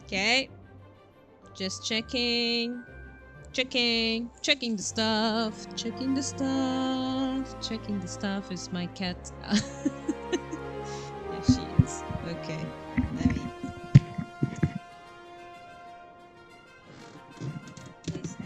Okay. Just checking. Checking the stuff. Checking the stuff. Checking the stuff. Is my cat? There she is. Okay. Let me. Please.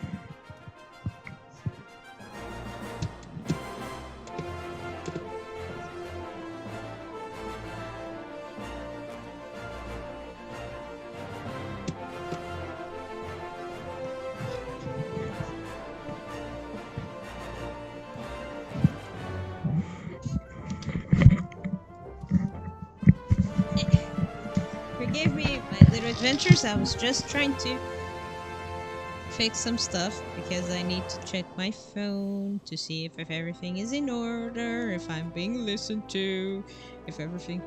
Forgive me, my little adventures. I was just trying to fix some stuff because I need to check my phone to see if everything is in order, if I'm being listened to, if everything.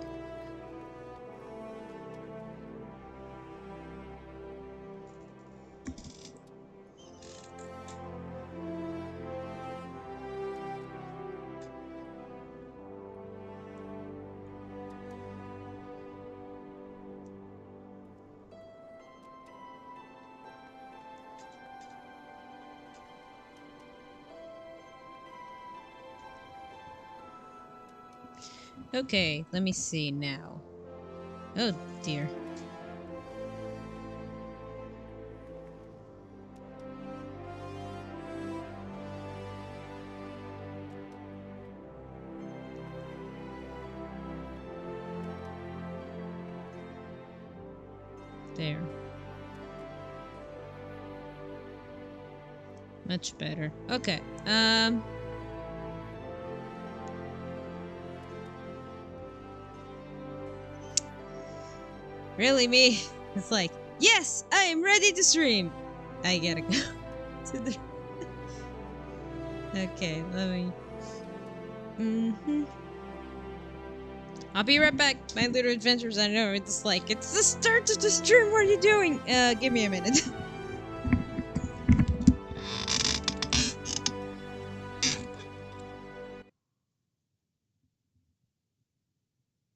Okay, let me see now. Oh dear. There. Much better. Okay. Really, me? It's like, yes, I am ready to stream. I gotta go to the. Okay, let me. I'll be right back, my little adventures. I know it's like it's the start of the stream. What are you doing? Give me a minute.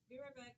Be right back.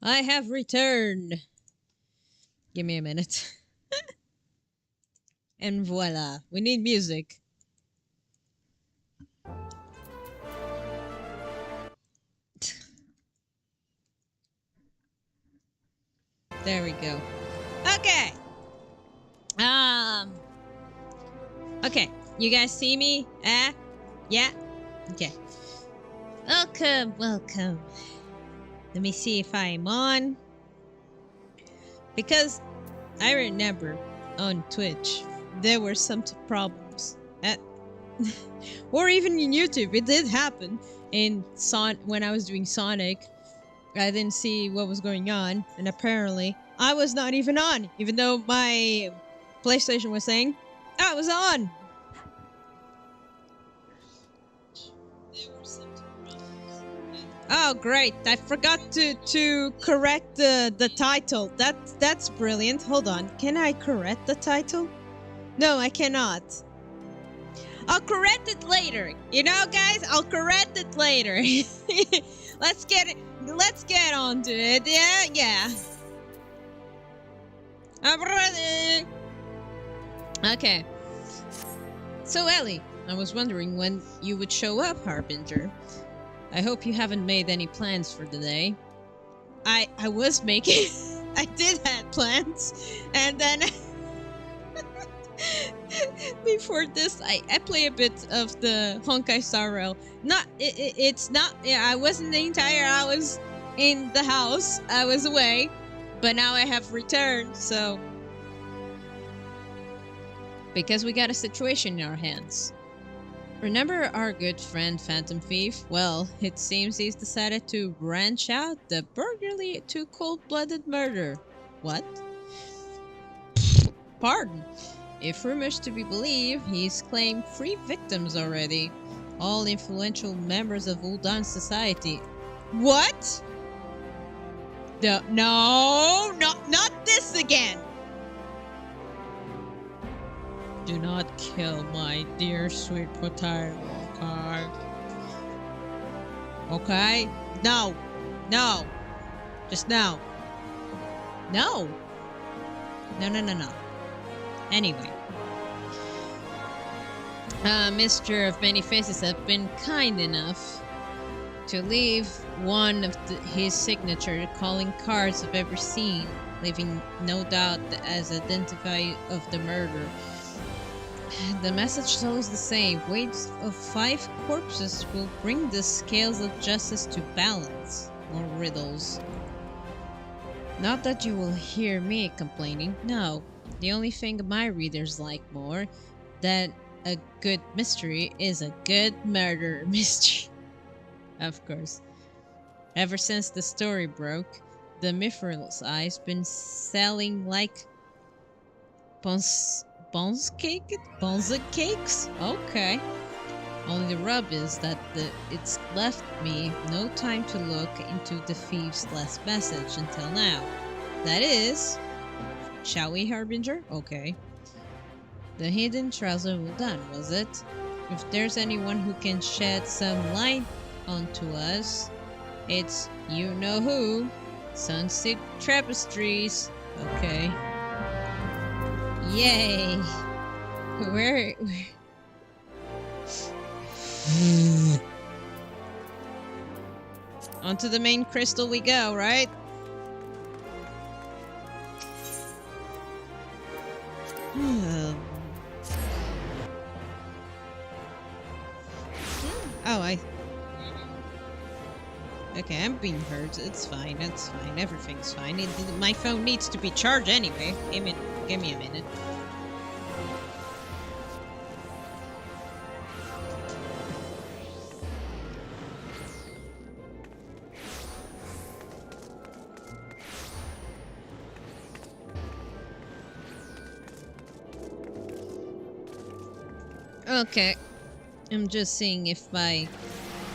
I have returned. Give me a minute. And voila, we need music. There we go. Okay. Okay. You guys see me? Yeah? Okay. Welcome, welcome. Let me see if I'm on. Because I remember on Twitch, there were some problems. Or even in YouTube, it did happen. When I was doing Sonic, I didn't see what was going on, and apparently I was not even on, even though my PlayStation was saying I was on. Oh great! I forgot to correct the title. That's brilliant. Hold on, can I correct the title? No, I cannot. I'll correct it later. You know, guys, I'll correct it later. Let's get on to it. Yeah. I'm ready. Okay. So, Ellie, I was wondering when you would show up, Harbinger. I hope you haven't made any plans for the day. I was making... I did have plans. And then... before this, I play a bit of the Honkai Star Rail. It's not... Yeah, I wasn't the entire... I was in the house. I was away. But now I have returned, so... Because we got a situation in our hands. Remember our good friend Phantom Thief? Well, it seems he's decided to branch out the burglary to cold-blooded murder. What? Pardon. If rumors to be believed, he's claimed 3 victims already. All influential members of Uldan society. What? No, not this again! Do not kill my dear sweet potato, okay? Okay? No. Just no. No. No. Anyway. Mr. of Many Faces have been kind enough to leave one of his signature calling cards I've ever seen, leaving no doubt as identifier of the murder. The message is always the same. Weight of 5 corpses will bring the scales of justice to balance. More riddles. Not that you will hear me complaining, no. The only thing my readers like more than a good mystery is a good murder mystery. Of course. Ever since the story broke, the Mithril's Eye's been selling like Bonza cakes? Okay. Only the rub is that it's left me no time to look into the thief's last message until now. That is... Shall we, Harbinger? Okay. The hidden trouser well done, was it? If there's anyone who can shed some light onto us, it's you-know-who. Sunset Tapestries. Okay. Yay! Where... Onto the main crystal we go, right? Oh, Okay, I'm being heard. It's fine. Everything's fine. My phone needs to be charged anyway. Give me a minute. Okay. I'm just seeing if my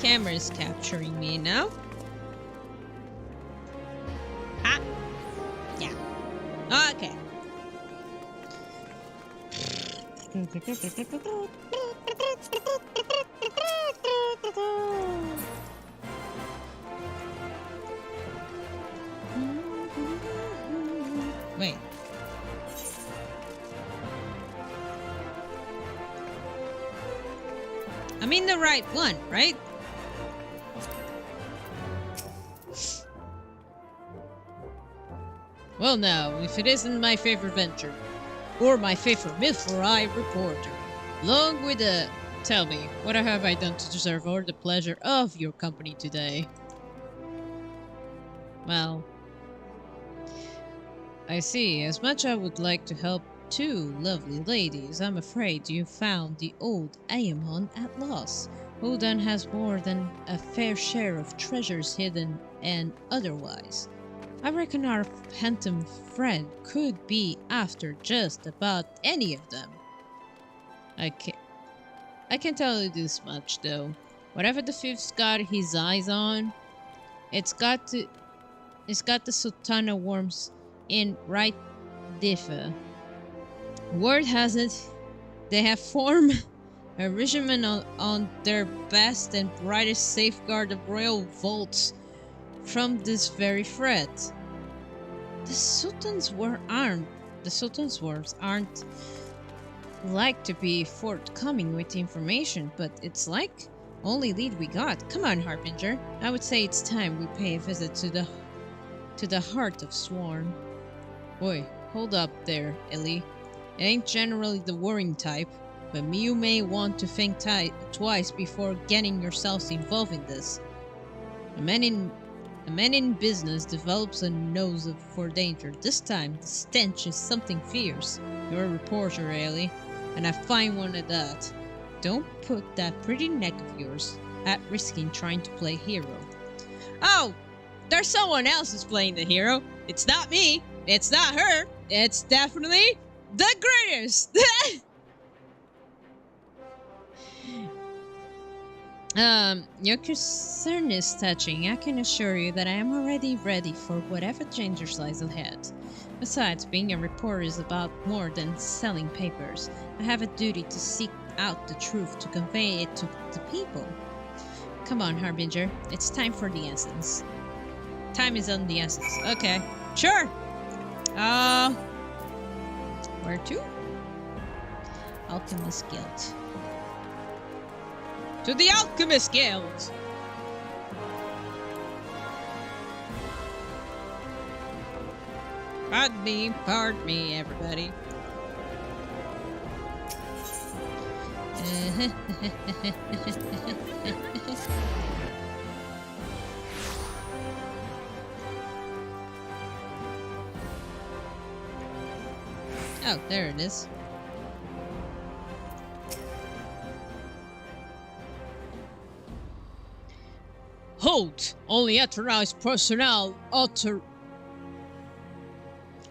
camera is capturing me now. Ah! Yeah. Okay. Wait. I mean the right one, right? Well now, if it isn't my favorite venture, or my favorite MILF reporter, along with a... Tell me, what have I done to deserve all the pleasure of your company today? Well, I see. As much I would like to help two lovely ladies, I'm afraid you found the old Aemon at loss. Odin has more than a fair share of treasures hidden and otherwise. I reckon our phantom friend could be after just about any of them. I can tell you this much though. Whatever the fifth's got his eyes on, it's got the Sultana worms in right differ. Word has it, they have formed a regiment on their best and brightest safeguard of royal vaults from this very threat. The Sultan's worms aren't like to be forthcoming with information, but it's like only lead we got. Come on, Harbinger. I would say it's time we pay a visit to the heart of Sworn. Boy, hold up there, Ellie. It ain't generally the worrying type, but you may want to think twice before getting yourselves involved in this. A man in business develops a nose for danger. This time, the stench is something fierce. You're a reporter, Ellie, and a fine one at that. Don't put that pretty neck of yours at risk in trying to play hero. Oh! There's someone else who's playing the hero. It's not me. It's not her. It's definitely the greatest. Your concern is touching. I can assure you that I am already ready for whatever dangers lies ahead. Besides, being a reporter is about more than selling papers. I have a duty to seek out the truth, to convey it to the people. Come on, Harbinger. It's time for the essence. Time is on the essence. Okay. Sure. Where to? Alchemist Guild. To the Alchemist Guild! Pardon me, everybody. Oh, there it is. Halt! Only authorized personnel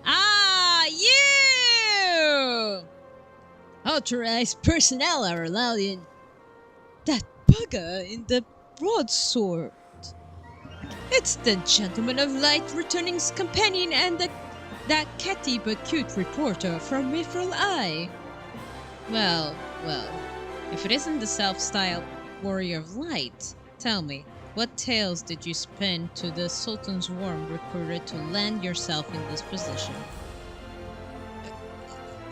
Ah, you! Authorized personnel are allowed in. That bugger in the broadsword. It's the Gentleman of Light returning's companion and that catty but cute reporter from Mithril Eye. Well, if it isn't the self-styled Warrior of Light, tell me, what tales did you spin to the Sultan's worm recruiter to land yourself in this position?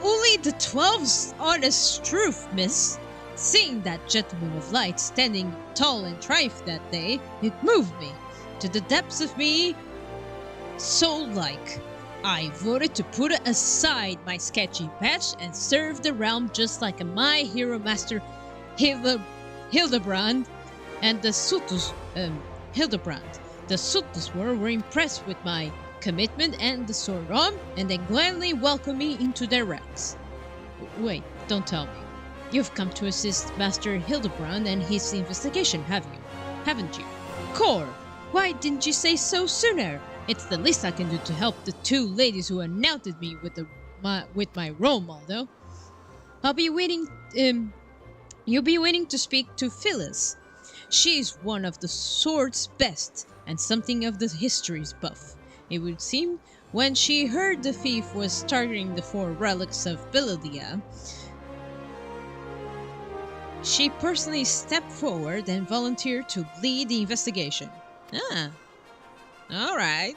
Only the 12's honest truth, miss. Seeing that Gentleman of Light standing tall and trife that day, it moved me to the depths of me soul-like. I voted to put aside my sketchy patch and serve the realm just like my hero master Hildibrand and the Sultans. Hildibrand. The Sultans were impressed with my commitment and the sword arm, and they gladly welcomed me into their ranks. Wait, don't tell me. You've come to assist Master Hildibrand and his investigation, haven't you? Core, why didn't you say so sooner? It's the least I can do to help the two ladies who anointed me with my role model. You'll be waiting to speak to Phyllis. She's one of the sword's best and something of the history's buff. It would seem when she heard the thief was targeting the 4 relics of Belladia, she personally stepped forward and volunteered to lead the investigation. Ah, all right.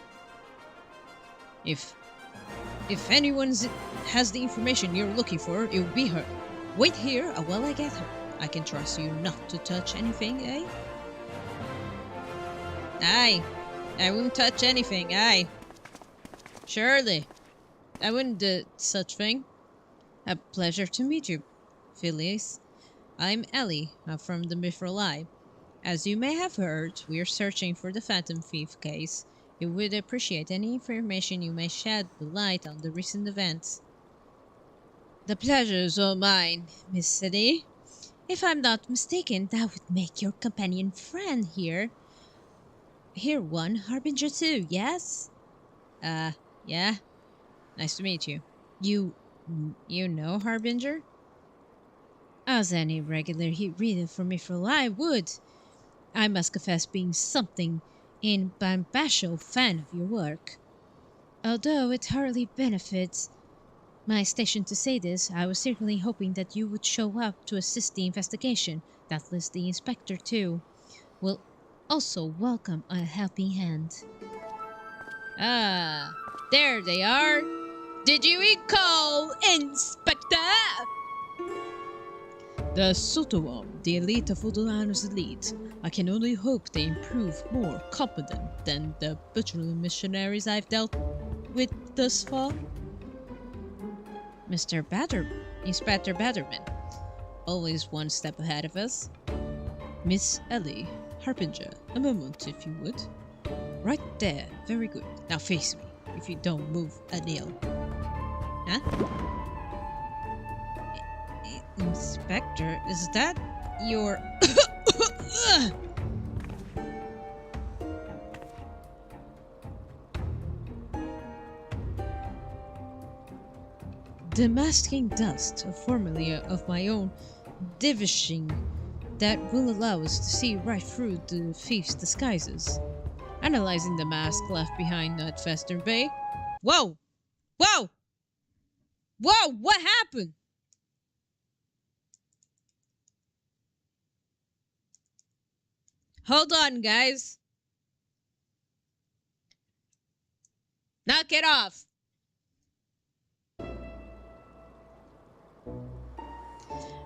If If anyone has the information you're looking for, it will be her. Wait here while I get her. I can trust you not to touch anything, eh? Aye. I wouldn't touch anything, aye. Surely. I wouldn't do such thing. A pleasure to meet you, Phyllis. I'm Ellie, from the Mithril Eye. As you may have heard, we are searching for the Phantom Thief case. We would appreciate any information you may shed light on the recent events. The pleasure is all mine, Miss City. If I'm not mistaken, that would make your companion friend here. Here one, Harbinger.Su, yes? Yeah. Nice to meet you. You know Harbinger? As any regular reader for Mithril Eye would. I must confess being something in bombastic fan of your work. Although it hardly benefits my station to say this, I was certainly hoping that you would show up to assist the investigation. Doubtless the inspector, too, will also welcome a helping hand. Ah, there they are. Did you recall, Inspector? The Sotoworm, the elite of Udolano's elite. I can only hope they improve more competent than the butcher missionaries I've dealt with thus far. Inspector Batterman, always one step ahead of us. Miss Ellie, Harbinger, a moment if you would. Right there, very good. Now face me, if you don't move a nail. Huh? Inspector, is that your... The masking dust, a formula of my own divination that will allow us to see right through the thief's disguises. Analyzing the mask left behind at Fester Bay. Whoa! Whoa! Whoa! What happened? Hold on, guys. Knock it off.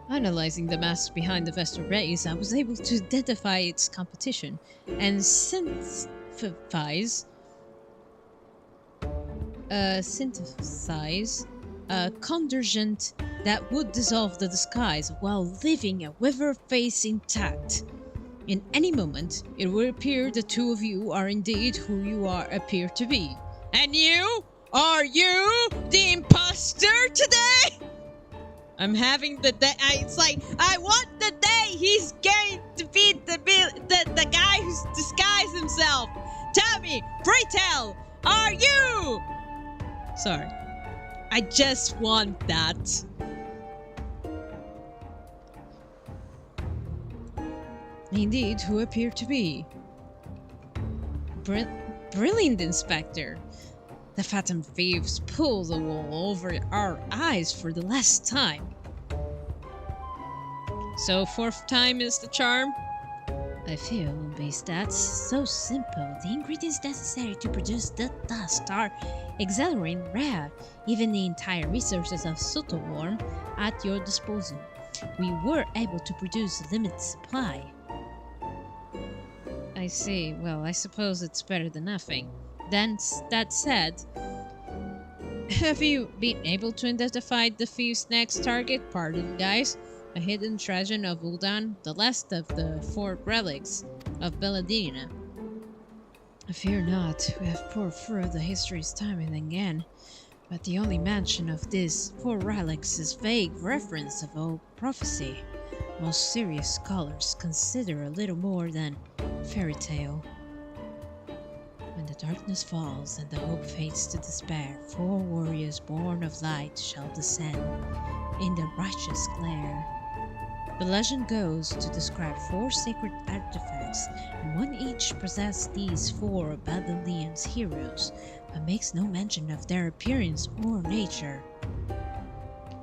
Analyzing the mask behind the Vestal rays, I was able to identify its competition and synthesize a convergent that would dissolve the disguise while leaving a withered face intact. In any moment, it will appear the two of you are indeed who you appear to be. And you? Are you the imposter today? I'm having the day. It's like, I want the day he's going to be the guy who's disguised himself. Tell me, pray tell, are you? Sorry. I just want that. Indeed, who appear to be. Brilliant, Inspector. The Phantom Thieves pull the wool over our eyes for the last time. So, fourth time is the charm? I feel base that's so simple. The ingredients necessary to produce the dust are exhilarating rare. Even the entire resources of Sotoworm at your disposal. We were able to produce a limited supply. I see. Well, I suppose it's better than nothing. Then, that said, have you been able to identify the thief's next target? Pardon, guys. A hidden treasure of Uldan, the last of the 4 relics of Belladina. I fear not. We have poured through the histories time and again, but the only mention of these 4 relics is vague reference of old prophecy. Most serious scholars consider a little more than fairy tale. When the darkness falls and the hope fades to despair, 4 warriors born of light shall descend in the righteous glare. The legend goes to describe 4 sacred artifacts, and one each possess these 4 Babylonian heroes, but makes no mention of their appearance or nature.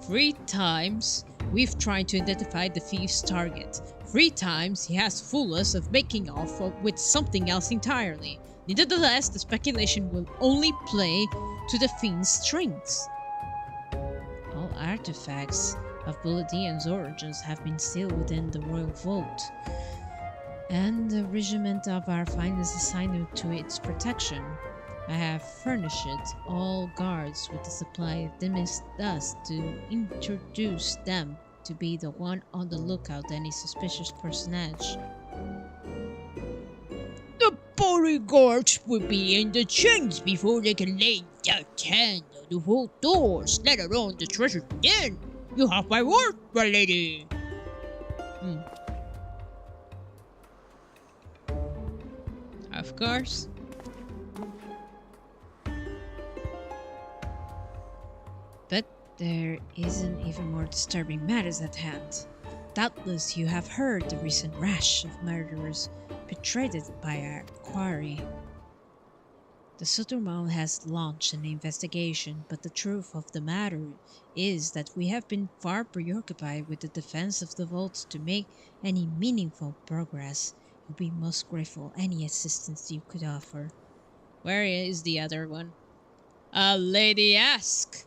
3 times we've tried to identify the thief's target. 3 times he has fooled us of making off with something else entirely. Nevertheless, the speculation will only play to the fiend's strength. All artifacts of Buladian's origins have been sealed within the royal vault, and the regiment of our finest assigned to its protection. I have furnished all guards with a supply of dimmest dust to introduce them to be the one on the lookout any suspicious personage. The bodyguards will be in the chains before they can lay that hand on the vault doors, let alone the treasure den. You have my word, my lady. Of course. But there is an even more disturbing matters at hand. Doubtless you have heard the recent rash of murderers perpetrated by our quarry. The Suttermal has launched an investigation, but the truth of the matter is that we have been far preoccupied with the defense of the vaults to make any meaningful progress. We'd be most grateful any assistance you could offer. Where is the other one? A lady asks,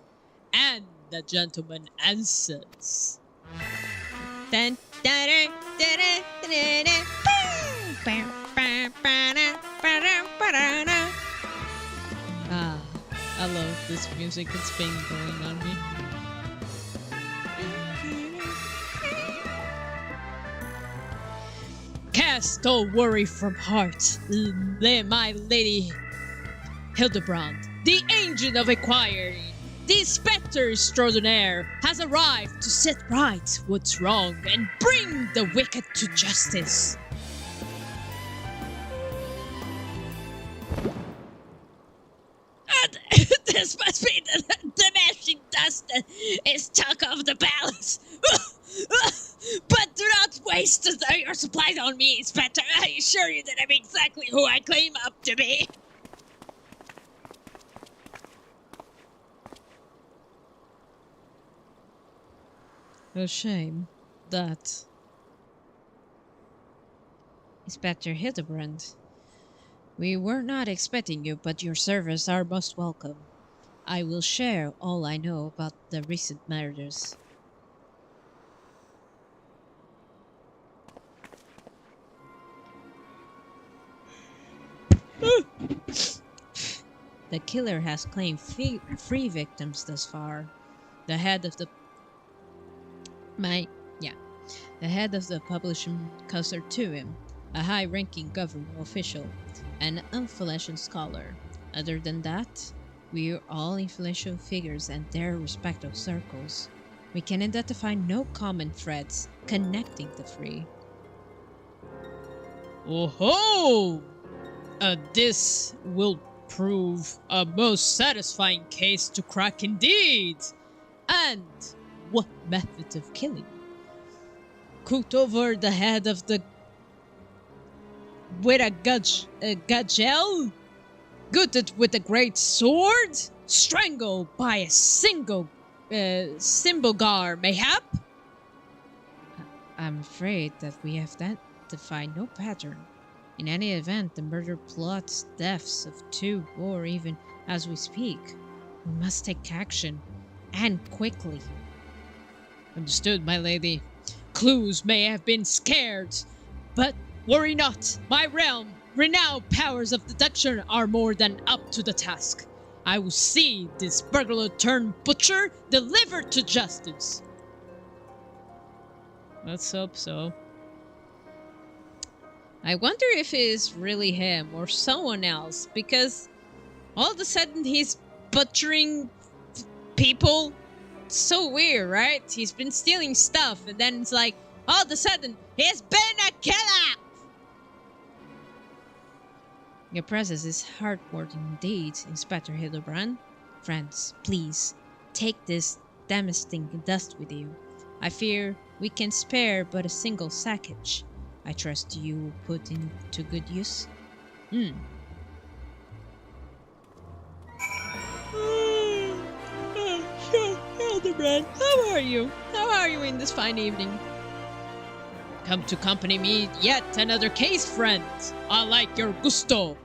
and the gentleman answers. Dun, dun, dun, dun, dun, dun, dun. Ah, I love this music. It's been going on me. Cast all worry from heart, my lady Hildibrand, the engine of inquiry. The Inspector Extraordinaire has arrived to set right what's wrong and bring the wicked to justice. This must be the mashing dust that is talk of the palace. But do not waste your supplies on me, Inspector. I assure you that I'm exactly who I claim up to be. A shame that... Inspector Hildibrand, we were not expecting you, but your services are most welcome. I will share all I know about the recent murders. The killer has claimed three victims thus far. The head of the publishing custard to him, a high-ranking government official, and an influential scholar. Other than that, we are all influential figures and their respective circles. We can identify no common threads connecting the three. Oh-ho! This will prove a most satisfying case to crack indeed. And what method of killing? Cooked over the head of the... with a gudgel? Gutted with a great sword? Strangled by a single Symbogar, mayhap? I'm afraid that we have identified no pattern. In any event, the murder plots deaths of two, or even as we speak. We must take action, and quickly. Understood, my lady. Clues may have been scared, but worry not. My realm, renowned powers of deduction are more than up to the task. I will see this burglar turned butcher delivered to justice. Let's hope so. I wonder if it is really him or someone else, because all of a sudden he's butchering people. It's so weird, right? He's been stealing stuff, and then it's like, all of a sudden, he's been a killer! Your presence is heartwarming indeed, Inspector Hildibrand. Friends, please, take this devastating dust with you. I fear we can spare but a single sackage. I trust you will put into good use. Hildibrand, how are you? How are you in this fine evening? Come to accompany me yet another case, friend. I like your gusto.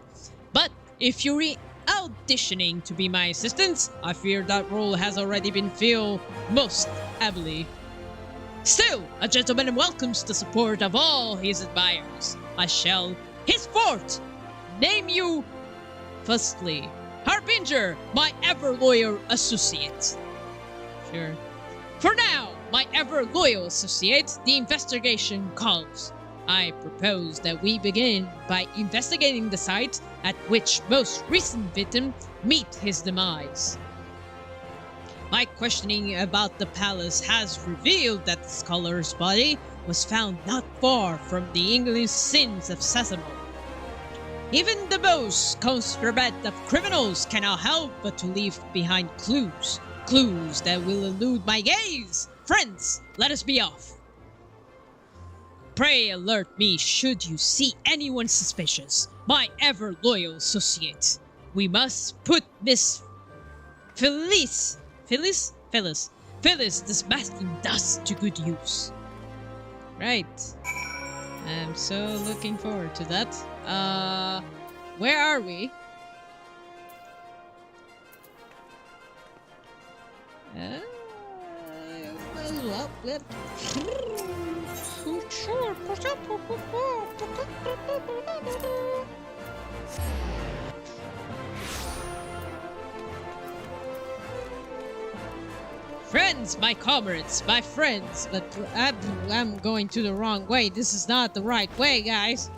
But if you auditioning to be my assistant, I fear that role has already been filled most ably. Still, a gentleman welcomes the support of all his admirers. I shall henceforth name you, firstly, Harbinger, my ever-loyal associate. Sure. For now, my ever-loyal associate, the investigation calls. I propose that we begin by investigating the site at which most recent victim meet his demise. My questioning about the palace has revealed that the scholar's body was found not far from the English sins of Sesamo. Even the most conscript of criminals cannot help but to leave behind clues that will elude my gaze. Friends, let us be off. Pray alert me should you see anyone suspicious, my ever-loyal associate. We must put Miss Phyllis dismasking dust to good use. Right. I'm so looking forward to that. Where are we? Friends, my comrades, my friends, but I'm going to the wrong way. This is not the right way, guys.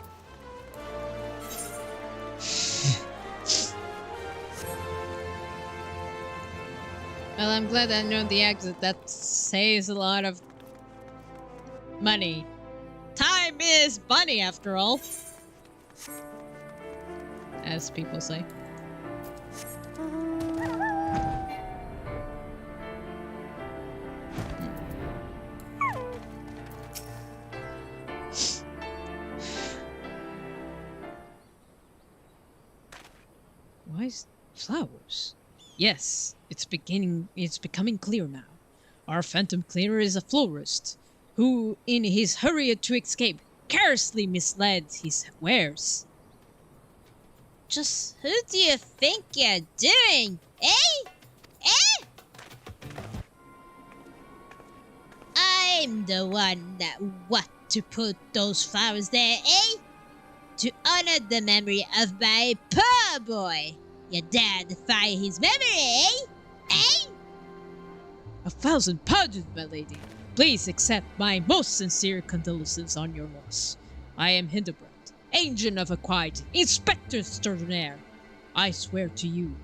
Well, I'm glad I know the exit. That saves a lot of money. Time is money, after all. As people say. Why is flowers? Yes, it's becoming clear now. Our phantom cleaner is a florist, who, in his hurry to escape, carelessly misled his wares. Just who do you think you're doing, eh? Eh? I'm the one that what to put those flowers there, eh? To honor the memory of my poor boy. You dare defy his memory, eh? Eh? 1,000 pardons, my lady. Please accept my most sincere condolences on your loss. I am Hildibrand, agent of Acquired, Inspector Extraordinaire. I swear to you,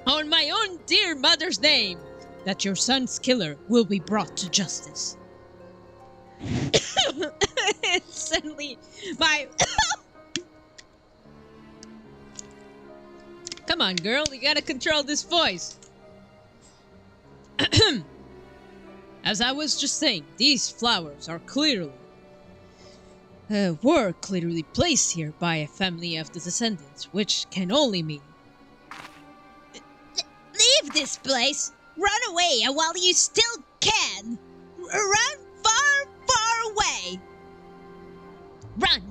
on my own dear mother's name, that your son's killer will be brought to justice. Suddenly, my... Come on, girl, you gotta control this voice. As I was just saying, these flowers are were clearly placed here by a family of the descendants, which can only mean... Leave this place! Run away while you still can! Run far, far away! Run,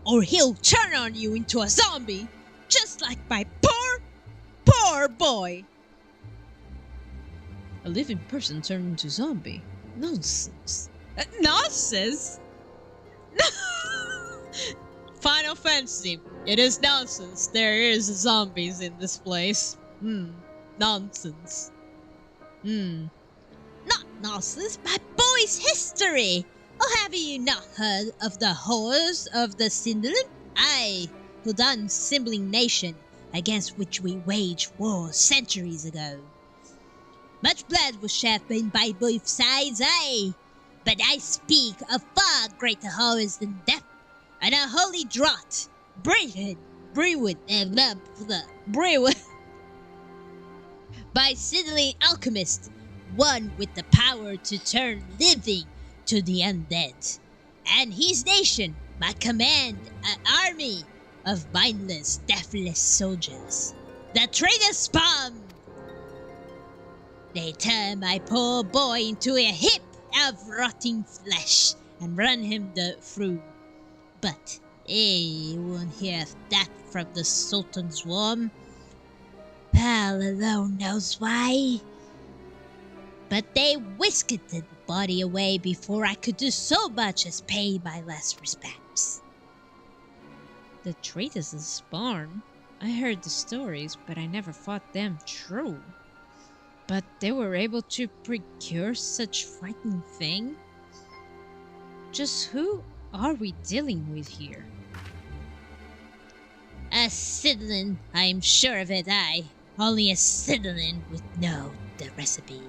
or he'll turn on you into a zombie, just like my poor boy! A living person turned into zombie? Nonsense. Nonsense? Final Fantasy. It is nonsense. There is zombies in this place. Nonsense. Not nonsense, my boy's history! Or have you not heard of the horrors of the Sindarin? Aye, Hudan sibling nation, against which we waged war centuries ago. Much blood was shed by both sides, aye, but I speak of far greater horrors than death, and a holy draught, brewed by Sidley alchemist, one with the power to turn living to the undead, and his nation, my command, an army of mindless, deathless soldiers. The traitor spawn! They turn my poor boy into a heap of rotting flesh and run him through. But they won't hear that from the Sultan's womb. Pal alone knows why. But they whisked the body away before I could do so much as pay my last respects. The Traitors' barn? I heard the stories, but I never thought them true. But they were able to procure such frightening thing? Just who are we dealing with here? A Cydlin, I'm sure of it, only a Cydlin would know the recipe.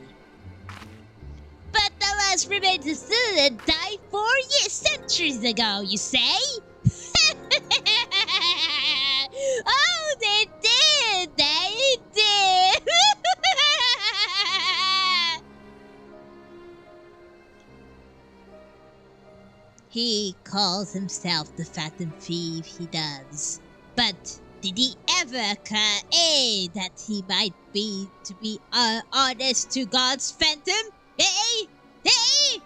But the last remaining Cydlin died 4 centuries ago, you say? Oh, they did! They did! He calls himself the Phantom Thief, he does. But did he ever occur, that he might be honest to God's phantom? Hey! Hey!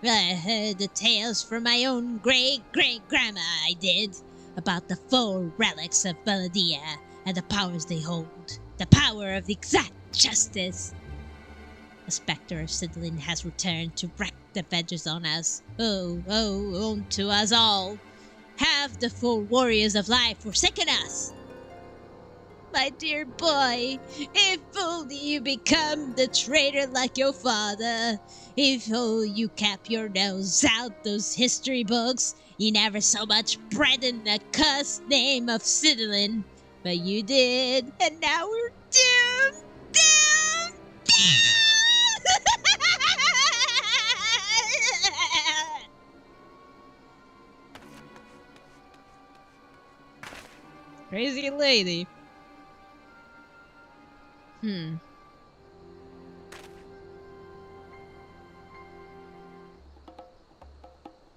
I heard the tales from my own great-great-grandma, I did, about the 4 relics of Baladia and the powers they hold. The power of exact justice. The specter of Cydlin has returned to wreak the vengeance on us. On to us all. Have the 4 warriors of life forsaken us? My dear boy, if only you become the traitor like your father. If only you kept your nose out those history books. You never so much bred in the cursed name of Cydlin. But you did, and now we're doomed! Doomed! Doomed! Crazy lady.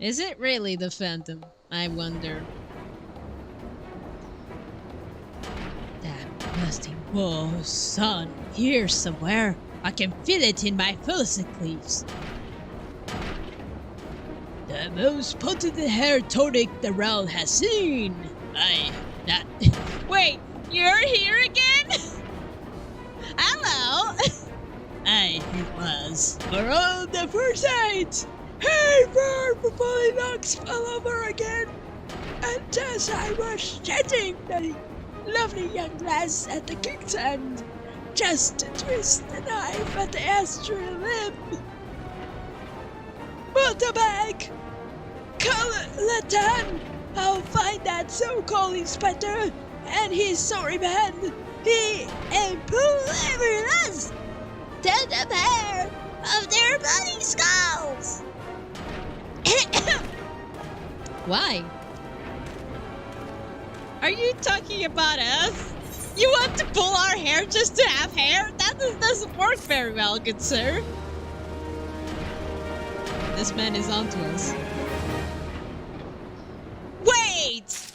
Is it really the Phantom? I wonder. That musty son here somewhere. I can feel it in my follicles. The most potent hair tonic the realm has seen. Wait, you're here again? Hello. It was for all the first night. Hey, for Polynox fell over again. And as I was chatting the lovely young lass at the king's end, just to twist the knife at the astral limb. Motorbag! Latan! I'll find that so-called inspector and his sorry man. He and pull us to the pair of their bloody skulls. Why? Are you talking about us? You want to pull our hair just to have hair? That doesn't work very well, good sir. This man is onto us. Wait!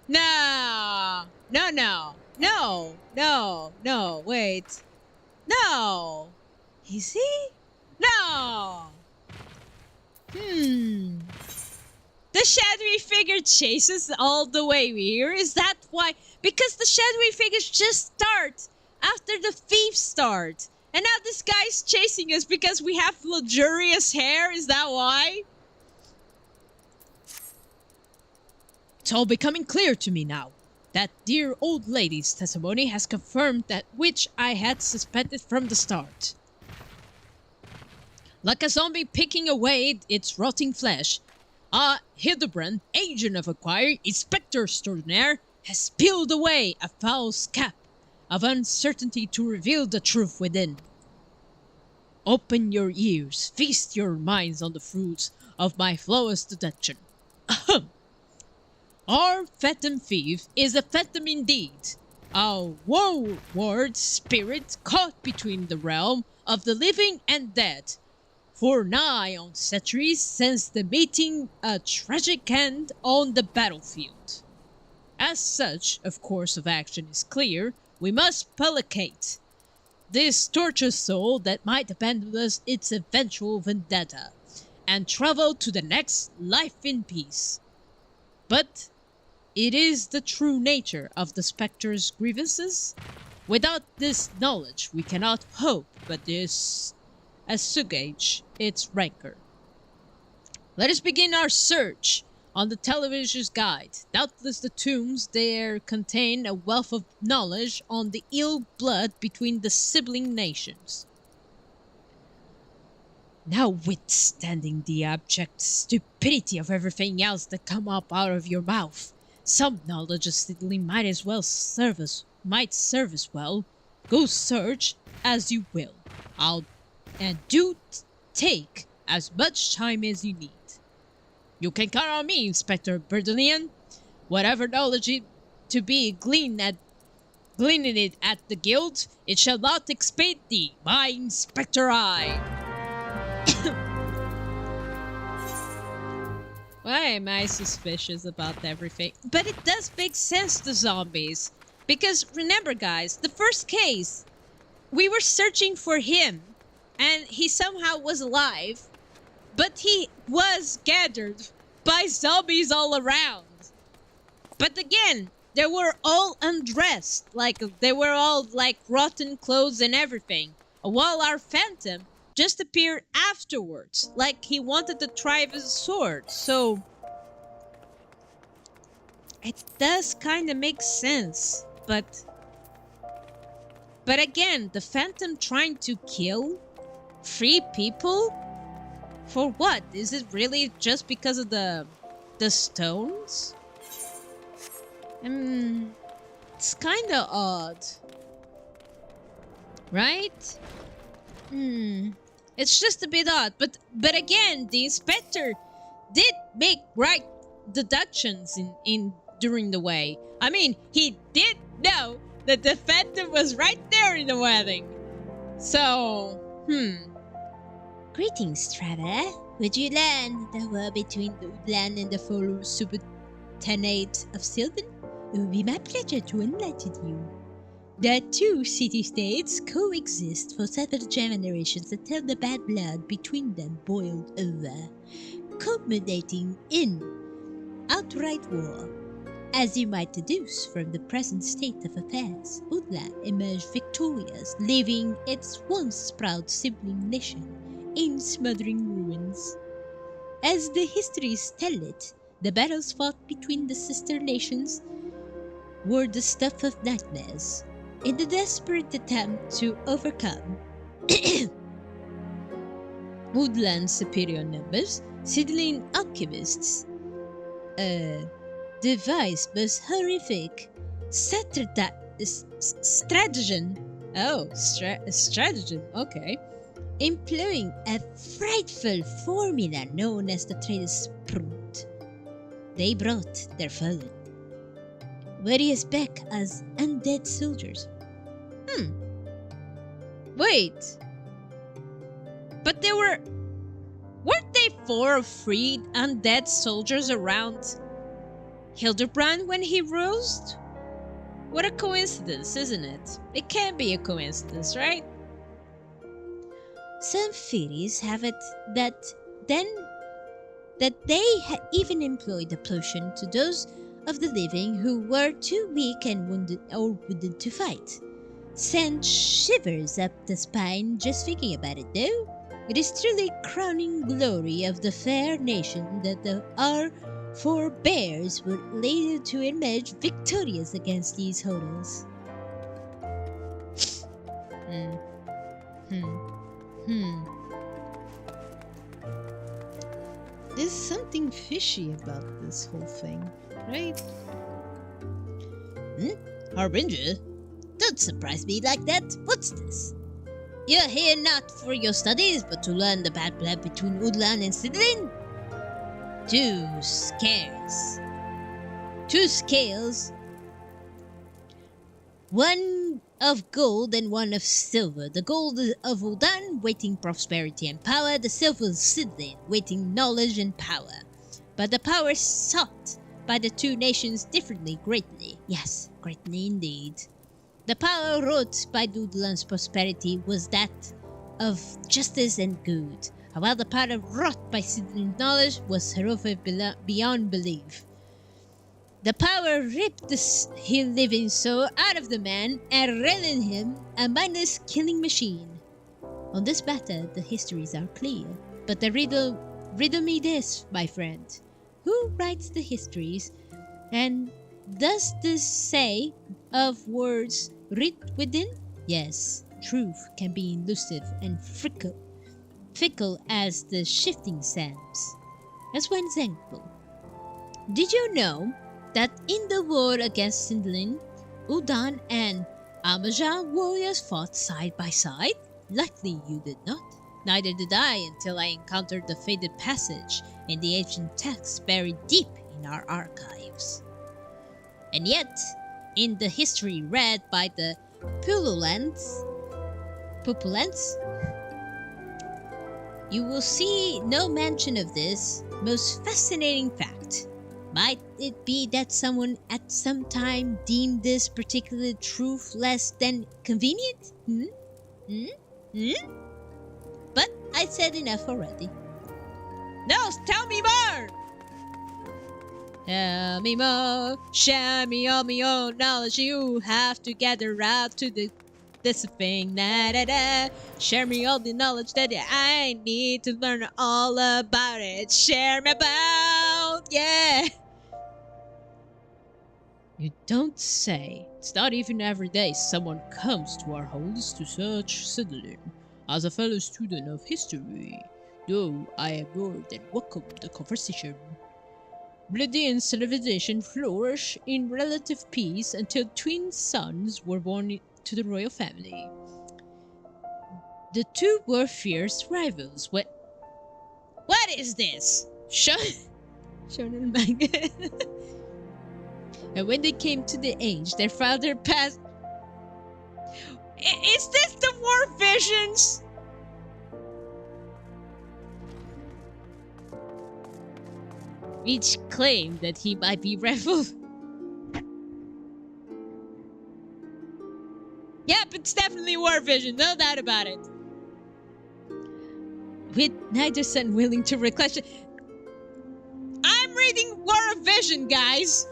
No, wait. No! Is he? No! The shadowy figure chases all the way here. Is that why? Because the shadowy figures just start after the thieves start. And now this guy's chasing us because we have luxurious hair. Is that why? It's all becoming clear to me now. That dear old lady's testimony has confirmed that which I had suspected from the start. Like a zombie picking away its rotting flesh, Hildibrand, agent of Acquire, Inspector Extraordinaire, has peeled away a false cap of uncertainty to reveal the truth within. Open your ears, feast your minds on the fruits of my flawless deduction. Ahem! Our Phantom Thief is a phantom indeed, a warward spirit caught between the realm of the living and dead, for nigh on centuries since the meeting a tragic end on the battlefield. As such, if course of action is clear, we must placate this tortured soul that might abandon us its eventual vendetta, and travel to the next life in peace. But It is the true nature of the spectre's grievances. Without this knowledge, we cannot hope but this assuage its rancor. Let us begin our search on the television's guide. Doubtless the tombs there contain a wealth of knowledge on the ill blood between the sibling nations. Notwithstanding the abject stupidity of everything else that come up out of your mouth, some knowledge of Sidley might serve us well. Go search as you will. Take as much time as you need. You can count on me, Inspector Berdelian. Whatever knowledge to be gleaning it at the guild, it shall not expate thee, my Inspector I. Why am I suspicious about everything? But it does make sense to zombies. Because remember, guys, the first case, we were searching for him, and he somehow was alive, but he was gathered by zombies all around. But again, they were all undressed, like they were all like rotten clothes and everything, while our phantom just appeared afterwards, like he wanted to try his sword. So it does kind of make sense, but again, the phantom trying to kill 3 people for what? Is it really just because of the stones? It's kind of odd, right? It's just a bit odd, but again, the inspector did make right deductions in during the way. I mean, he did know that the phantom was right there in the wedding. So, Greetings, traveler. Would you learn the war between the Woodland and the full Sultanate of Sylvan? It would be my pleasure to enlighten you. The 2 city-states coexist for several generations until the bad blood between them boiled over, culminating in outright war. As you might deduce from the present state of affairs, Udla emerged victorious, leaving its once proud sibling nation in smothering ruins. As the histories tell it, the battles fought between the sister nations were the stuff of nightmares. In the desperate attempt to overcome Woodland's superior numbers, Sidling alchemists devised most horrific stratagem. Stratagem, okay. Employing a frightful formula known as the Trader's Sprint. They brought their fallen warriors back as undead soldiers. wait. But weren't they 4 freed undead soldiers around Hildibrand when he rose? What a coincidence, isn't it? It can't be a coincidence, right? Some theories have it that they even employed the potion to those of the living who were too weak and wounded to fight. Sent shivers up the spine just thinking about it, though. It is truly crowning glory of the fair nation that our forebears were later to emerge victorious against these horrors. There's something fishy about this whole thing, right? Harbinger? Don't surprise me like that. What's this? You're here not for your studies, but to learn the bad blood between Woodland and Sidlin? 2 scales. 2 scales. One of gold and one of silver. The gold of Uldan, weighting prosperity and power. The silver of Sidlin, weighting knowledge and power. But the power sought by the 2 nations differently greatly. Yes, greatly indeed. The power wrought by Doodland's prosperity was that of justice and good, while the power wrought by Sidlin's knowledge was heroic beyond belief. The power ripped the living soul out of the man and rendered him a mindless killing machine. On this matter, the histories are clear. But the riddle me this, my friend. Who writes the histories? And does this say of words writ within? Yes, truth can be elusive and fickle as the shifting sands. As one example, did you know that in the war against Sindlin, Ul'dan and Amajan warriors fought side by side? Likely you did not. Neither did I until I encountered the faded passage in the ancient texts buried deep in our archives. And yet, in the history read by the Pupulents, you will see no mention of this most fascinating fact. Might it be that someone at some time deemed this particular truth less than convenient? But I said enough already. No, tell me more! Tell me more, share me all my own knowledge you have to gather out to this thing, Share me all the knowledge that I need to learn all about it. Share me about, yeah! You don't say. It's not even every day someone comes to our halls to search Sindlin. As a fellow student of history, though I am more than welcome the conversation. Bladian civilization flourished in relative peace until twin sons were born to the royal family. The two were fierce rivals. What is this? Shonen manga. And when they came to the age, their father passed. Is this the War Visions? Each claimed that he might be rival. Yep, it's definitely War Vision, no doubt about it. With neither son willing to request. I'm reading War of Vision, guys!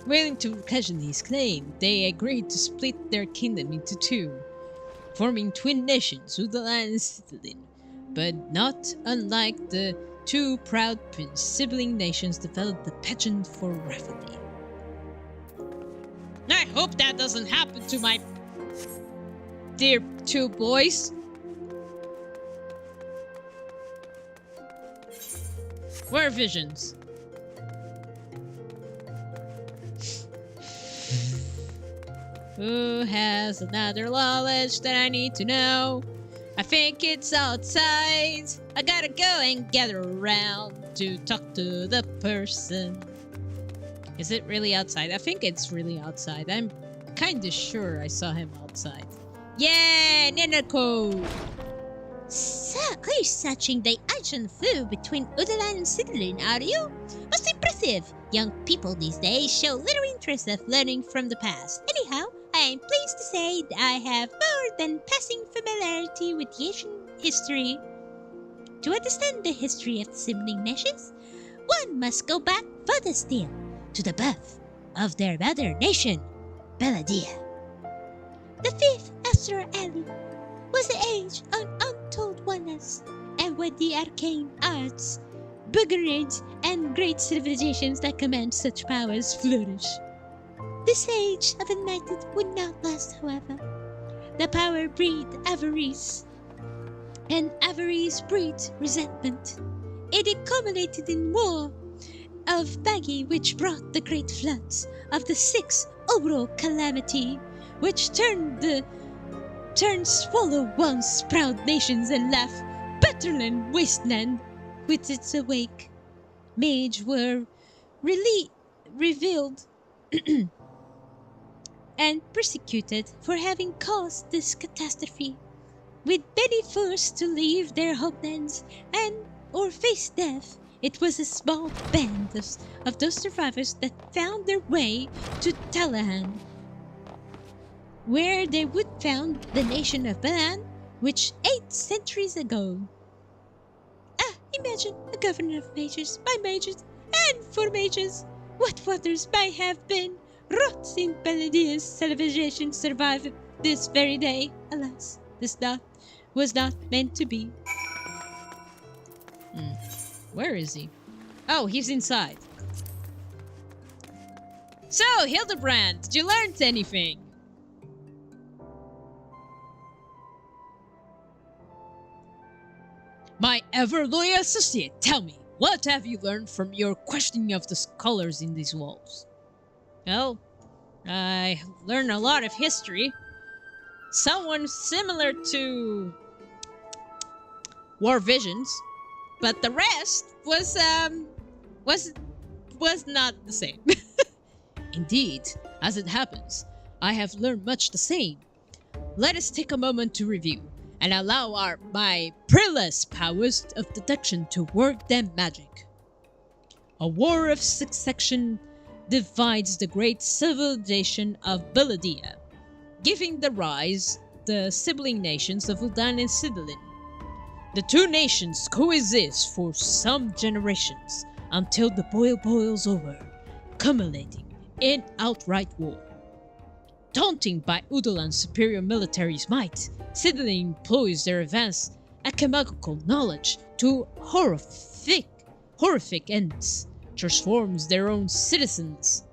Willing to question his claim, they agreed to split their kingdom into two, forming twin nations, Ul'dan and Sindlin. But not unlike the two proud sibling nations developed a penchant for rivalry. I hope that doesn't happen to my dear two boys. War Visions. Who has another knowledge that I need to know? I think it's outside. I gotta go and gather around to talk to the person. Is it really outside? I think it's really outside. I'm kinda sure I saw him outside. Yeah, Nenako! So, researching the ancient feud between Ul'dan and Sindlin, are you? Most impressive! Young people these days show little interest of learning from the past. Anyhow, I am pleased to say that I have more than passing familiarity with the ancient history. To understand the history of the sibling nations, one must go back further still, to the birth of their mother nation, Belladia. The fifth Astral Alley was the age of untold wonders, and when the arcane arts, burgeoned, and great civilizations that command such powers flourish. This age of enlightenment would not last, however. The power breed avarice, and avarice breeds resentment. It culminated in war of Baggy, which brought the great floods of the sixth overall calamity, which turned swallow once proud nations and left Betterland wasteland with its awake. Mage were revealed and persecuted for having caused this catastrophe, with many forced to leave their homelands and or face death. It was a small band of those survivors that found their way to Talahan, where they would found the nation of Balan, which 8 centuries ago. Imagine a governor of mages, by mages, and for mages, What wonders may have been wrought in Beladia's civilization survive this very day. Alas, this was not meant to be. Where is he? Oh, he's inside. So, Hildibrand, did you learn anything? My ever-loyal associate, tell me, what have you learned from your questioning of the scholars in these walls? Well, I learned a lot of history. Someone similar to War Visions, but the rest was not the same. Indeed, as it happens, I have learned much the same. Let us take a moment to review and allow my peerless powers of deduction to work their magic. A war of succession divides the great civilization of Belladia, giving the rise the sibling nations of Ul'dan and Sidolin. The two nations coexist for some generations until the boil boils over, culminating in outright war. Daunted by Ul'dan's superior military might, Sidolin employs their advanced alchemical knowledge to horrific ends, transforms their own citizens,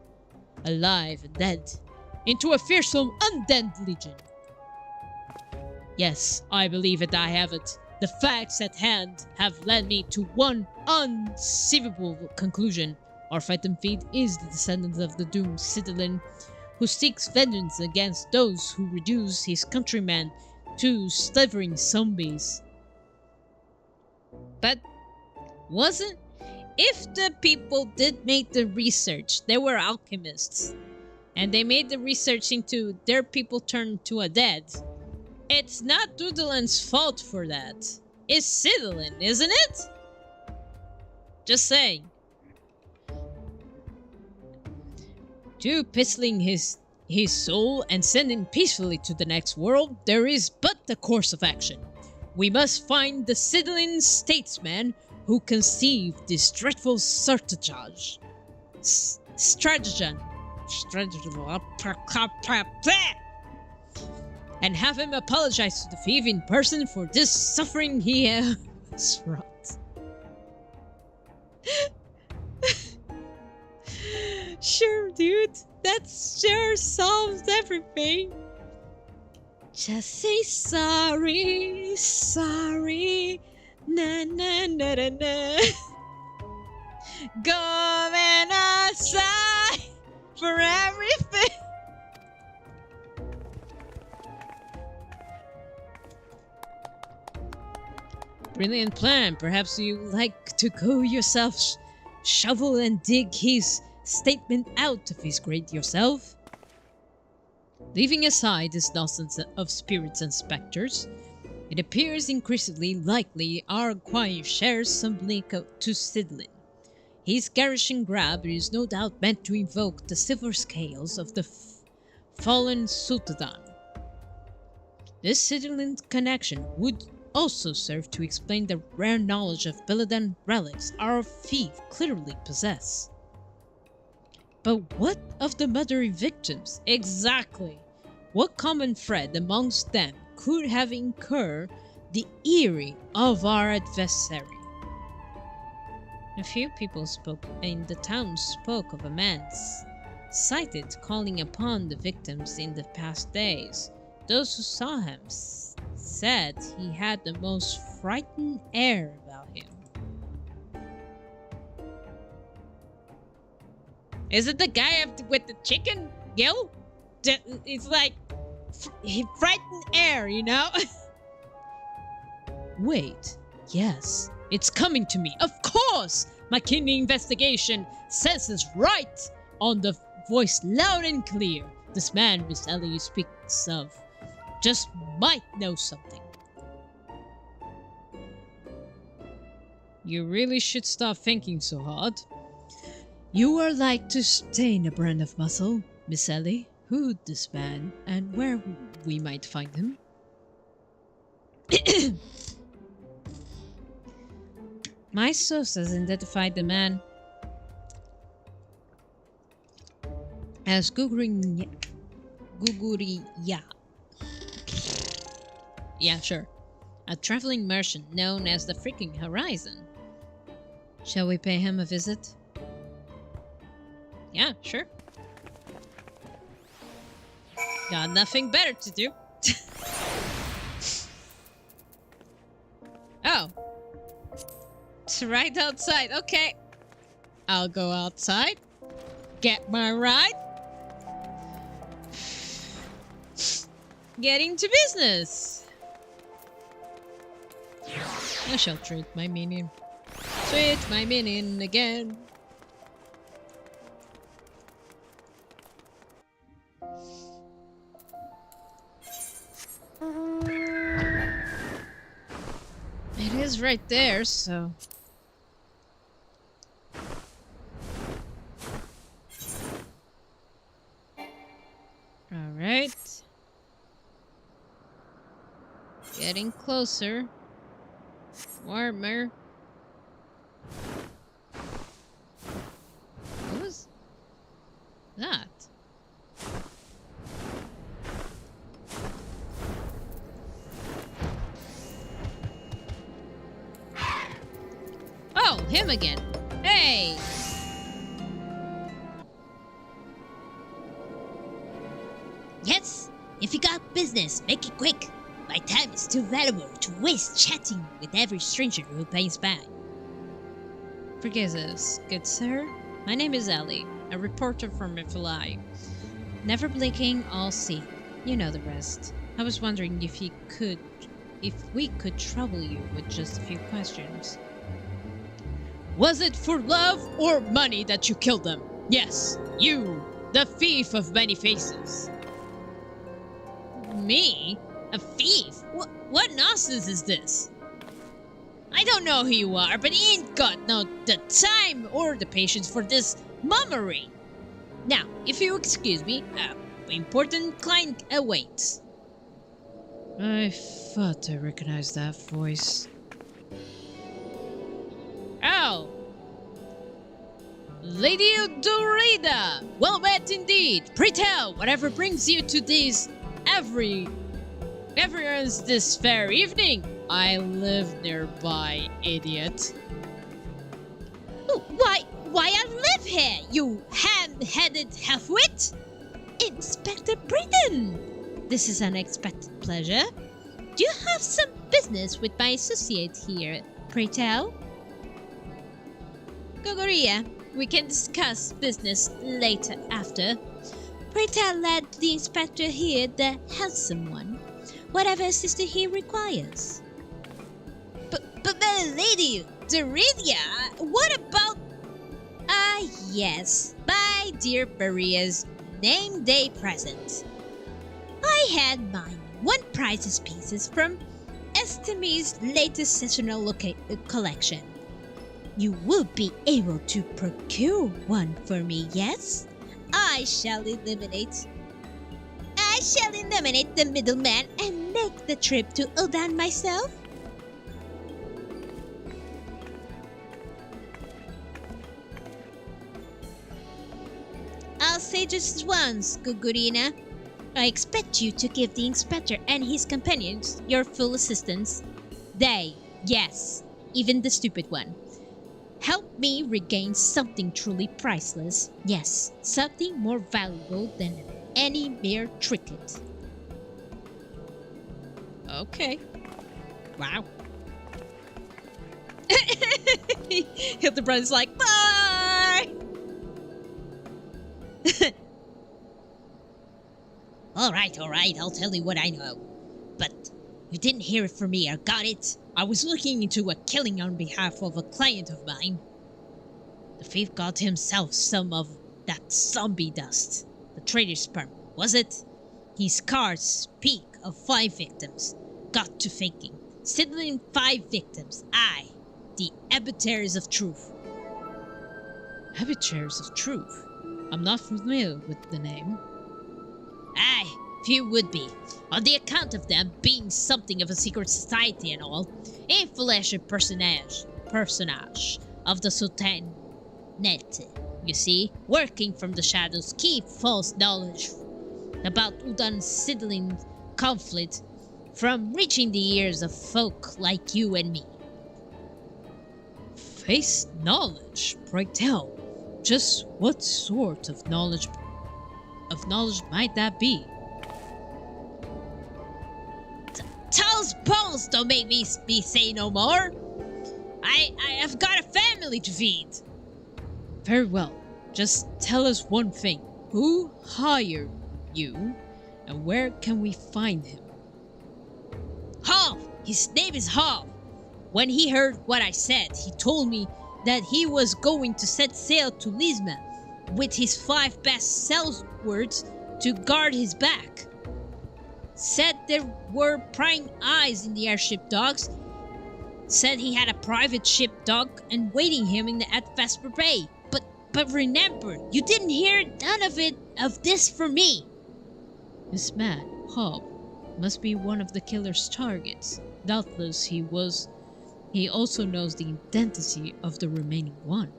alive and dead, into a fearsome undead legion. Yes, I believe it, I have it. The facts at hand have led me to one unsavable conclusion. Our FFXIV is the descendant of the doomed Sidolin, who seeks vengeance against those who reduce his countrymen to slithering zombies. But wasn't... If the people did make the research, they were alchemists, and they made the research into their people turned to a dead, it's not Ul'dan's fault for that. It's Sidolin, isn't it? Just saying. To pistoling his soul and send him peacefully to the next world, there is but the course of action. We must find the Sidolin statesman who conceived this dreadful stratagem, and have him apologize to the thief in person for this suffering he has wrought. Sure, dude. That sure solves everything. Just say sorry, sorry, na na na na na. Going aside for everything. Brilliant plan. Perhaps you like to go yourself, shovel and dig his statement out of his grate yourself. Leaving aside this nonsense of spirits and specters, it appears increasingly likely our choir shares some link to Sidolin. His garrison grab is no doubt meant to invoke the silver scales of the fallen Sultan. This Sidolin connection would also serve to explain the rare knowledge of Belladan relics our thief clearly possess. But what of the murdered victims? Exactly. What common thread amongst them could have incurred the eerie of our adversary? A few people in the town spoke of a man sighted calling upon the victims in the past days. Those who saw him said he had the most frightened air about him. Is it the guy with the chicken gill? It's like frightened air, you know? Wait, yes, it's coming to me. Of course! My kidney investigation senses right on the voice loud and clear. This man Miss Ellie speaks of just might know something. You really should stop thinking so hard. You are like to stain a brand of muscle, Miss Ellie. Who this man, and where we might find him? My sources identified the man as Guguriya. Yeah, sure. A traveling merchant known as the freaking Horizon. Shall we pay him a visit? Yeah, sure. Got nothing better to do. Oh. It's right outside. Okay. I'll go outside. Get my ride. Getting to business. I shall treat my minion. Treat my minion again. It is right there, so... Alright. Getting closer. Warmer. What was that? Oh, him again. Hey! Yes, if you got business, make it quick. My time is too valuable to waste chatting with every stranger who pass by. Forgive us, good sir. My name is Ellie, a reporter from FFXIV. Never blinking, all see. You know the rest. I was wondering if we could trouble you with just a few questions. Was it for love or money that you killed them? Yes, you, the thief of many faces. Me? A thief? What nonsense is this? I don't know who you are, but you ain't got the time or the patience for this mummery. Now, if you excuse me, important client awaits. I thought I recognized that voice. Oh! Lady Dorida! Well met indeed! Pray tell, whatever brings you to these everyone's this fair evening? I live nearby, idiot. Why I live here, you ham-headed halfwit? Inspector Britton! This is an unexpected pleasure. Do you have some business with my associate here, pray tell? Gogoria, we can discuss business later after. Pray tell let the inspector here the handsome one, whatever assistance he requires. But my lady, Doridia, what about... yes, my dear Maria's name day present. I had mine, one priceless pieces from Estemi's latest seasonal collection. You will be able to procure one for me, yes? I shall eliminate the middleman and make the trip to Uldan myself. I'll say just once, Gugurina. I expect you to give the inspector and his companions your full assistance. They, yes, even the stupid one, help me regain something truly priceless. Yes, something more valuable than any mere trinket. Okay. Wow. Hildibrand's like, bye! All right, I'll tell you what I know. But you didn't hear it from me, I got it. I was looking into a killing on behalf of a client of mine. The thief got himself some of that zombie dust. The traitor's sperm, was it? His cards speak of 5 victims. Got to thinking. Sidling 5 victims. I, the arbiters of truth. Arbiters of Truth? I'm not familiar with the name. Aye, few would be, on the account of them being something of a secret society and all. Influential personage of the Sultanate. You see, working from the shadows keep false knowledge about Udan Sidlin conflict from reaching the ears of folk like you and me. Face knowledge, pray tell. Just what sort of knowledge might that be? Tell's balls don't make me say no more. I have got a family to feed. Very well. Just tell us one thing. Who hired you, and where can we find him? Hov! His name is Hov. When he heard what I said, he told me that he was going to set sail to Lisma with his 5 best swords to guard his back. Said there were prying eyes in the airship docks. Said he had a private ship dock and waiting him at Vesper Bay. But remember, you didn't hear none of this from me. This man, Hob, must be one of the killer's targets. Doubtless he also knows the identity of the remaining one.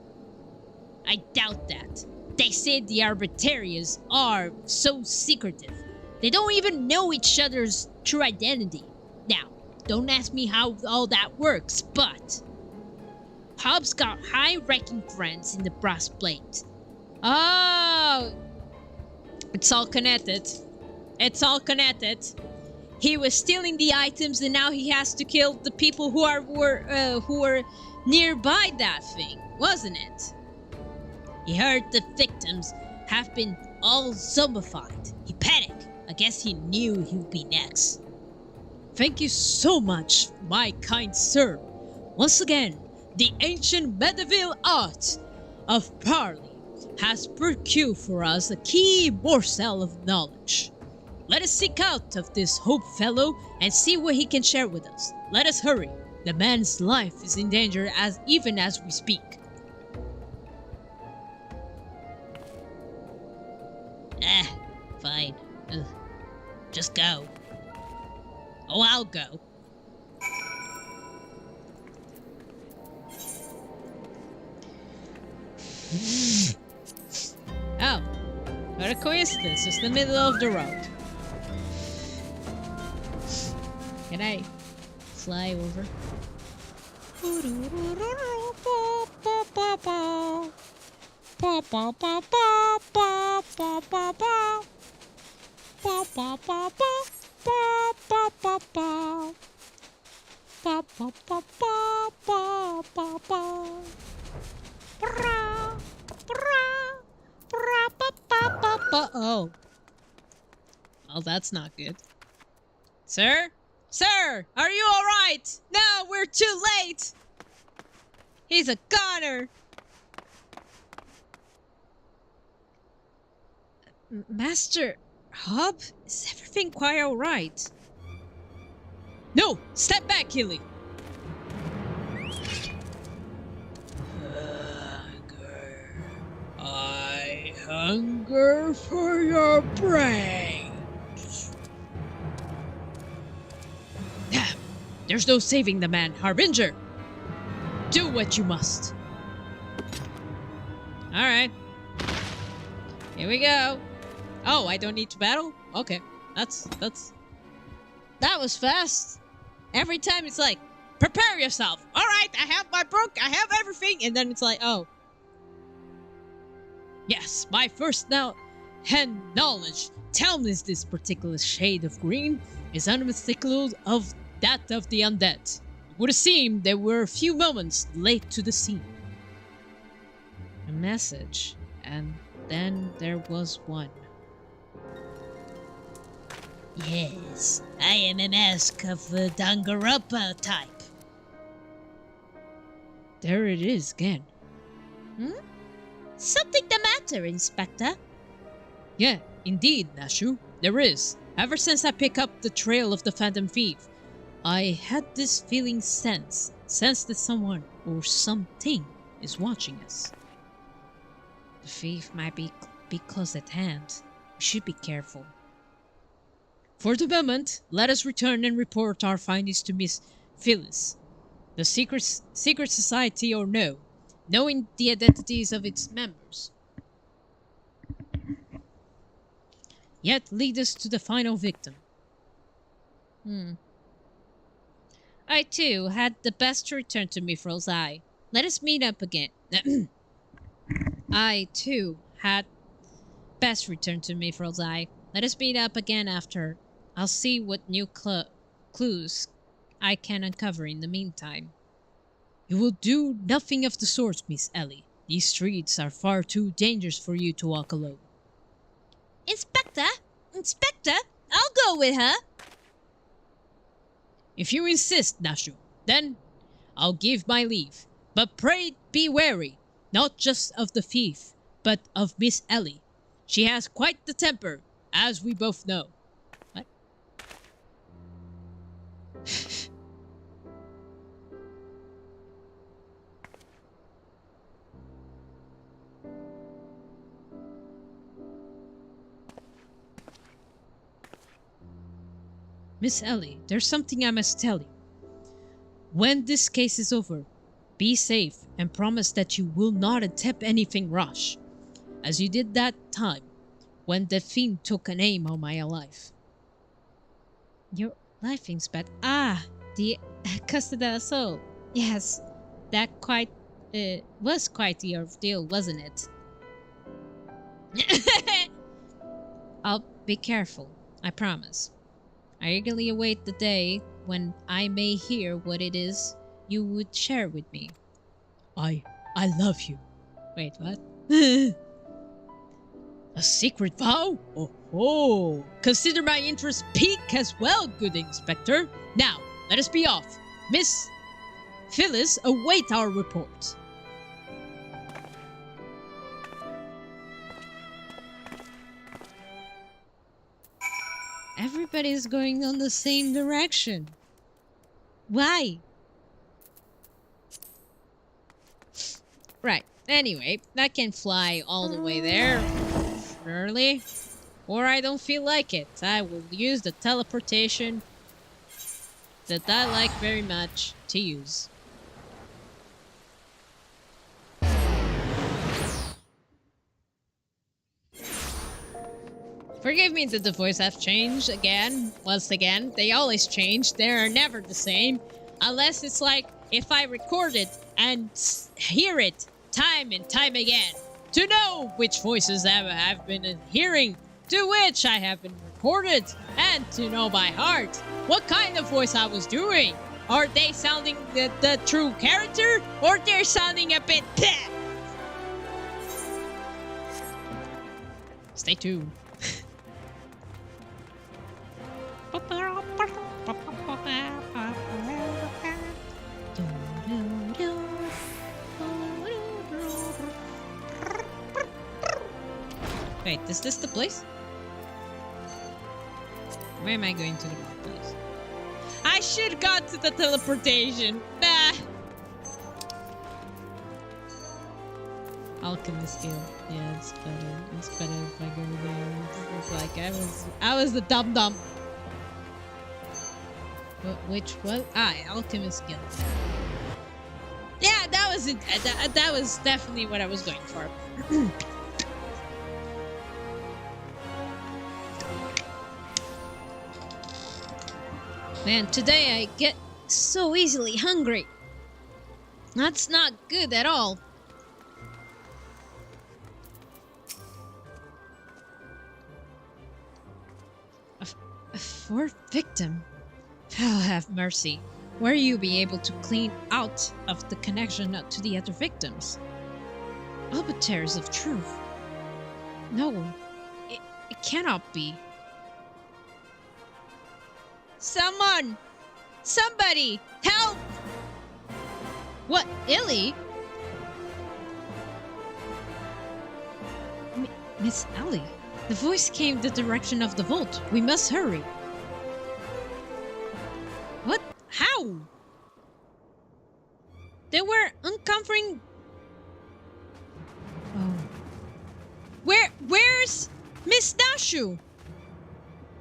I doubt that. They said the Arbitarians are so secretive. They don't even know each other's true identity. Now, don't ask me how all that works, but Hobbs got high-ranking friends in the brass plate. Oh! It's all connected. It's all connected. He was stealing the items and now he has to kill the people who were nearby that thing, wasn't it? He heard the victims have been all zombified. He panicked. I guess he knew he would be next. Thank you so much, my kind sir. Once again, the ancient medieval art of parley has procured for us a key morsel of knowledge. Let us seek out of this Hope fellow and see what he can share with us. Let us hurry. The man's life is in danger even as we speak. Fine. Just go. Oh, I'll go. Oh, what a coincidence. It's the middle of the road. Can I fly over? Oh. Well, that's not good. Sir? Sir! Are you alright? No, we're too late! He's a goner! Master Hob, is everything quite alright? No! Step back, Hilly! I hunger for your brains. Damn! There's no saving the man, Harbinger! Do what you must. Alright. Here we go. Oh, I don't need to battle? Okay. That was fast. Every time it's like, prepare yourself. Alright, I have my book, I have everything. And then it's like, oh. Yes, my first-hand knowledge tells me this particular shade of green is unmistakable of that of the undead. It would seem they were a few moments late to the scene. A message. And then there was one. Yes, I am a mask of the Danganronpa type. There it is again. Something the matter, Inspector? Yeah, indeed, Nashu, there is. Ever since I picked up the trail of the Phantom Thief, I had this feeling sense that someone or something is watching us. The thief might be close at hand. We should be careful. For the moment, let us return and report our findings to Miss Phyllis. The secret society or no, knowing the identities of its members. Yet lead us to the final victim. I too had the best to return to Mifril's eye. Let us meet up again. I too had best return to Mifril's eye. Let us meet up again after. I'll see what new clues I can uncover in the meantime. You will do nothing of the sort, Miss Ellie. These streets are far too dangerous for you to walk alone. Inspector, I'll go with her. If you insist, Nashu, then I'll give my leave. But pray be wary, not just of the thief, but of Miss Ellie. She has quite the temper, as we both know. What? Miss Ellie, there's something I must tell you. When this case is over, be safe and promise that you will not attempt anything rash, as you did that time when the fiend took an aim on my life. Your life, Inspector? The Custody Soul. Yes, that was quite the ordeal, wasn't it? I'll be careful, I promise. I eagerly await the day when I may hear what it is you would share with me. I love you. Wait, what? A secret vow? Oh, consider my interest piqued as well, good Inspector. Now, let us be off. Miss Phyllis, await our report. Everybody's going on the same direction. Why? Right. Anyway, I can fly all the way there early, or I don't feel like it. I will use the teleportation that I like very much to use. Forgive me that the voice have changed once again. They always change. They are never the same. Unless it's like if I record it and hear it time and time again to know which voices I have been hearing, to which I have been recorded, and to know by heart what kind of voice I was doing. Are they sounding the true character, or they're sounding a bit bleh? Stay tuned. Wait, is this the place? Where am I going to the wrong place? I should got to the teleportation. Nah. Alchemist skill. Yeah, it's better. It's better if I go there. It's like I was the dum-dum. Which one? Alchemist skill. Yeah, that was it. That was definitely what I was going for. Man, today I get so easily hungry. That's not good at all. A fourth victim? Oh, have mercy. Where you be able to clean out of the connection to the other victims? Arbiters of truth. No, it cannot be. Someone! Somebody! Help! What, Illy? Miss Ellie, the voice came the direction of the vault. We must hurry. What? How? They were uncovering... Oh. Where's Miss Nashu?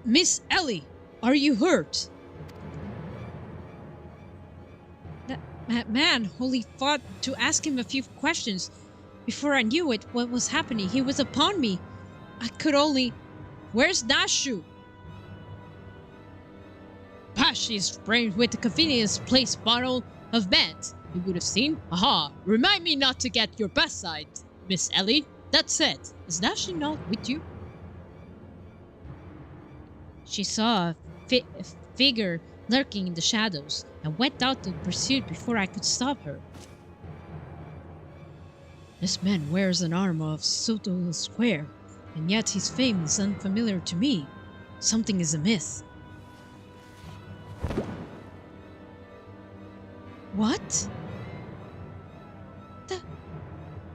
Miss Ellie, are you hurt? Man, Holy fought to ask him a few questions. Before I knew it, what was happening, he was upon me. I could only... Where's Nashu? Pash is framed with the convenience place bottle of meds. You would have seen. Aha! Remind me not to get your best side, Miss Ellie. That said, is Nashu not with you? She saw a figure lurking in the shadows and went out in pursuit before I could stop her. This man wears an armor of Soto Square, and yet his fame is unfamiliar to me. Something is amiss. What?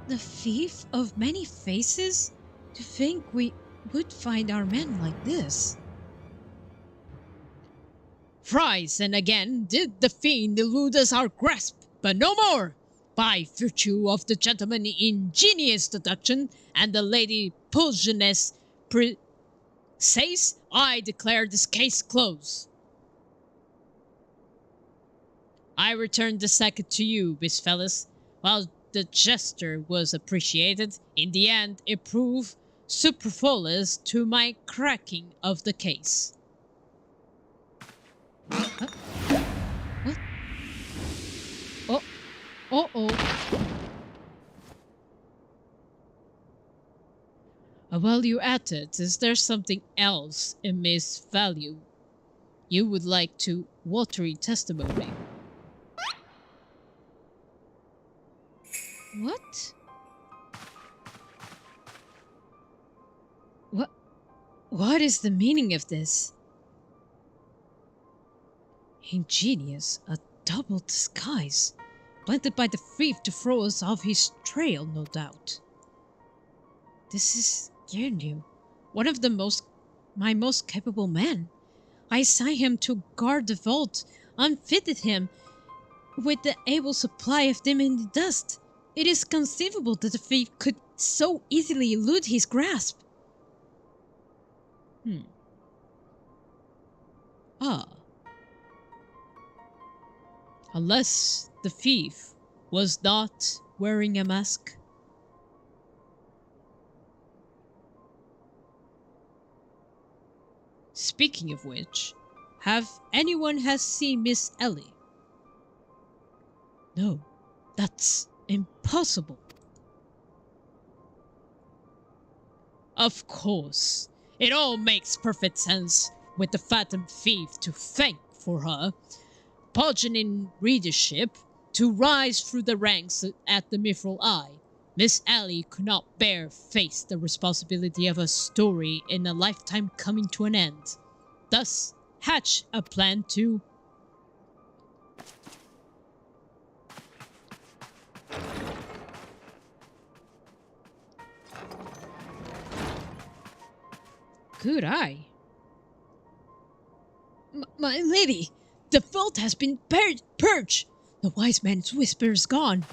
The thief of many faces? To think we would find our men like this. Thrice and again did the fiend elude us our grasp, but no more! By virtue of the gentleman's ingenious deduction and the lady Pulsioness says, I declare this case closed. I returned the second to you, Miss Fellas. While the gesture was appreciated, in the end it proved superfluous to my cracking of the case. Huh? What? Oh. While you're at it, is there something else in Miss Value you would like to watery testimony? What? What is the meaning of this? Ingenious, a double disguise, planted by the thief to throw us off his trail, no doubt. This is Girnu, one of my most capable men. I assigned him to guard the vault, unfitted him with the able supply of them in the dust. It is conceivable that the thief could so easily elude his grasp. Unless the thief was not wearing a mask. Speaking of which, have anyone has seen Miss Ellie? No, that's impossible. Of course, it all makes perfect sense with the phantom thief to thank for her burgeoning readership to rise through the ranks at the Mithril Eye. Miss Ellie could not bear face the responsibility of a story in a lifetime coming to an end. Thus, hatch a plan to... Good eye. My lady, the vault has been purged. The wise man's whisper is gone.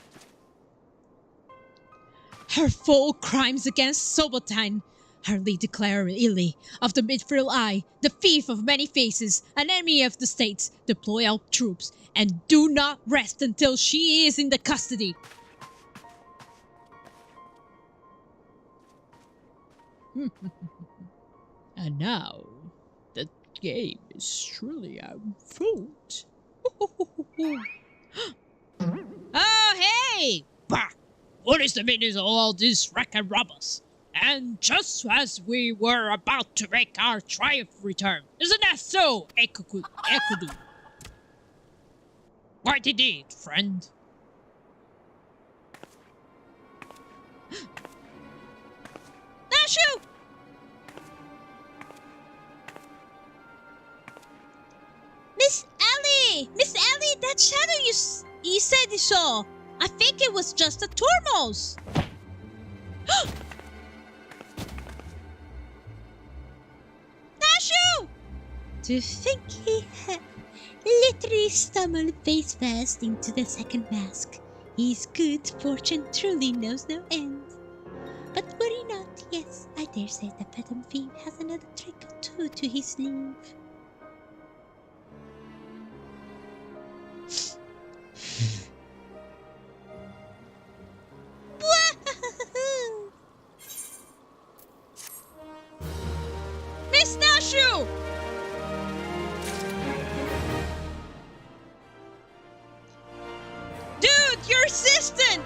Her full crimes against Sobotine, hardly declare Illy of the Mithril Eye, the thief of many faces, an enemy of the states, deploy our troops, and do not rest until she is in the custody. And now, the game is truly afoot. Oh, hey! Bah! What is the meaning of all this wreck and rubbers? And just as we were about to make our triumph return, isn't that so, Ekudu? Quite indeed, friend. Nashu! Miss Ellie! Miss Ellie, that shadow you said you saw! I think it was just a Tormos! Nashu! To think he had literally stumbled face first into the second mask. His good fortune truly knows no end. But worry not, yes, I dare say the Phantom Thief has another trick or two to his sleeve.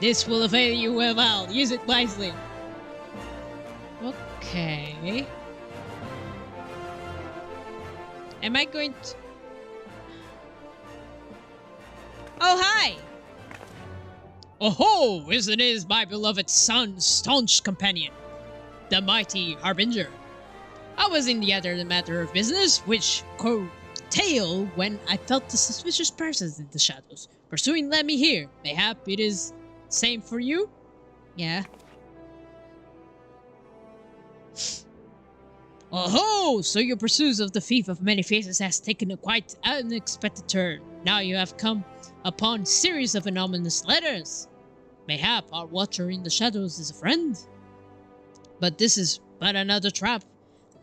This will avail you well. Use it wisely. Okay. Am I going to... Oh, hi! Oh-ho! Isn't it my beloved son, staunch companion, the mighty Harbinger? I was in the other matter of business, which curtailed when I felt the suspicious presence in the shadows. Pursuing led me here. Mayhap it is same for you? Yeah. Oh-ho! So your pursuit of the thief of many faces has taken a quite unexpected turn. Now you have come upon a series of anomalous letters. Mayhap our watcher in the shadows is a friend. But this is but another trap,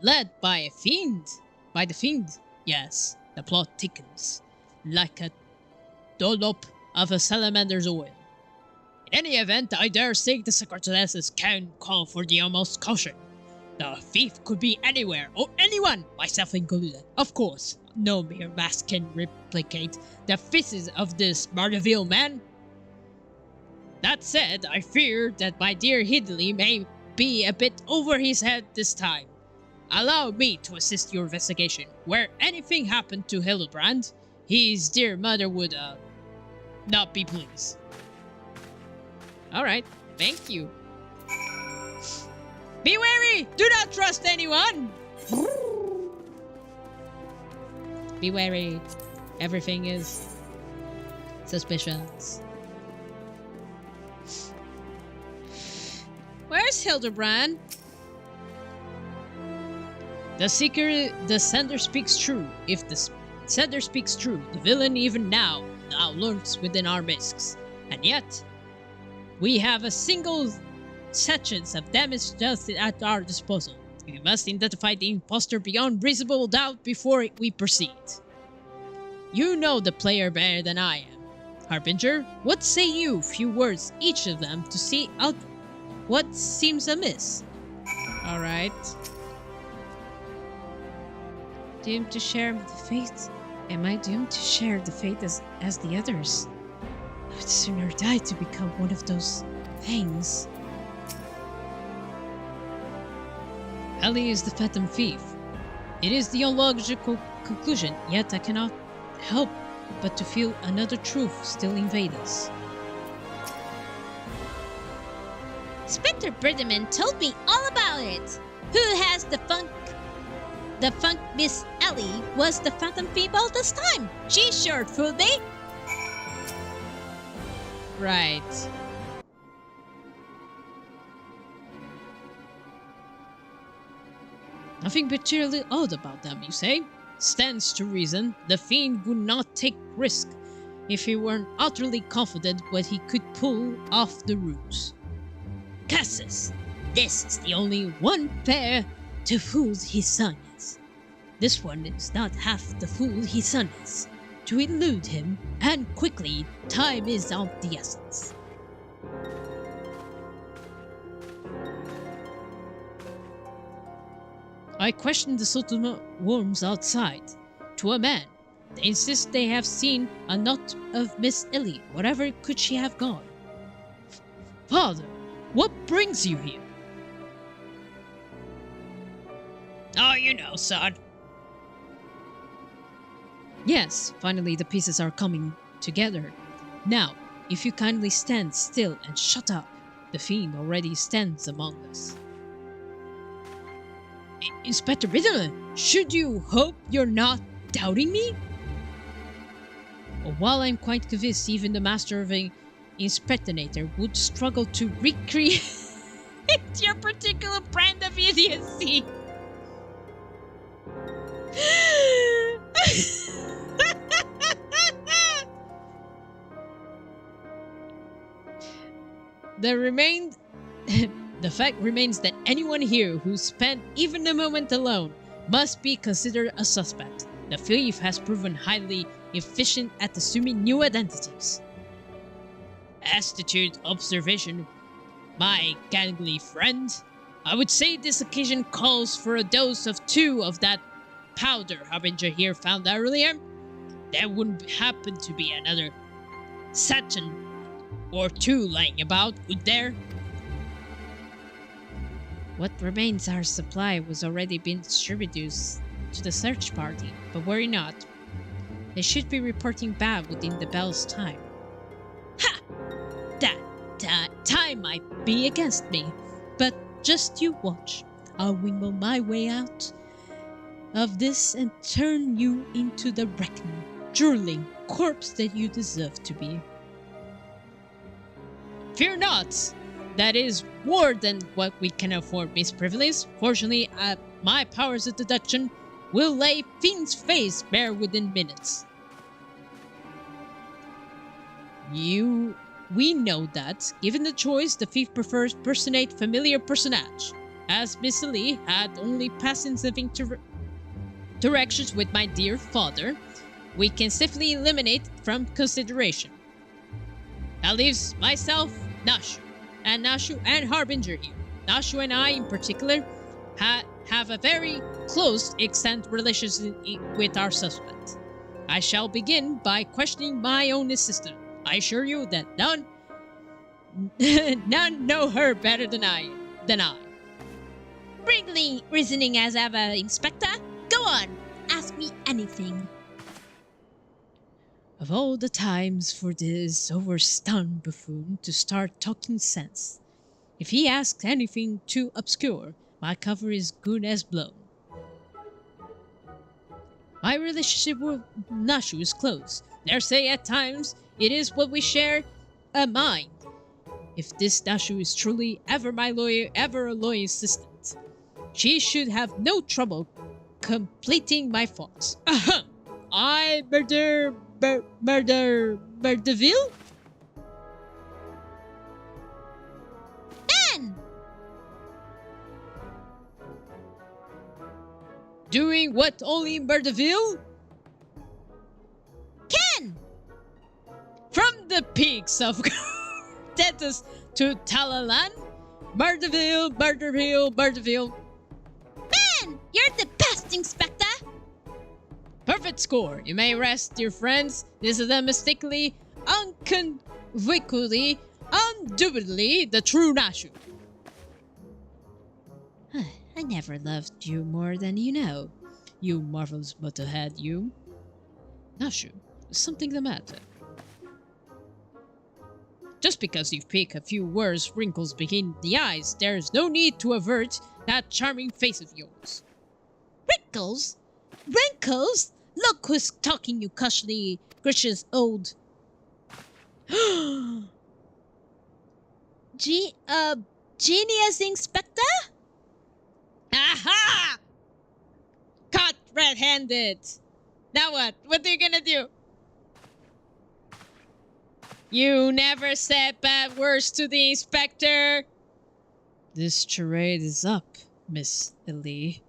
led by a fiend. By the fiend, yes, the plot thickens, like a dollop of a salamander's oil. In any event, I dare say the circumstances can call for the utmost caution. The thief could be anywhere, or anyone, myself included. Of course, no mere mask can replicate the faces of this Mardeville man. That said, I fear that my dear Hidley may be a bit over his head this time. Allow me to assist your investigation. Where anything happened to Hildibrand, his dear mother would, not be pleased. Alright, thank you. Be wary! Do not trust anyone! Be wary. Everything is suspicious. Where's Hildibrand? The sender speaks true. If the sender speaks true, the villain even now lurks within our midst. And yet, we have a single sections of damage just at our disposal. We must identify the imposter beyond reasonable doubt before we proceed. You know the player better than I am. Harbinger, what say you, few words each of them, to see out what seems amiss? Alright. Doomed to share the fate? Am I doomed to share the fate as the others? I would sooner die to become one of those things. Ellie is the phantom thief. It is the illogical conclusion, yet I cannot help but to feel another truth still invade us. Inspector Birdman told me all about it. Who has the funk? The funk Miss Ellie was the phantom thief all this time. She sure fooled me. Right. Nothing particularly odd about them, you say? Stands to reason the fiend would not take risk if he weren't utterly confident what he could pull off the ruse. Cassis, this is the only one pair to fool his son is. This one is not half the fool his son is. To elude him, and quickly, time is of the essence. I questioned the subtle worms outside. To a man, they insist they have seen a knot of Miss Ellie. Whatever could she have gone? Father, what brings you here? Oh, you know, son. Yes, finally the pieces are coming together. Now, if you kindly stand still and shut up, the fiend already stands among us. Inspector Bittler, should you hope you're not doubting me? While I'm quite convinced even the master of an inspectorator would struggle to recreate your particular brand of idiocy. The fact remains that anyone here who spent even a moment alone must be considered a suspect. The thief has proven highly efficient at assuming new identities. Astute observation, my gangly friend. I would say this occasion calls for a dose of 2 of that powder Harbinger here found earlier. There wouldn't happen to be another Saturn or two lying about, would there? What remains our supply was already been distributed to the search party, but worry not. They should be reporting back within the bell's time. Ha! That time might be against me, but just you watch. I'll wimble my way out of this and turn you into the reckoning, drooling corpse that you deserve to be. Fear not! That is more than what we can afford, Miss Privilege. Fortunately, my powers of deduction will lay Fiend's face bare within minutes. We know that, given the choice, the thief prefers personate familiar personage. As Miss Lee had only passing living directions with my dear father, we can safely eliminate from consideration. That leaves myself, Nashu and Harbinger here. Nashu and I, in particular, have a very close extent relationship with our suspect. I shall begin by questioning my own assistant. I assure you that none know her better than I. Wriggling reasoning as ever, Inspector. Go on, ask me anything. Of all the times for this overstunned buffoon to start talking sense. If he asks anything too obscure, my cover is good as blown. My relationship with Nashu is close. Dare say at times it is what we share a mind. If this Nashu is truly ever a loyal assistant, she should have no trouble completing my thoughts. Ahem! I Murderville? Ken! Doing what only Murderville? Ken! From the peaks of Tetus to Talalan, Murderville. Man, you're the best, Inspector! Perfect score. You may rest, dear friends. This is unmistakably, unconvincingly, undoubtedly the true Nashu. I never loved you more than you know. You marvelous butterhead, you. Nashu, is something the matter? Just because you pick a few worse wrinkles between the eyes, there is no need to avert that charming face of yours. Wrinkles? Wrinkles? Look who's talking, you cushly, gracious old... Genius Inspector? Aha! Caught red-handed! Now what? What are you gonna do? You never said bad words to the inspector! This charade is up, Miss Ellie.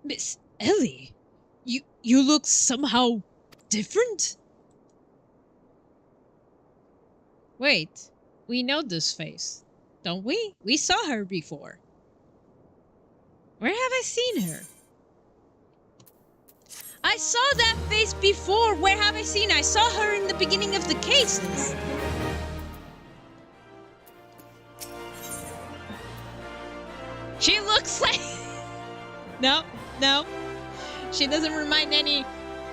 Miss Ellie, you look somehow different? Wait, we know this face, don't we? We saw her before. Where have I seen her? I saw that face before. Where have I seen? I saw her in the beginning of the cases. She looks like... No. She doesn't remind any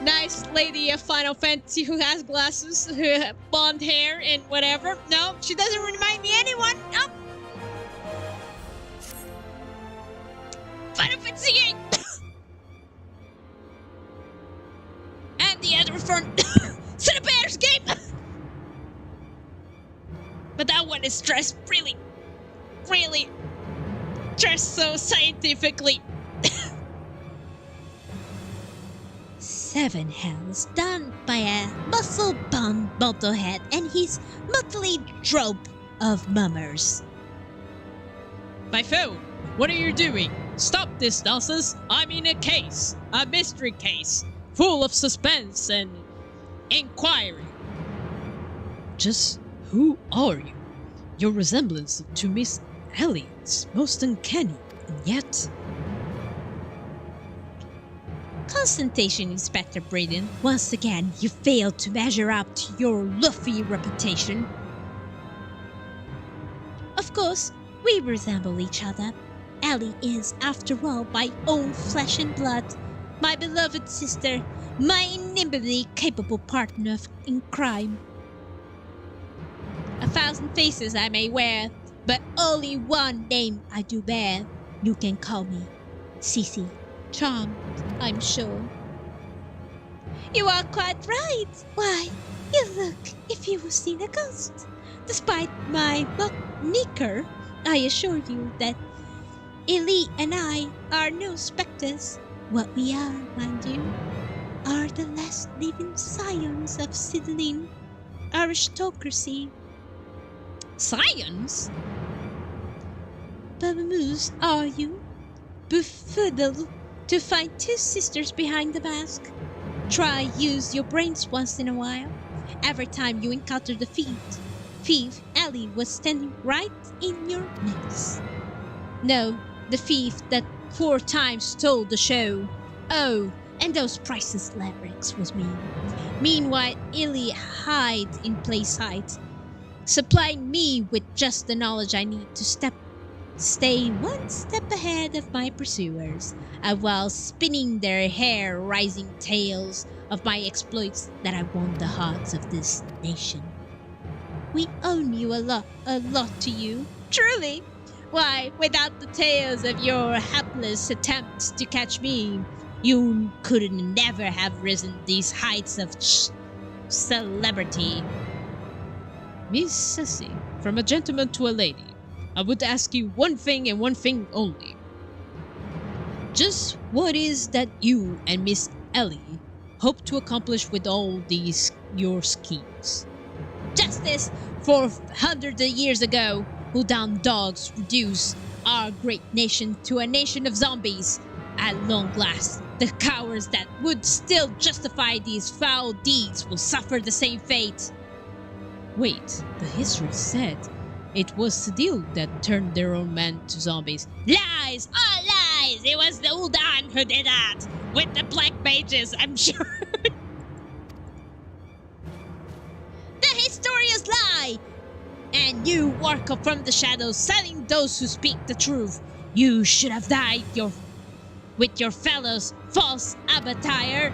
nice lady of Final Fantasy who has glasses, who have blonde hair and whatever. No, she doesn't remind me anyone. No. Final Fantasy XIV. And the other from Cinnabear's game. But that one is dressed really dressed so scientifically. 7 hells done by a muscle-bound bottlehead and his motley troop of mummers. My phone, what are you doing? Stop this nonsense. I'm in a case, a mystery case, full of suspense and inquiry. Just who are you? Your resemblance to Miss Ellie is most uncanny, and yet... Concentration, Inspector Braden. Once again, you failed to measure up to your Luffy reputation. Of course, we resemble each other. Ellie is, after all, my own flesh and blood, my beloved sister, my inimitably capable partner in crime. 1,000 faces I may wear, but only one name I do bear. You can call me Cece. Charmed, I'm sure. You are quite right. Why, you look if you were seen a ghost. Despite my moniker, I assure you that Ellie and I are no specters. What we are, mind you, are the last living scions of Sidlin aristocracy. Science? Babamoose, are you? Befuddled to find two sisters behind the mask? Try use your brains once in a while. Every time you encounter the thief, Ellie was standing right in your midst. No, the thief that 4 times stole the show. Oh, and those priceless lyrics was me. Meanwhile, Ellie hid in plain sight, supplying me with just the knowledge I need to stay one step ahead of my pursuers, while spinning their hair rising tales of my exploits that I won the hearts of this nation. We own you a lot to you, truly. Why, without the tales of your hapless attempts to catch me, you could never have risen these heights of celebrity. Miss Ceci, from a gentleman to a lady, I would ask you one thing and one thing only. Just what is that you and Miss Ellie hope to accomplish with all these your schemes? Justice! 400 years ago, who down dogs reduced our great nation to a nation of zombies. At long last, the cowards that would still justify these foul deeds will suffer the same fate. Wait, the history said it was Sedil that turned their own men to zombies. Lies! All lies! It was the Uldan who did that! With the black mages, I'm sure! The historians lie! And you work from the shadows, selling those who speak the truth. You should have died with your fellows, false abattoir.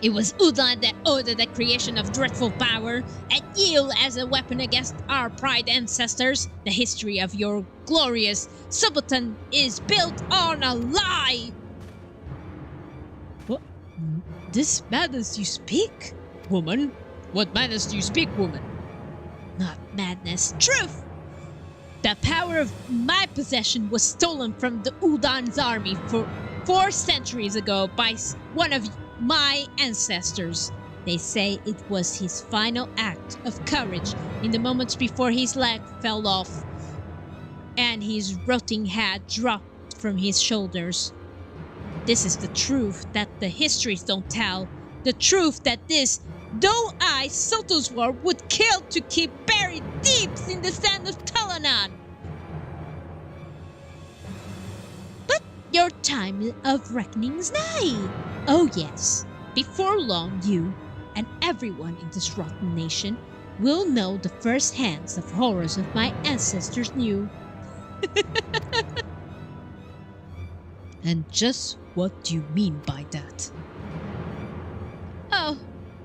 It was Udon that ordered the creation of dreadful power and yield as a weapon against our pride ancestors. The history of your glorious subaltern is built on a lie. What? This madness you speak, woman? What madness do you speak, woman? Not madness, truth! The power of my possession was stolen from the Udon's army 4 centuries ago by one of my ancestors. They say it was his final act of courage in the moments before his leg fell off and his rotting head dropped from his shoulders. This is the truth that the histories don't tell. The truth that this doe-eyed Sotoswar would kill to keep buried deep in the sand of Talanan. But your time of reckoning is nigh. Oh yes, before long you and everyone in this rotten nation will know the first hands of horrors of my ancestors knew. And just what do you mean by that? Oh,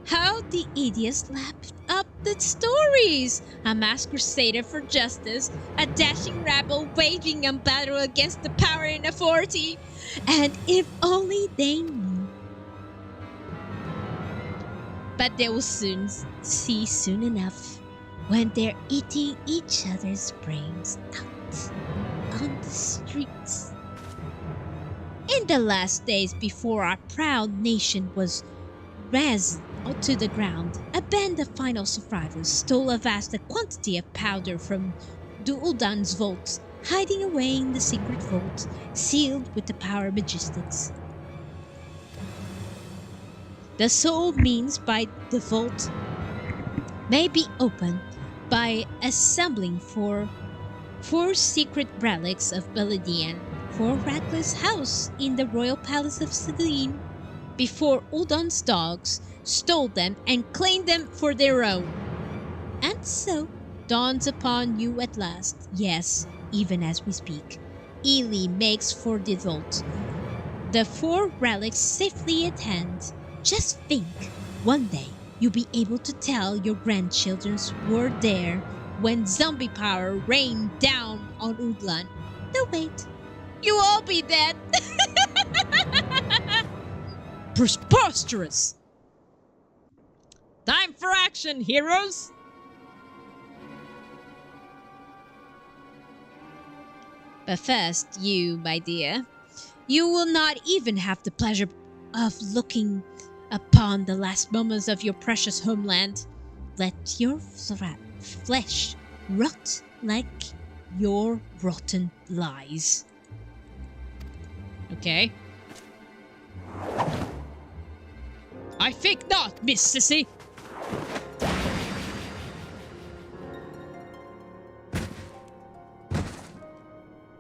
how the idiots lapped up the stories! A masked crusader for justice, a dashing rebel waging a battle against the power and authority, and if only they knew. But they will soon see soon enough when they're eating each other's brains out on the streets. In the last days before our proud nation was onto the ground, a band of final survivors stole a vast quantity of powder from Duuldan's vault, hiding away in the secret vault, sealed with the power magistics. The sole means by the vault may be opened by assembling four secret relics of Beledian for Radcliffe's house in the royal palace of Selene, before Uldan's dogs stole them and claimed them for their own. And so dawns upon you at last, yes, even as we speak. Ely makes for the vault, the four relics safely at hand. Just think, one day you'll be able to tell your grandchildren were there when zombie power rained down on Udlan. No, wait, you'll all be dead. Preposterous! Time for action, heroes! But first, you, my dear, you will not even have the pleasure of looking upon the last moments of your precious homeland. Let your flesh rot like your rotten lies. Okay. I think not, Miss Sissy.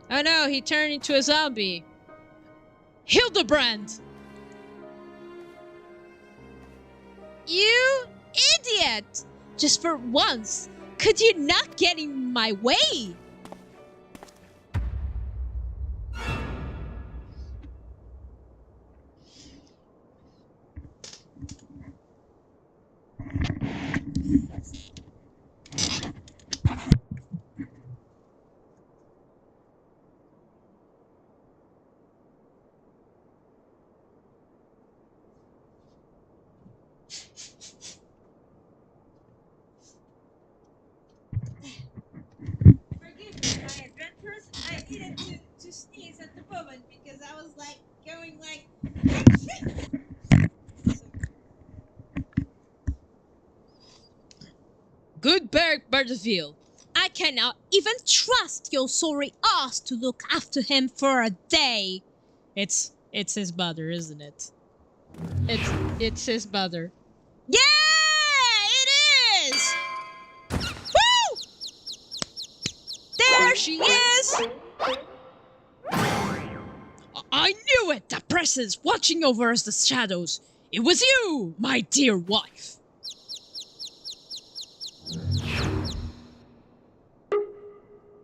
Oh no, he turned into a zombie. Hildibrand! You idiot! Just for once, could you not get in my way? Forgive me, my adventurers. I needed to sneeze at the moment because I was like going like. Good Beric Butterfield. I cannot even trust your sorry ass to look after him for a day. It's his mother, isn't it? It's his mother. Yeah, it is! Woo! There she is! I knew it! The presence watching over us the shadows. It was you, my dear wife.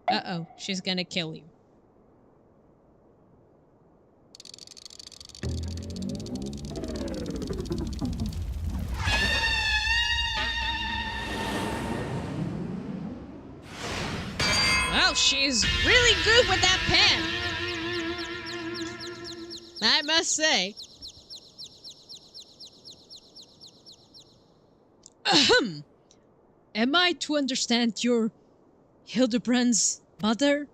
Uh-oh, she's gonna kill you. Well, she's really good with that pen. I must say. Ahem. Am I to understand you're Hildibrand's mother?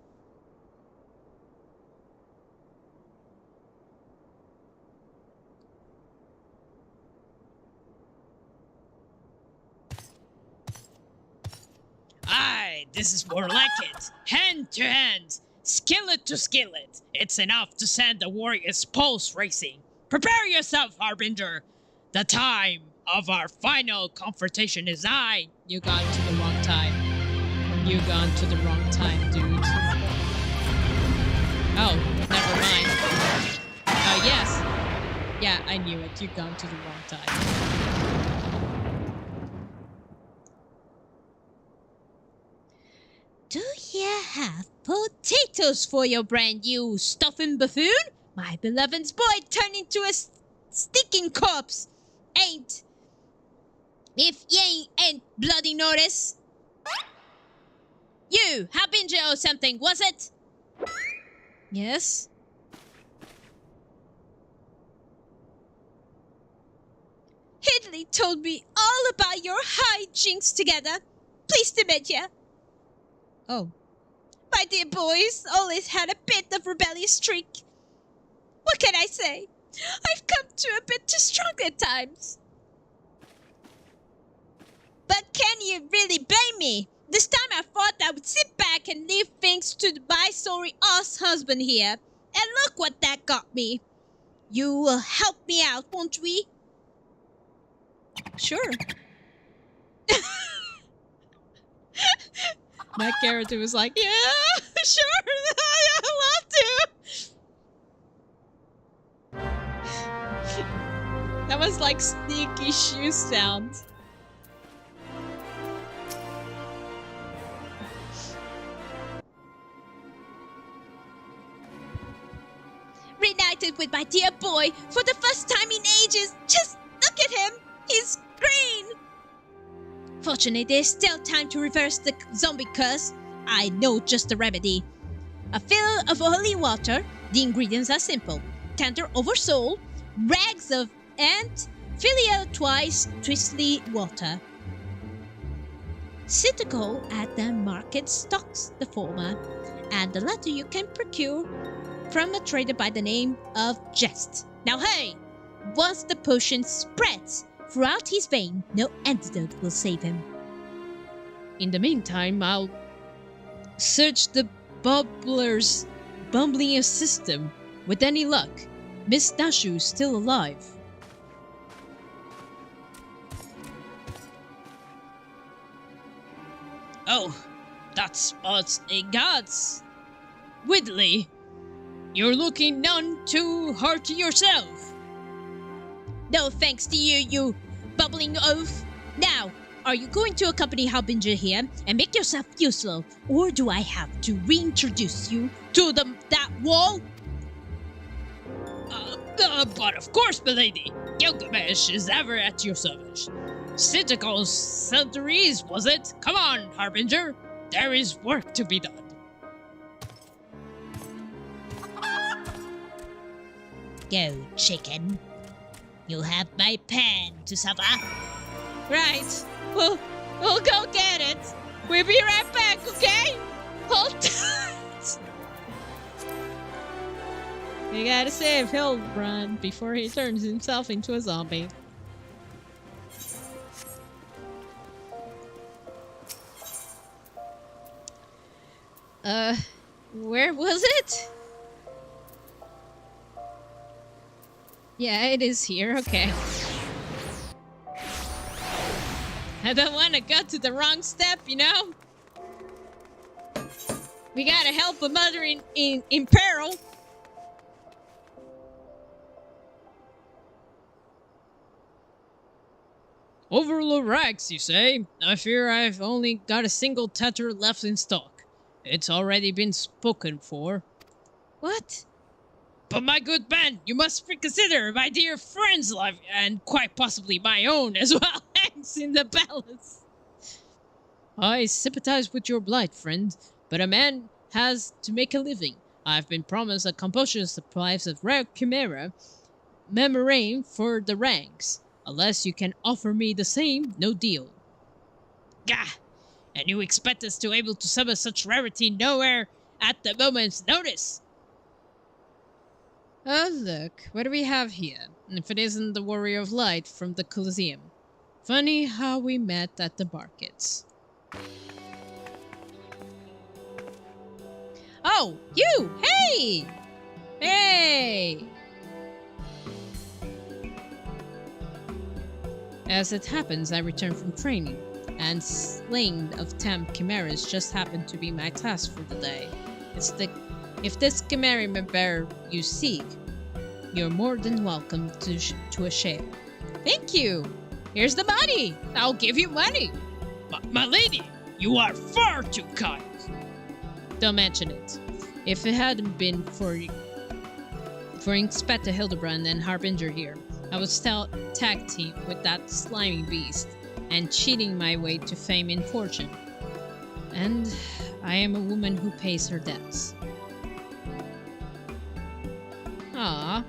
Aye, this is more like it. Hand to hand, skillet to skillet. It's enough to send the warrior's pulse racing. Prepare yourself, Harbinger. The time of our final confrontation is nigh. You got to the wrong time. You gone to the wrong time, dude. Oh, never mind. Oh, yes. Yeah, I knew it. You gone to the wrong time. Do you have potatoes for your brand new stuffing buffoon? My beloved's boy turned into a stinking corpse. Ain't. If you ain't bloody notice. You, Harbinger or something, was it? Yes? Hidley told me all about your hijinks together. Pleased to meet you. Oh. My dear boys always had a bit of rebellious streak. What can I say? I've come to a bit too strong at times. But can you really blame me? This time I thought I would sit back and leave things to my sorry ass husband here. And look what that got me. You will help me out, won't we? Sure. My character was like, yeah, sure, I'd love to. That was like sneaky shoe sound. Reunited with my dear boy for the first time in ages. Just look at him. He's green. Fortunately, there's still time to reverse the zombie curse. I know just the remedy. A fill of holy water. The ingredients are simple. Tender over soul, rags of ant, filial twice twistly water. Citical at the market stocks the former, and the latter you can procure from a trader by the name of Jest. Now hey! Once the potion spreads throughout his vein, no antidote will save him. In the meantime, I'll search the bubbler's bumbling system. With any luck, Miss Dashu's still alive. Oh, that's odds and gods. Whitley, you're looking none too hard to yourself. No thanks to you, you bubbling oaf. Now, are you going to accompany Harbinger here and make yourself useful, or do I have to reintroduce you to that wall? But of course, milady, Gilgamesh is ever at your service. Cynical's centuries, was it? Come on, Harbinger, there is work to be done. Go, chicken. You'll have my pan to suffer. Right. We'll go get it. We'll be right back, okay? Hold tight. We gotta save Hildibrand before he turns himself into a zombie. Where was it? Yeah, it is here. Okay. I don't want to go to the wrong step, you know? We gotta help a mother in peril. Overload rags, you say? I fear I've only got a single tatter left in stock. It's already been spoken for. What? But my good man, you must reconsider my dear friend's life, and quite possibly my own as well, hangs in the balance. I sympathize with your plight, friend, but a man has to make a living. I've been promised a compulsory supply of rare chimera memorane for the ranks. Unless you can offer me the same, no deal. Gah! And you expect us to be able to summon such rarity nowhere at the moment's notice? Oh, look. What do we have here? If it isn't the Warrior of Light from the Colosseum. Funny how we met at the markets. Oh, you! Hey! Hey! As it happens, I return from training, and slaying of 10 chimeras just happened to be my task for the day. If this chimera member you seek, you're more than welcome to a share. Thank you! Here's the money! I'll give you money! My lady, you are far too kind. Don't mention it. If it hadn't been for Inspector Hildibrand and Harbinger here, I would still tag team with that slimy beast and cheating my way to fame and fortune. And I am a woman who pays her debts. Ah.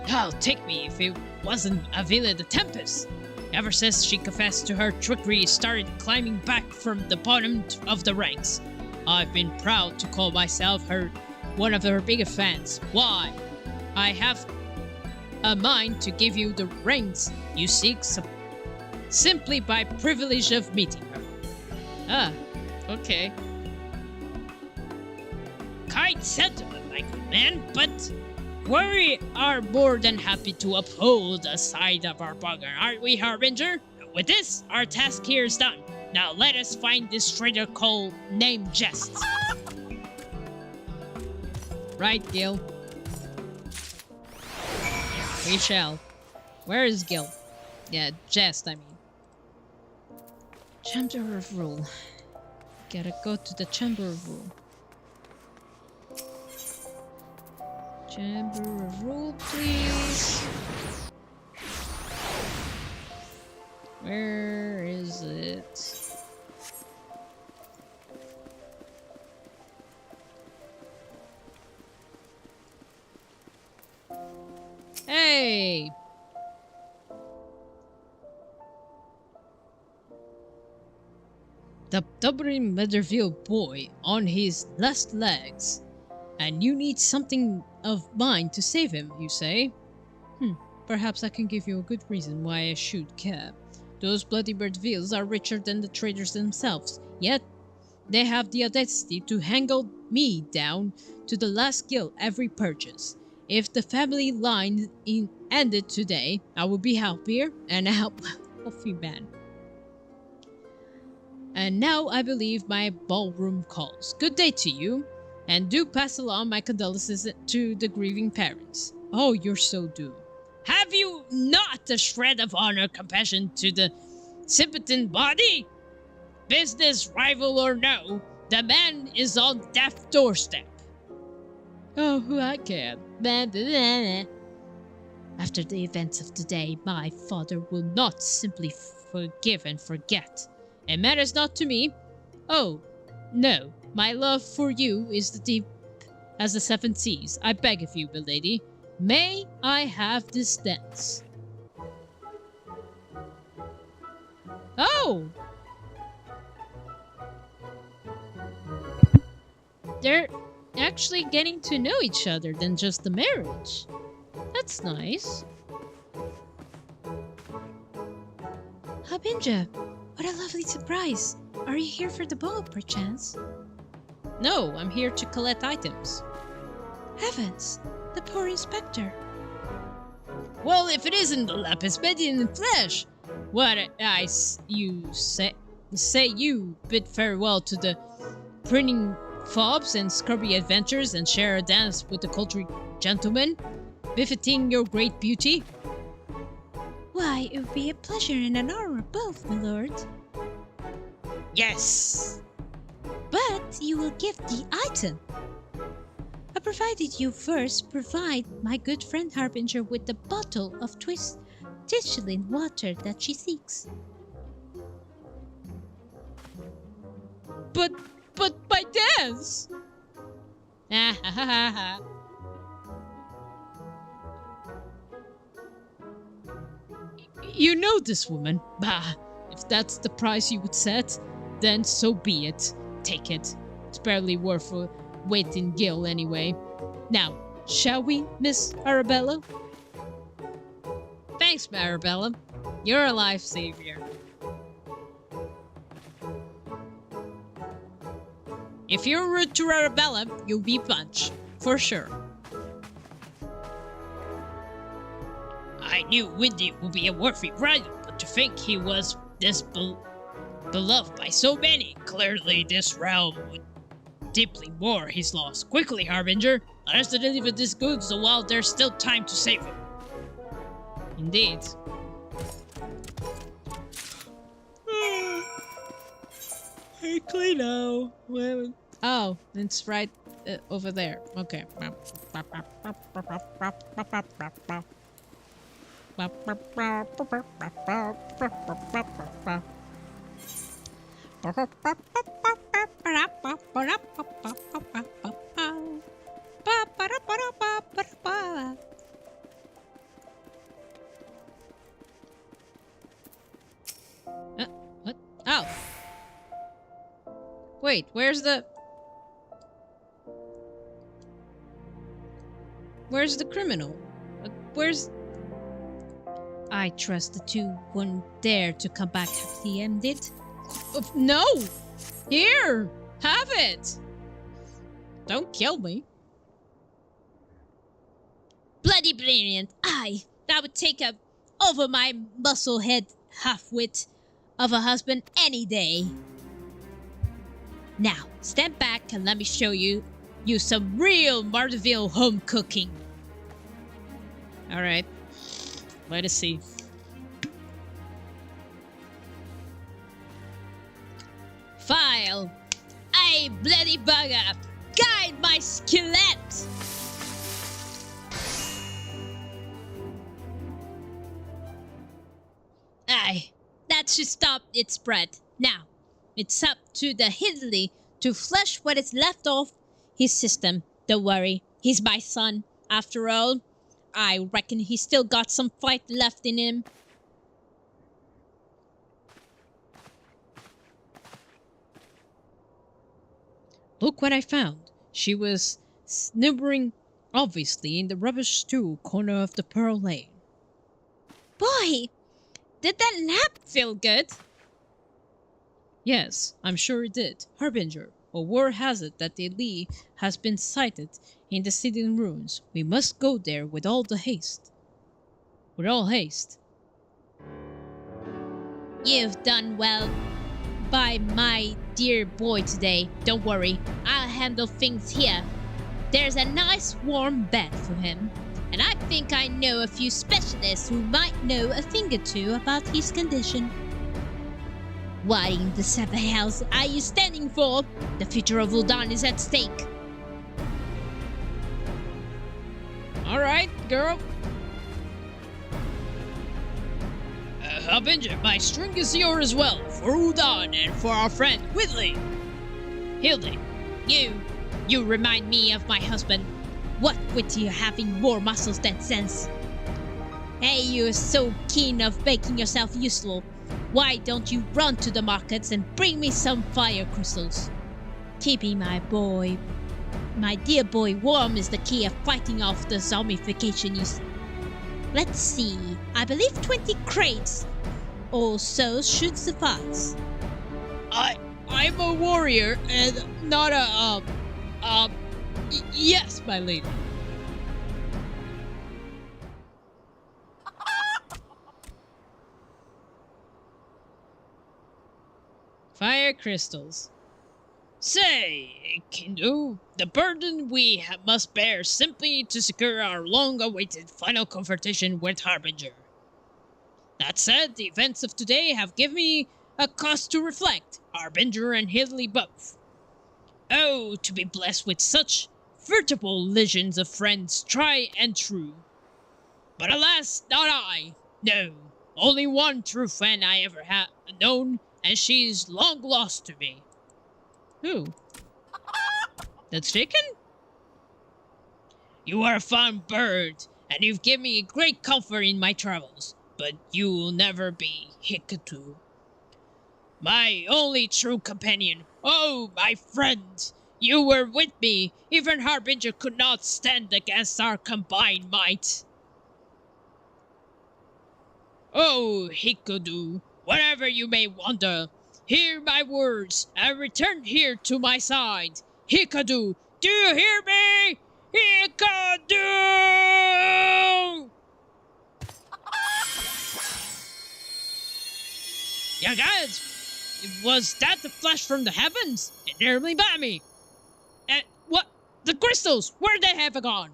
I'll take me if it wasn't Avila the Tempest. Ever since she confessed to her trickery, started climbing back from the bottom of the ranks. I've been proud to call myself one of her biggest fans. Why? I have a mind to give you the ranks you seek simply by privilege of meeting her. Ah, okay. Kind sentiment, my good man, but we are more than happy to uphold the side of our bargain, aren't we, Harbinger? With this, our task here is done. Now let us find this traitor Cole named Jest. Right, Gil. We shall. Where is Gil? Yeah, Jest, I mean. Chamber of Rule. Gotta go to the Chamber of Rule. Chamber of Rule, please. Where is it? Hey! The stubborn Meadorville boy on his last legs. And you need something of mine to save him, you say? Perhaps I can give you a good reason why I should care. Those bloody Meadorvilles are richer than the traders themselves, yet they have the audacity to haggle me down to the last gil every purchase. If the family line ended today, I would be happier and a healthy man. And now I believe my ballroom calls. Good day to you, and do pass along my condolences to the grieving parents. Oh, you're so due. Have you not a shred of honor, compassion to the simpleton body? Business rival or no, the man is on death's doorstep. Oh, I can. After the events of today, my father will not simply forgive and forget. It matters not to me. Oh, no, my love for you is the deep as the seven seas. I beg of you, milady, may I have this dance? Oh! They're actually getting to know each other than just the marriage. That's nice. Harbinger, what a lovely surprise. Are you here for the ball, perchance? No, I'm here to collect items. Heavens, the poor inspector. Well, if it isn't the lapis lazuli in the flesh, what you say you bid farewell to the printing fobs and scrubby adventures and share a dance with the cultured gentleman, befitting your great beauty? Why, it would be a pleasure and an honor both, my lord. Yes! But you will give the item. Provided you first provide my good friend Harbinger with the bottle of titillin water that she seeks. But my dance! Ah ha ha ha ha. You know this woman. Bah, if that's the price you would set, then so be it. Take it. It's barely worth a weight in gil anyway. Now, shall we, Miss Arabella? Thanks, Arabella. You're a lifesaver. If you're rude to Arabella, you'll be punched. For sure. I knew Windy would be a worthy rival, but to think he was this beloved by so many, clearly this realm would deeply mourn his loss. Quickly, Harbinger, let us deliver this goods while there's still time to save him. Indeed. Hey, Cleano. Oh, it's right over there. Okay. What? Oh. Wait, where's the criminal? Where's I trust the two won't dare to come back empty-handed. No! Here! Have it! Don't kill me. Bloody brilliant! That would take up over my muscle head half-wit of a husband any day. Now, stand back and let me show you some real Marteville home cooking. Alright. Let us see. File! Aye, bloody bugger! Guide my skillet! Aye, that should stop its spread. Now, it's up to the Hidley to flush what is left of his system. Don't worry, he's my son. After all, I reckon he's still got some fight left in him. Look what I found. She was snibbling, obviously, in the rubbish stew corner of the Pearl Lane. Boy, did that nap feel good? Yes, I'm sure it did. Harbinger, or word has it that the Lee has been sighted in the city ruins. We must go there with all haste. You've done well by my dear boy today. Don't worry, I'll handle things here. There's a nice warm bed for him, and I think I know a few specialists who might know a thing or two about his condition. What in the seven hells are you standing for? The future of Uldan is at stake. Alright, girl. Harbinger, my string is yours as well, for Uldan and for our friend Whitley. Hildy, you remind me of my husband. What with you having more muscles than sense? Hey, you're so keen of making yourself useful. Why don't you run to the markets and bring me some fire crystals? Keeping my dear boy warm is the key of fighting off the zombification. Let's see, I believe 20 crates or so should suffice. I'm a warrior and not yes, my lady. Fire crystals. Say, Kindu, the burden we must bear simply to secure our long-awaited final confrontation with Harbinger. That said, the events of today have given me a cause to reflect, Harbinger and Hidley both. Oh, to be blessed with such veritable legions of friends tried and true. But alas, not I. No, only one true friend I ever have known, and she's long lost to me. Who? The chicken? You are a fine bird, and you've given me great comfort in my travels, but you will never be Hikatu. My only true companion. Oh, my friend, you were with me. Even Harbinger could not stand against our combined might. Oh, Hikadu, wherever you may wander, hear my words and return here to my side. Hikadu, do you hear me? Hikadu! Yeah, guys, was that the flash from the heavens? It nearly bit me. What? The crystals, where'd they have gone?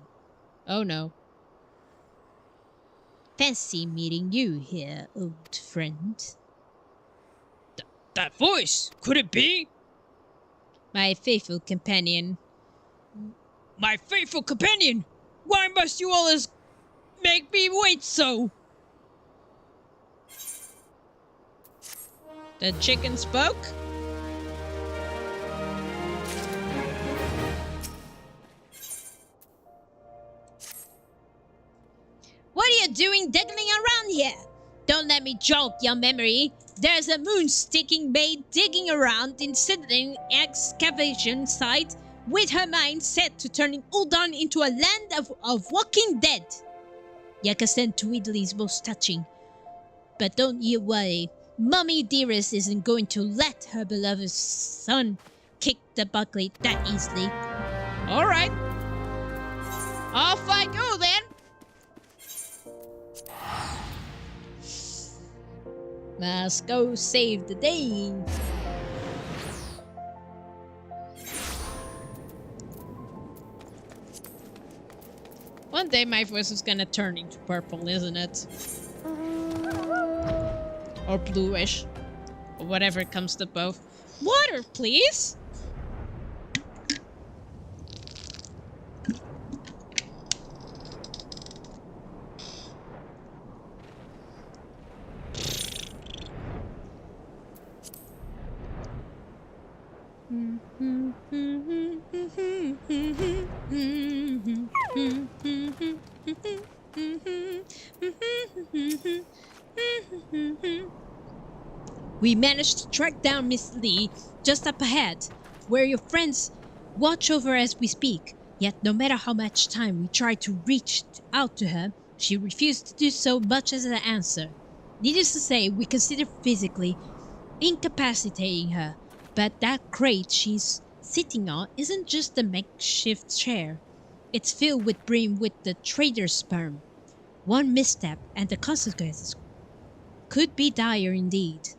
Oh no. Fancy meeting you here, old friend. That voice, could it be? My faithful companion. My faithful companion? Why must you always make me wait so? The chicken spoke? What are you doing diggling around here? Don't let me joke your memory. There's a moon-sticking maid digging around in Sidling excavation site with her mind set to turning Uldan into a land of walking dead. Yakasen Tweedley's most touching. But don't you worry. Mommy Dearest isn't going to let her beloved son kick the bucket that easily. All right. Off I go then. Must go save the day. One day my voice is gonna turn into purple, isn't it? Or bluish. Or whatever comes to both. Water, please! We managed to track down Miss Lee just up ahead, where your friends watch over as we speak. Yet no matter how much time we tried to reach out to her, she refused to do so much as an answer. Needless to say, we considered physically incapacitating her, but that crate she's sitting on isn't just a makeshift chair. It's filled with brim with the trader's sperm. One misstep and the consequences could be dire indeed.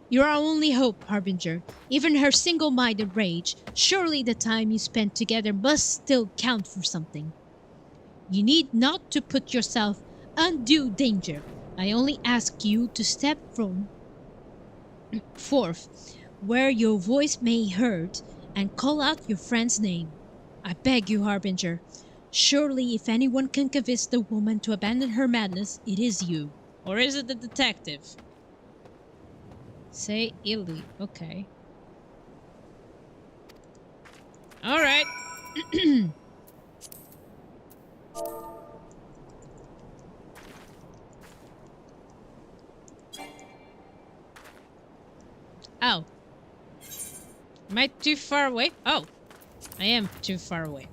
You're our only hope, Harbinger. Even her single-minded rage, surely the time you spent together must still count for something. You need not to put yourself undue danger. I only ask you to step forth where your voice may heard and call out your friend's name. I beg you, Harbinger. Surely if anyone can convince the woman to abandon her madness, it is you. Or is it the detective? Say Illy. Okay. All right. Ow. Am I too far away? Oh. I am too far away.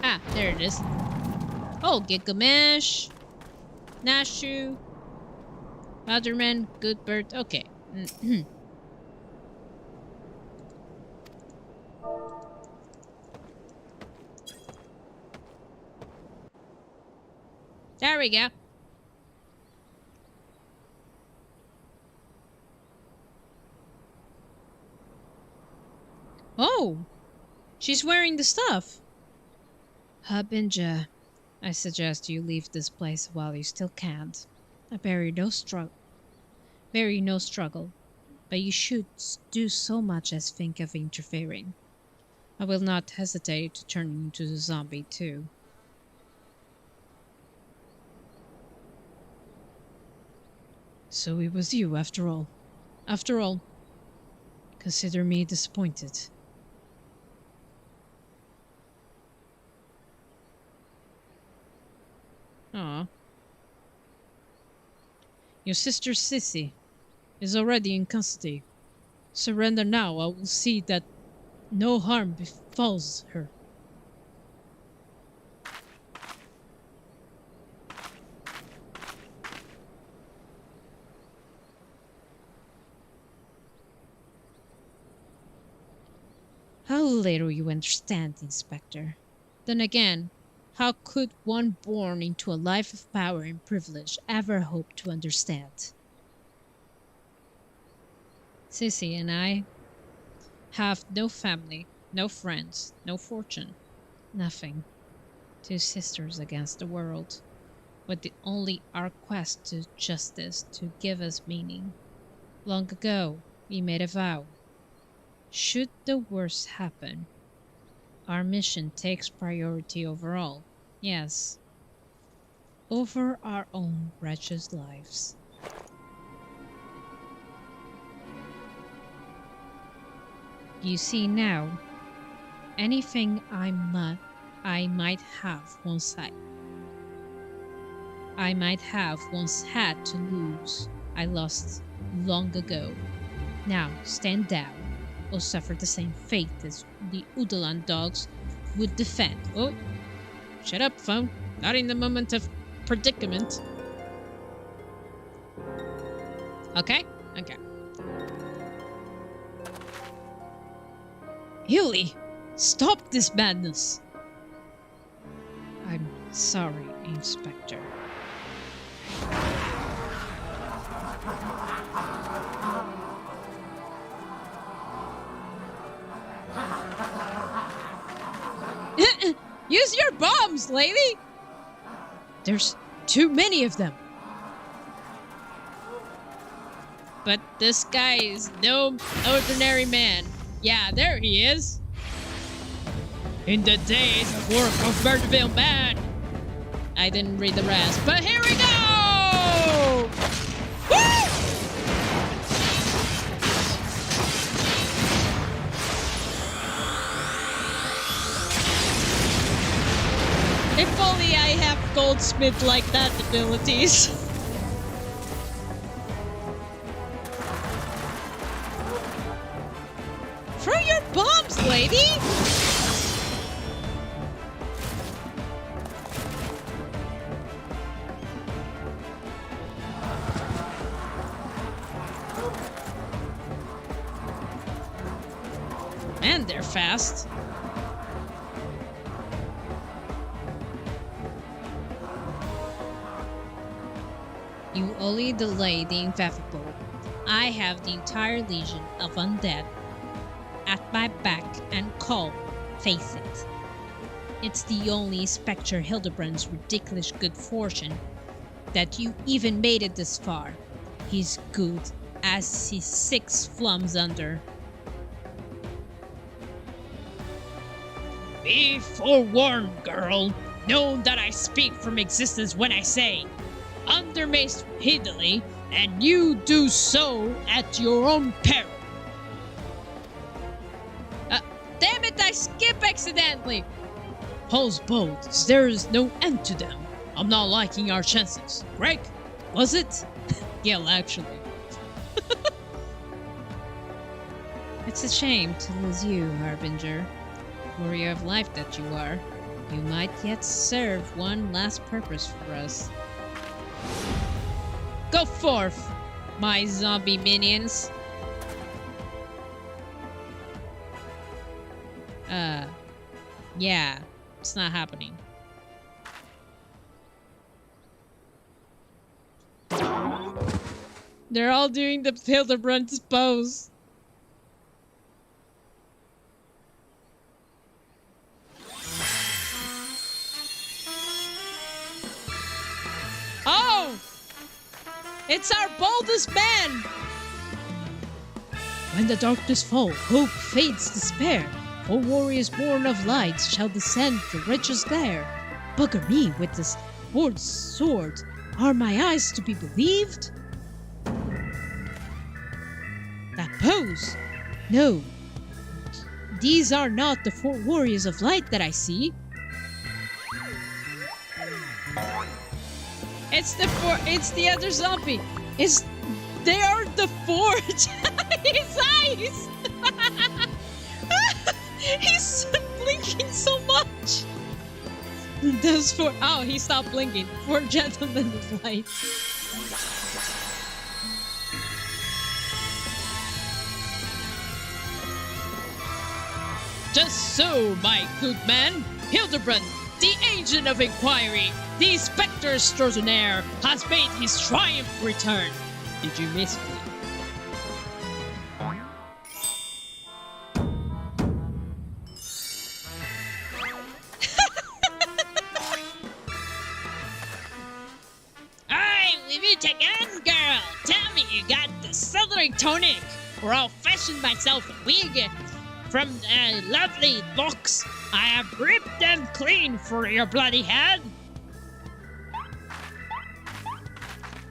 Ah, there it is. Oh, Gilgamesh, Nashu, Alderman, Goodbird. Okay. There we go. Oh, she's wearing the stuff. Harbinger, I suggest you leave this place while you still can. I bear no struggle, but you should do so much as think of interfering. I will not hesitate to turn you into a zombie too. So it was you after all. After all, consider me disappointed. Aw. Your sister Sissy is already in custody. Surrender now, I will see that no harm befalls her. How little you understand, Inspector. Then again, how could one born into a life of power and privilege ever hope to understand? Sissy and I have no family, no friends, no fortune, nothing. Two sisters against the world, with only our quest to justice to give us meaning. Long ago, we made a vow. Should the worst happen, our mission takes priority over all. Yes, over our own wretched lives. You see now, anything I might have once had to lose, I lost long ago. Now stand down, or suffer the same fate as the Udalan dogs would defend. Oh, shut up, phone. Not in the moment of predicament. Okay? Okay. Hilly, stop this madness. I'm sorry, Inspector. Use your bombs, lady! There's too many of them. But this guy is no ordinary man. Yeah, there he is. In the days of work of Birdville Man. I didn't read the rest, but here we go! Woo! If only I have Goldsmith like that abilities. Throw your bombs, lady! Man, they're fast. You only delay the inevitable. I have the entire legion of undead at my back and call, face it. It's the only Spectre Hildibrand's ridiculous good fortune that you even made it this far. He's good as his 6 flums under. Be forewarned, girl. Know that I speak from existence when I say, undermace hiddily, and you do so at your own peril. Damn it, I skip accidentally! Paul's bold, there is no end to them. I'm not liking our chances. Greg, was it? Yeah, actually. It's a shame to lose you, Harbinger. Warrior of life that you are. You might yet serve one last purpose for us. Go forth, my zombie minions. Yeah, it's not happening. They're all doing the Hildibrand's pose. Oh! It's our boldest man! When the darkness falls, hope fades despair. For warriors born of light shall descend the riches there. Bugger me with this board sword. Are my eyes to be believed? That pose? No. These are not the 4 warriors of light that I see. It's the other zombie. They are the 4 his eyes. He's blinking so much. Those 4. Oh, he stopped blinking. 4 gentlemen of light. Just so, my good man. Hildibrand, the agent of inquiry, the Spectre Extraordinaire, has made his triumph return. Did you miss me? Aye, we meet again, girl. Tell me you got the southern tonic, or I'll fashion myself a wig from lovely locks. I have ripped them clean for your bloody head.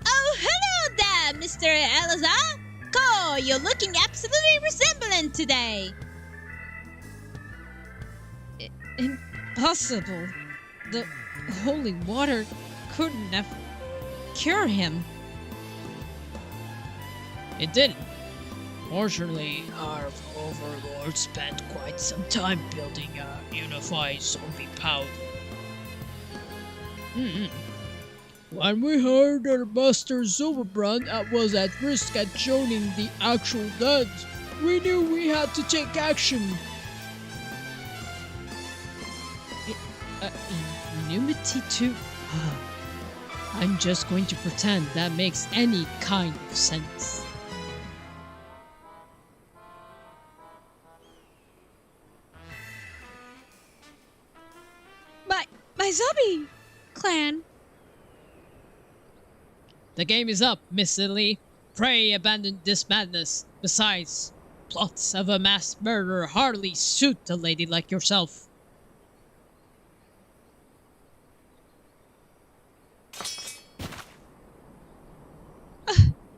Oh, hello there, Mr. Elazar. Cool, you're looking absolutely resemblant today. Impossible. The holy water couldn't have cured him. It didn't. Fortunately, our overlord spent quite some time building a unified zombie powder. When we heard that Master Hildibrand was at risk at joining the actual dead, we knew we had to take action. Immunity to... I'm just going to pretend that makes any kind of sense. My zombie clan. The game is up, Miss Lily. Pray abandon this madness. Besides, plots of a mass murder hardly suit a lady like yourself.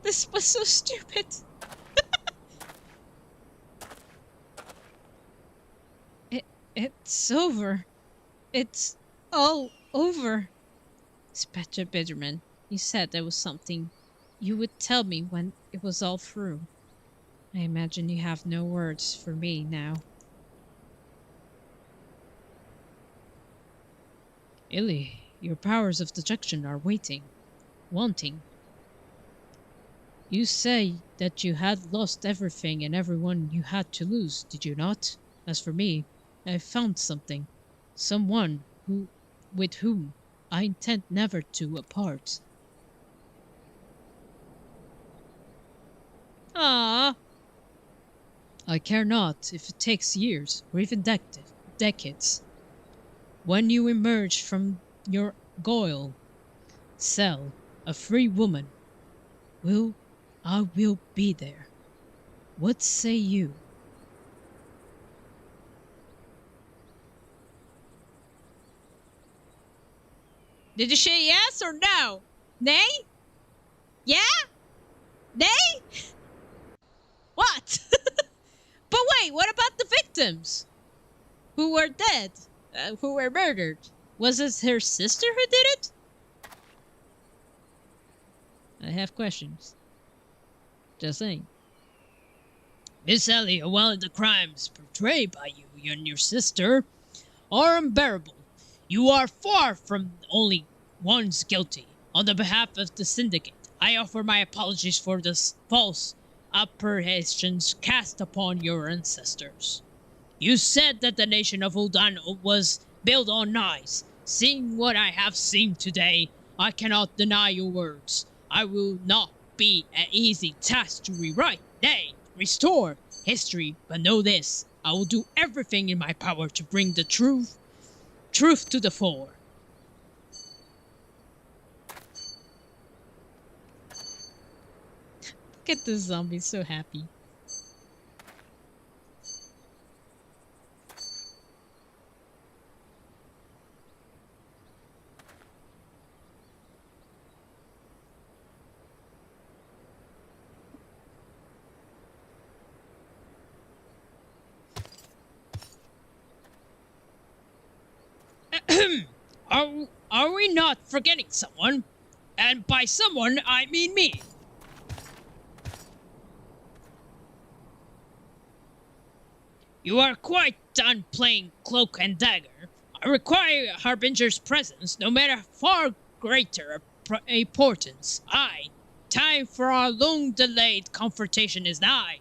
This was so stupid. It's over. It's all over. Spectre Bitterman, you said there was something you would tell me when it was all through. I imagine you have no words for me now. Illy, your powers of detection are wanting. You say that you had lost everything and everyone you had to lose, did you not? As for me, I found something. Someone with whom I intend never to apart. Ah, I care not if it takes years or even decades. When you emerge from your goil cell, a free woman, I will be there. What say you? did you say yes or no? Nay? Yeah? Nay? What? But wait, what about the victims? Who were dead? Who were murdered? Was it her sister who did it? I have questions. Just saying. Miss Ellie, while the crimes portrayed by you and your sister are unbearable, you are far from only ones guilty. On the behalf of the Syndicate, I offer my apologies for the false apprehensions cast upon your ancestors. You said that the nation of Ul'dan was built on lies. Seeing what I have seen today, I cannot deny your words. I will not be an easy task to rewrite, nay, restore history, but know this, I will do everything in my power to bring the truth to the fore. Look at the zombie, so happy. Are we not forgetting someone? And by someone, I mean me. You are quite done playing cloak and dagger. I require Harbinger's presence, no matter far greater importance. Time for our long-delayed confrontation is nigh.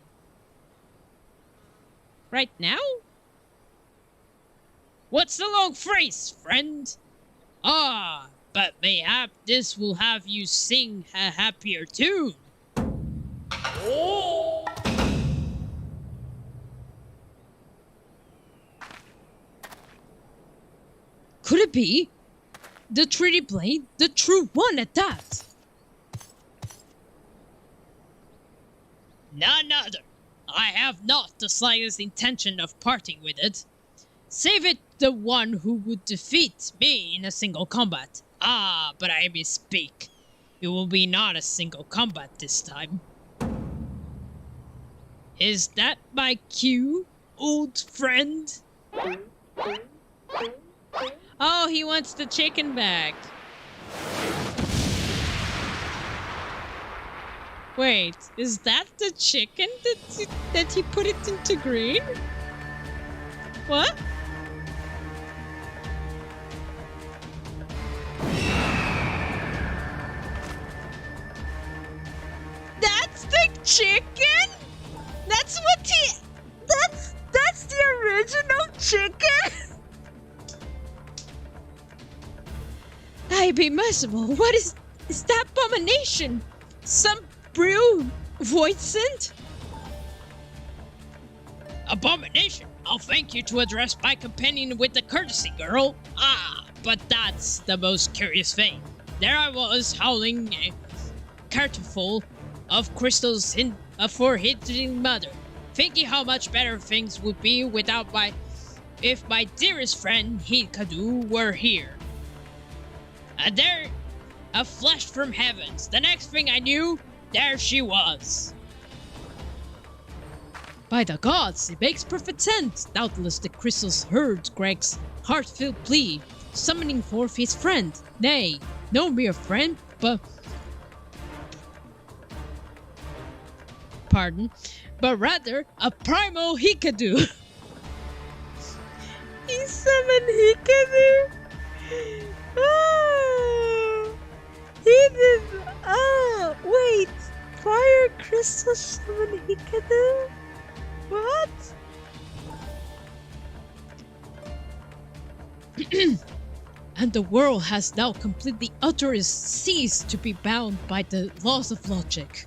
Right now? What's the long phrase, friend? Ah, but mayhap this will have you sing a happier tune. Oh! Could it be? The Treaty Blade? The true one at that? None other. I have not the slightest intention of parting with it. Save it the one who would defeat me in a single combat. Ah, but I misspeak. It will be not a single combat this time. Is that my cue, old friend? Oh, he wants the chicken back. Wait, is that the chicken that he put it into green? What? That's the chicken? That's what he... That's the original chicken? I be merciful. What is that abomination? Some brew voicent? Abomination? I'll thank you to address my companion with the courtesy, girl. Ah, but that's the most curious thing. There I was, howling a cartful of crystals for Hildibrand's mother, thinking how much better things would be if my dearest friend Hildibrand were here. And there, a flash from heavens. The next thing I knew, there she was. By the gods, it makes perfect sense. Doubtless the crystals heard Greg's heartfelt plea, summoning forth his friend. Nay, no mere friend, but rather a primal Hildibrand. He summoned Hildibrand? Oh, he did. Oh, wait. Fire crystal summoned Hildibrand? What? And the world has now completely utterly ceased to be bound by the laws of logic.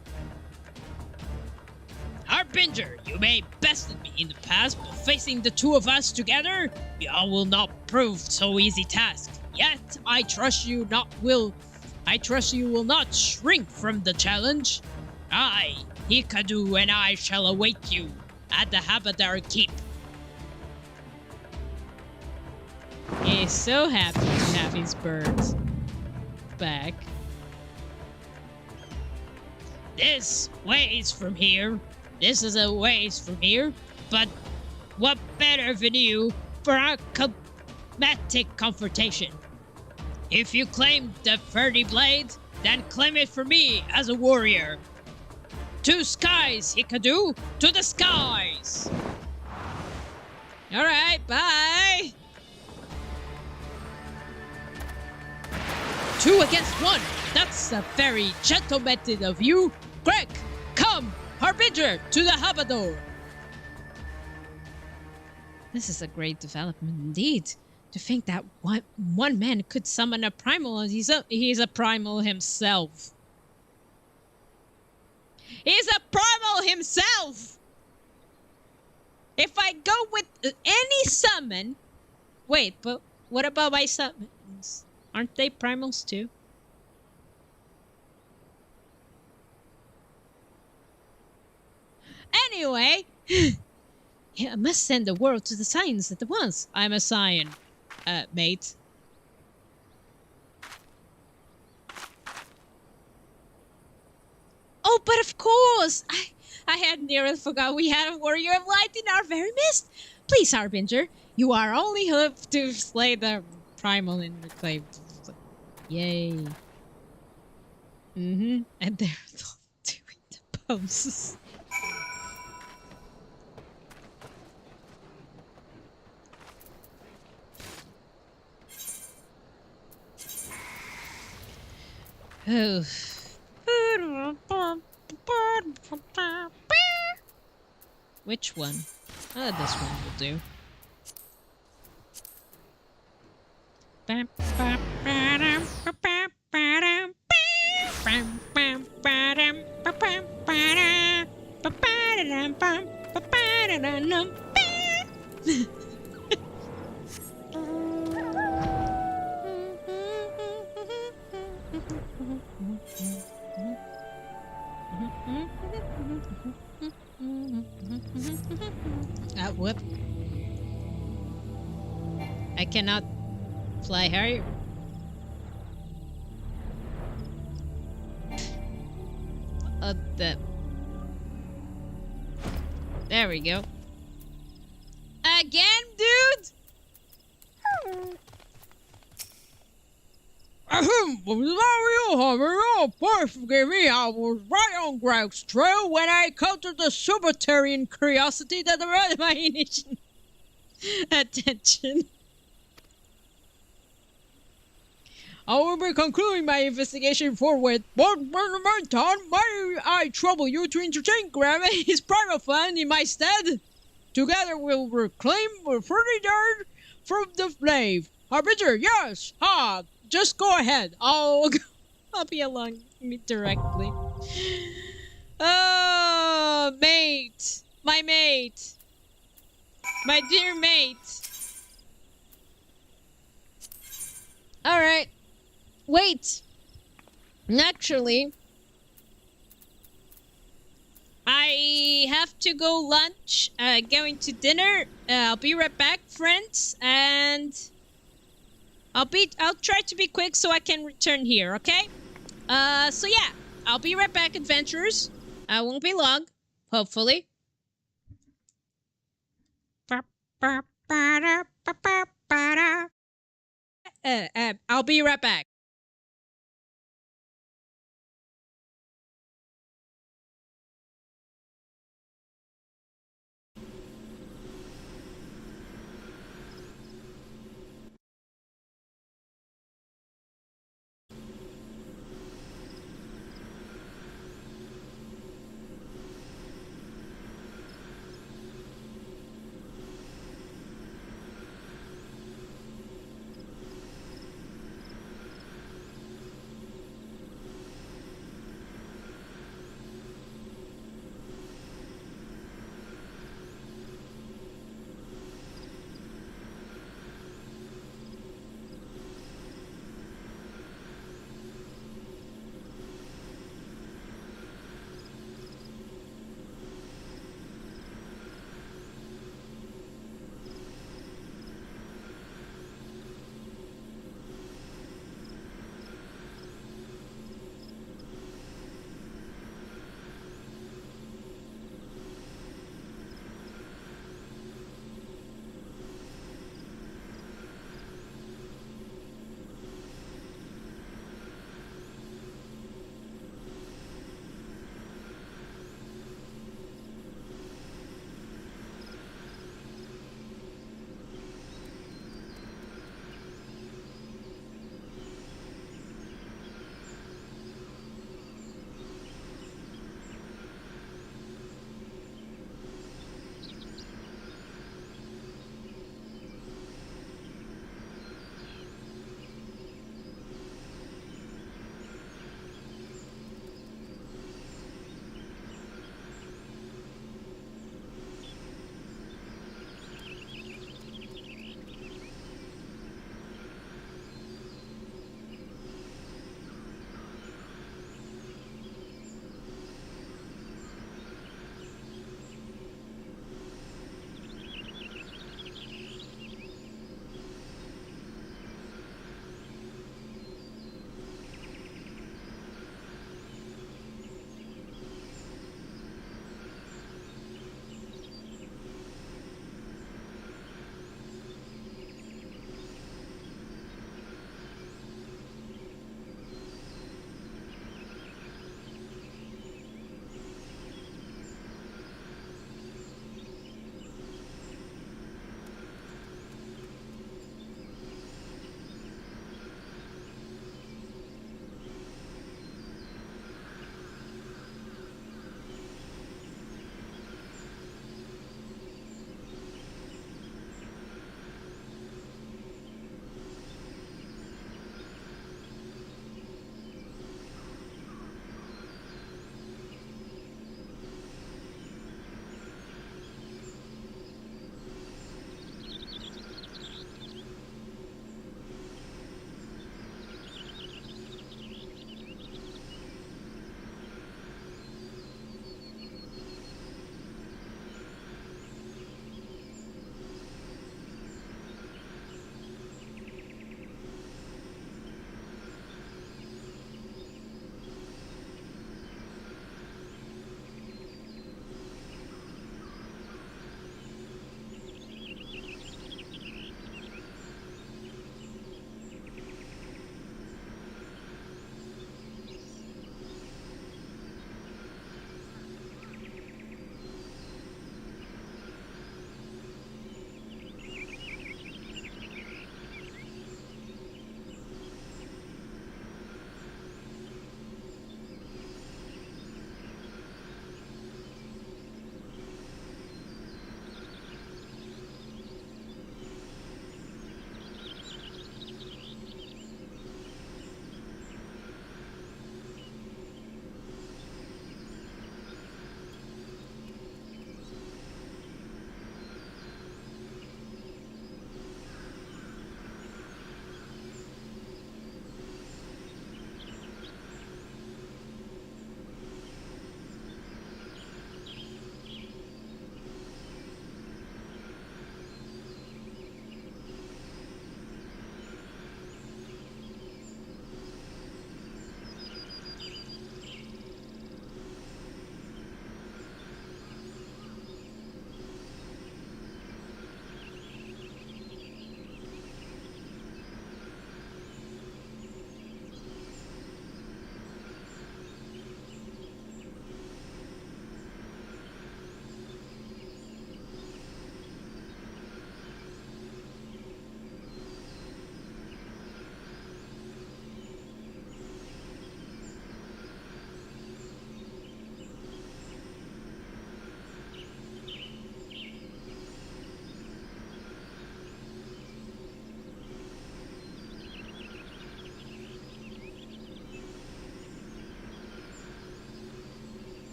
Harbinger, you may bested me in the past, but facing the two of us together, y'all will not prove so easy task. Yet I trust you will not shrink from the challenge. I, Hildibrand, and I shall await you at the Habadar Keep. He's so happy to have his birds back. This is a ways from here, but what better venue for our climatic confrontation? If you claim the 30 blade, then claim it for me as a warrior. To skies, Hildibrand, to the skies! Alright, bye! 2 against 1. That's a very gentle method of you. Greg, come, Harbinger, to the Habador. This is a great development indeed. To think that one man could summon a primal and he's a primal himself. He's a primal himself! If I go with any summon... Wait, but what about my summons? Aren't they primals too? Anyway, yeah, I must send the world to the science at once. I'm a scion, mate. Oh, but of course! I had nearly forgot we had a warrior of light in our very midst. Please, Harbinger, you are only hoped to slay the primal in the claim. Yay. And they're doing the poses. Oh. Which one? Oh, this one will do. Whoop. I cannot fly higher. There we go. Again, dude? Ahem, Mario, Harbinger, please forgive me. I was right on Greg's trail when I encountered the Subterranean curiosity that demanded my initial attention. I will be concluding my investigation forthwith, but in the meantime, may I trouble you to entertain Graham and his private fun in my stead? Together we'll reclaim the pretty dirt from the flame. Harbinger, yes! Ha! Just go ahead. I'll be along me directly. Oh, mate! My mate! My dear mate! Alright. Wait! Actually, I have to go lunch, going to dinner. I'll be right back, friends, and I'll try to be quick so I can return here, okay? So yeah, I'll be right back, adventurers. I won't be long, hopefully. I'll be right back.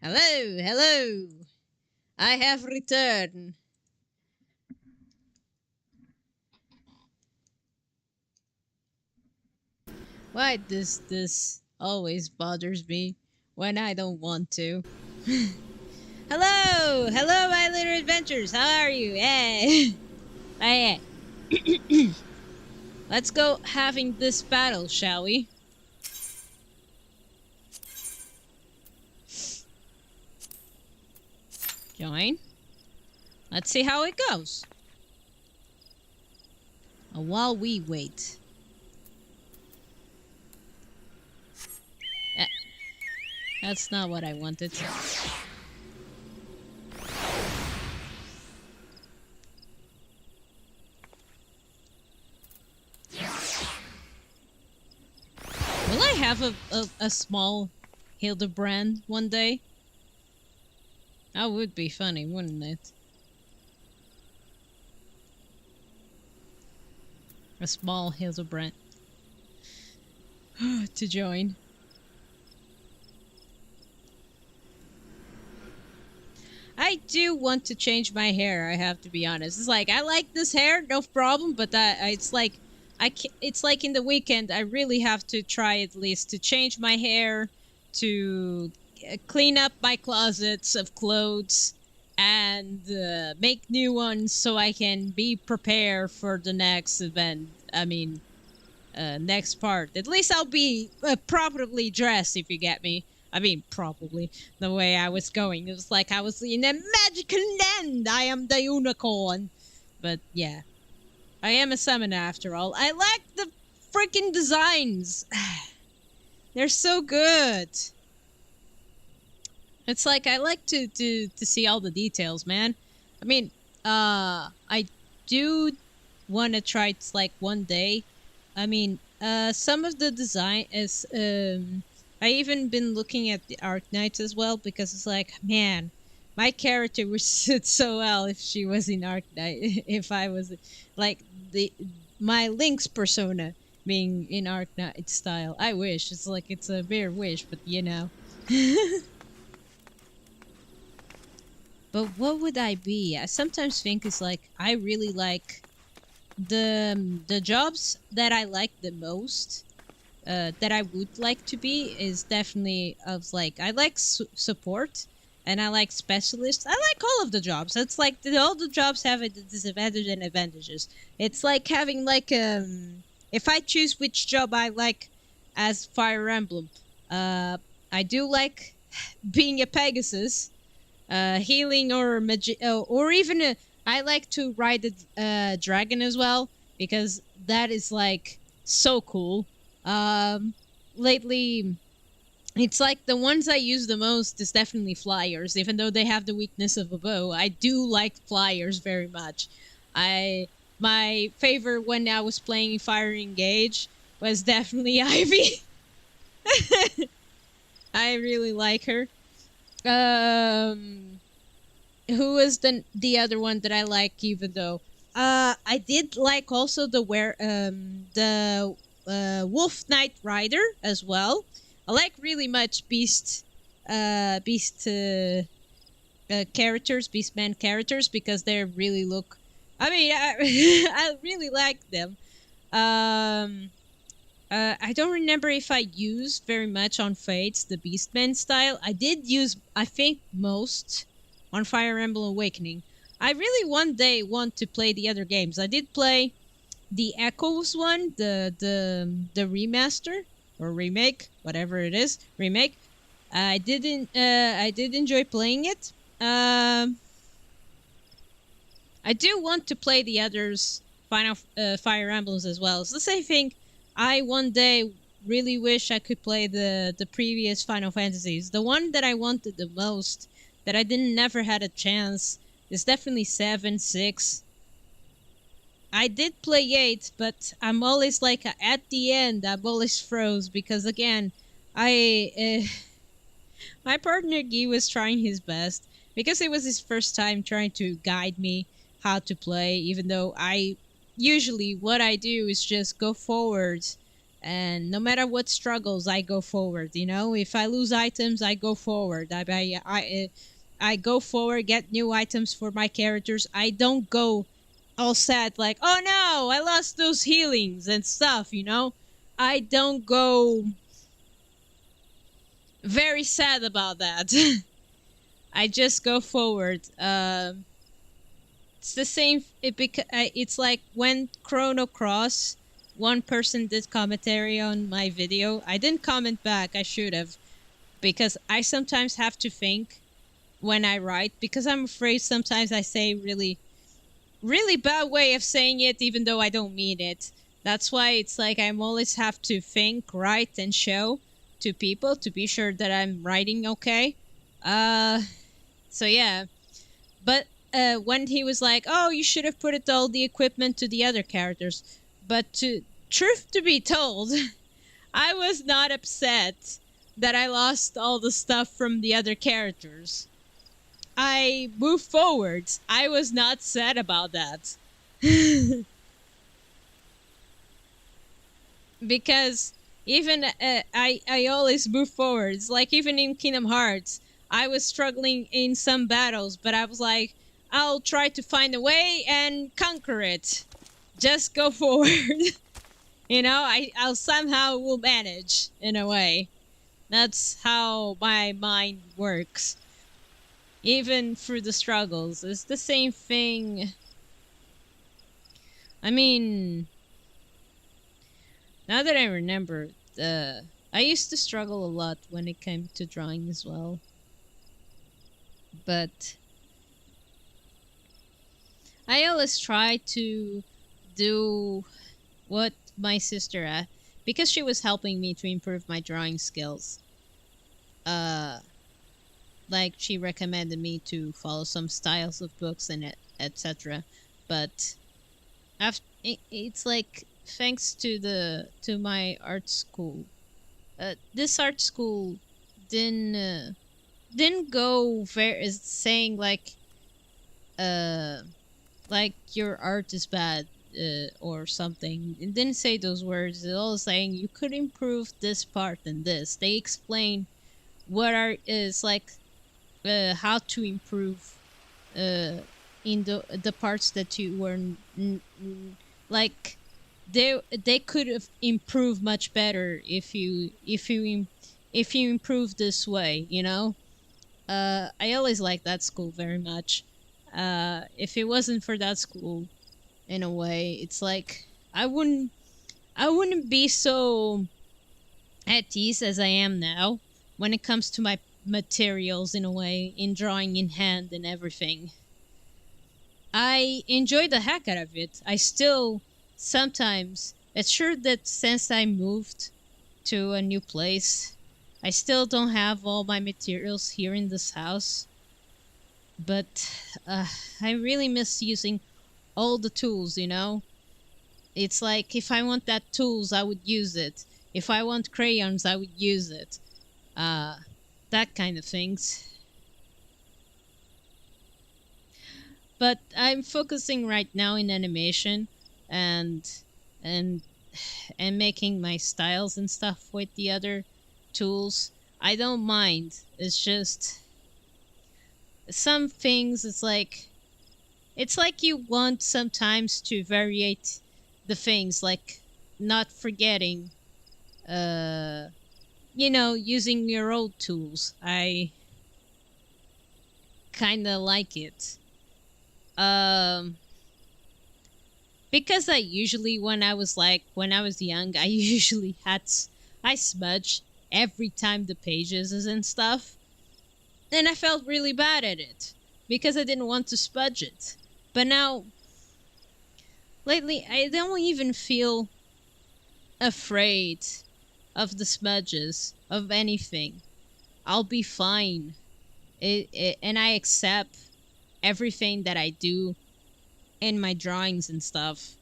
Hello, hello. I have returned. Why does this always bothers me when I don't want to? Hello, hello, my little adventures. How are you? Hey, hey. Let's go having this battle, shall we? Join. Let's see how it goes. While we wait. That's not what I wanted. Will I have a small Hildibrand one day? That would be funny, wouldn't it? A small Hildibrand. To join. I do want to change my hair, I have to be honest. It's like, I like this hair, no problem, but it's like, it's like in the weekend, I really have to try at least to change my hair, to clean up my closets of clothes, and make new ones so I can be prepared for the next event. I mean, next part. At least I'll be properly dressed, if you get me. I mean, probably. The way I was going. It was like I was in a magical land. I am the unicorn. But yeah. I am a summoner after all. I like the freaking designs. They're so good. It's like I like to see all the details, man. I mean, I do want to try it like one day. I mean, some of the design is I even been looking at the Arc Knights as well, because it's like, man, my character would sit so well if she was in Arc Knight. If I was like my Link's persona being in Arc Knight style. I wish. It's like it's a bare wish, but you know. But what would I be? I sometimes think it's like I really like the jobs that I like the most. That I would like to be is definitely of like I like support and I like specialist. I like all of the jobs. It's like all the jobs have a disadvantage and advantages. It's like having like if I choose which job I like as Fire Emblem, I do like being a Pegasus, healing or even I like to ride a dragon as well, because that is like so cool. Lately, it's like the ones I use the most is definitely flyers, even though they have the weakness of a bow. I do like flyers very much. My favorite when I was playing Fire Engage was definitely Ivy. I really like her. Who was the other one that I like? Even though I did like also the Wolf Knight Rider as well. I like really much Beast Beastman characters, because they really look. I mean, I really like them. I don't remember if I used very much on Fates the Beastman style. I did use, I think, most on Fire Emblem Awakening. I really one day want to play the other games. I did play the Echoes one, the remaster or remake, whatever it is, remake. I did enjoy playing it. I do want to play the others Fire Emblems as well. It's the same thing. I one day really wish I could play the previous Final Fantasies. The one that I wanted the most, that I didn't never had a chance, is definitely 7, 6. I did play 8, but I'm always like, at the end, I'm always froze, because again, my partner Guy was trying his best, because it was his first time trying to guide me how to play, even though usually what I do is just go forward And no matter what struggles, I go forward. You know, if I lose items, I go forward. I go forward, get new items for my characters. I don't go all sad like, oh no, I lost those healings and stuff. You know, I don't go very sad about that. I just go forward. It's the same. It's like when Chrono Cross, one person did commentary on my video. I didn't comment back. I should have, because I sometimes have to think when I write, because I'm afraid sometimes I say really, really bad way of saying it, even though I don't mean it. That's why it's like I'm always have to think, write, and show to people to be sure that I'm writing okay. So yeah, but when he was like, "Oh, you should have put it all the equipment to the other characters," but truth to be told, I was not upset that I lost all the stuff from the other characters. I moved forward. I was not sad about that. Because even I always move forwards. Like even in Kingdom Hearts, I was struggling in some battles, but I was like, I'll try to find a way and conquer it. Just go forward. You know, I'll somehow will manage in a way. That's how my mind works. Even through the struggles, it's the same thing. I mean, now that I remember, I used to struggle a lot when it came to drawing as well. But I always try to do what my sister, because she was helping me to improve my drawing skills. Like she recommended me to follow some styles of books and etc. But after it's like thanks to my art school, this art school didn't go very saying like your art is bad or something. It didn't say those words. It all saying you could improve this part and this. They explain what art is like, how to improve in the parts that you were like they could have improved much better if you improve this way, you know. I always liked that school very much. If it wasn't for that school, in a way, it's like I wouldn't be so at ease as I am now when it comes to my materials, in a way, in drawing in hand and everything. I enjoy the heck out of it. I still sometimes, it's sure that since I moved to a new place, I still don't have all my materials here in this house. But I really miss using all the tools, you know? It's like if I want that tools, I would use it. If I want crayons, I would use it. That kind of things. But I'm focusing right now in animation and and making my styles and stuff with the other tools. I don't mind. It's just some things it's like you want sometimes to variate the things, like not forgetting using your old tools. I kind of like it. Because I usually, when I was young, I usually I smudge every time the pages is and stuff. And I felt really bad at it because I didn't want to smudge it. But now, lately, I don't even feel afraid of the smudges of anything. I'll be fine. And I accept everything that I do in my drawings and stuff.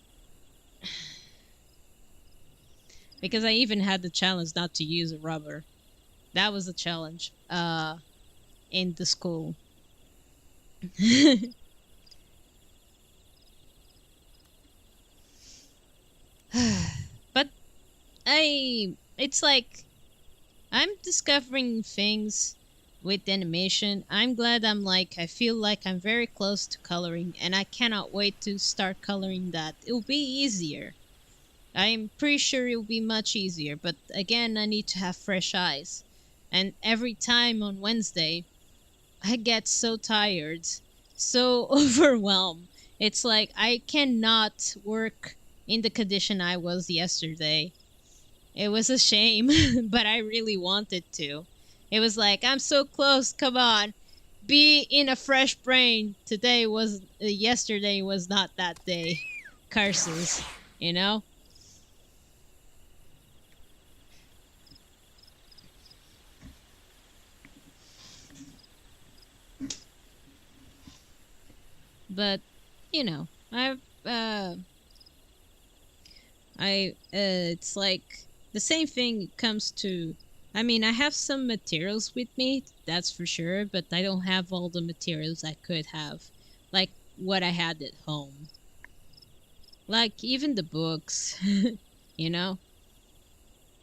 Because I even had the challenge not to use a rubber. That was a challenge in the school. But I it's like I'm discovering things with animation. I'm glad I feel like I'm very close to coloring, and I cannot wait to start coloring that. It'll be easier. I'm pretty sure it'll be much easier, but again, I need to have fresh eyes. And every time on Wednesday, I get so tired, so overwhelmed. It's like I cannot work in the condition I was yesterday. It was a shame, but I really wanted to. It was like, I'm so close, come on. Be in a fresh brain. Yesterday was not that day. Curses, you know? But, you know, it's like the same thing comes to. I mean, I have some materials with me, that's for sure, but I don't have all the materials I could have, like what I had at home. Like even the books, you know.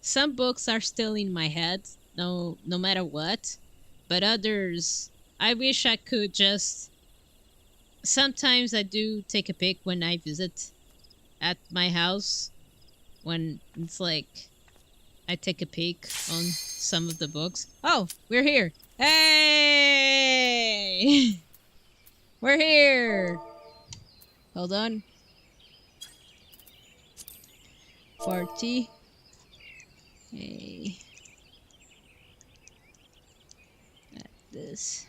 Some books are still in my head, no matter what, but others, I wish I could just. Sometimes I do take a pic when I visit at my house, when it's like I take a peek on some of the books. Oh, we're here. Hey! We're here! Hold on. 40. Hey. At this.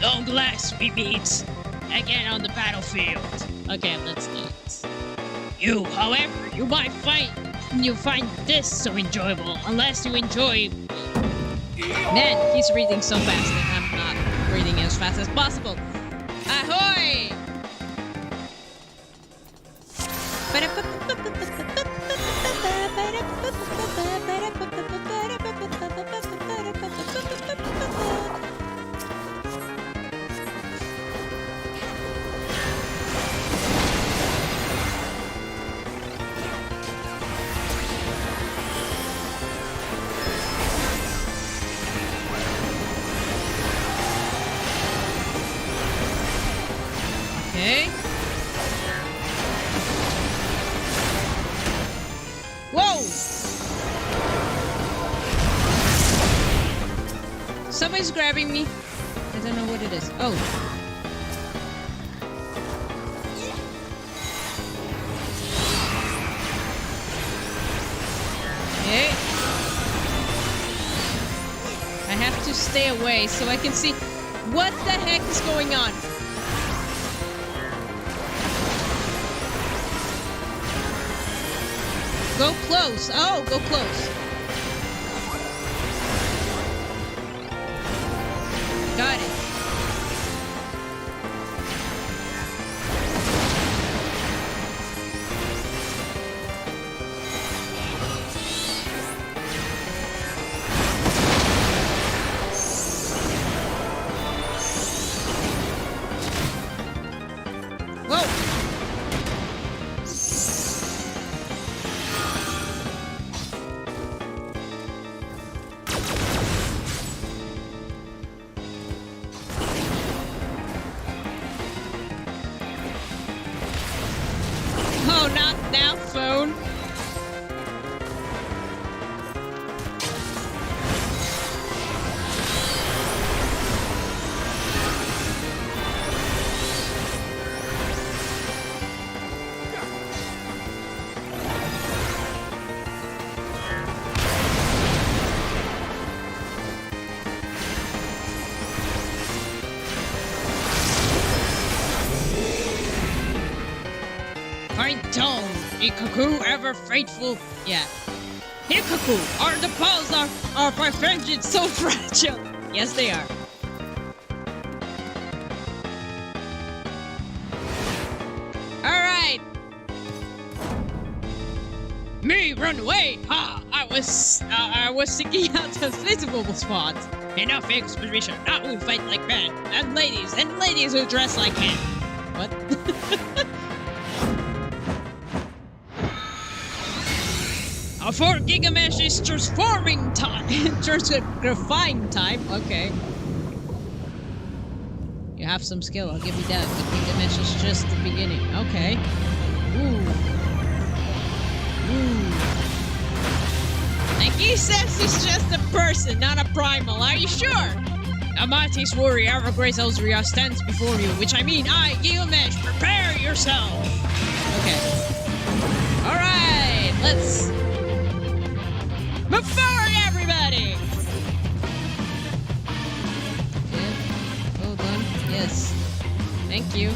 Long last we meet again on the battlefield. Okay, let's do this. You, however, you find this so enjoyable unless you enjoy. Man, he's reading so fast and I'm not reading as fast as possible. Ahoy! Okay. Whoa! Somebody's grabbing me. I don't know what it is. Oh. Okay. I have to stay away so I can see what the heck is going on. Go close. Oh, go close. Got it. Whoa. Oh, not now, phone. Find Tone, Ikaku ever faithful. Yeah. Ikaku, our the balls are by vengeance so fragile. Yes, they are. Me run away! Ha! I was seeking out a suitable spot. Enough exposition. Not who fight like men, and ladies who dress like men. What? A 4 Gigamesh is transforming time. Transgrifying time. Okay. You have some skill. I'll give you that. But Gigamesh is just the beginning. Okay. Ooh. And he says he's just a person, not a primal. Are you sure? A mighty's warrior, our great Elzria, stands before you, which I mean, Gilgamesh, prepare yourself. Okay. Alright, let's move forward, everybody. Okay. Hold on. Yes. Thank you.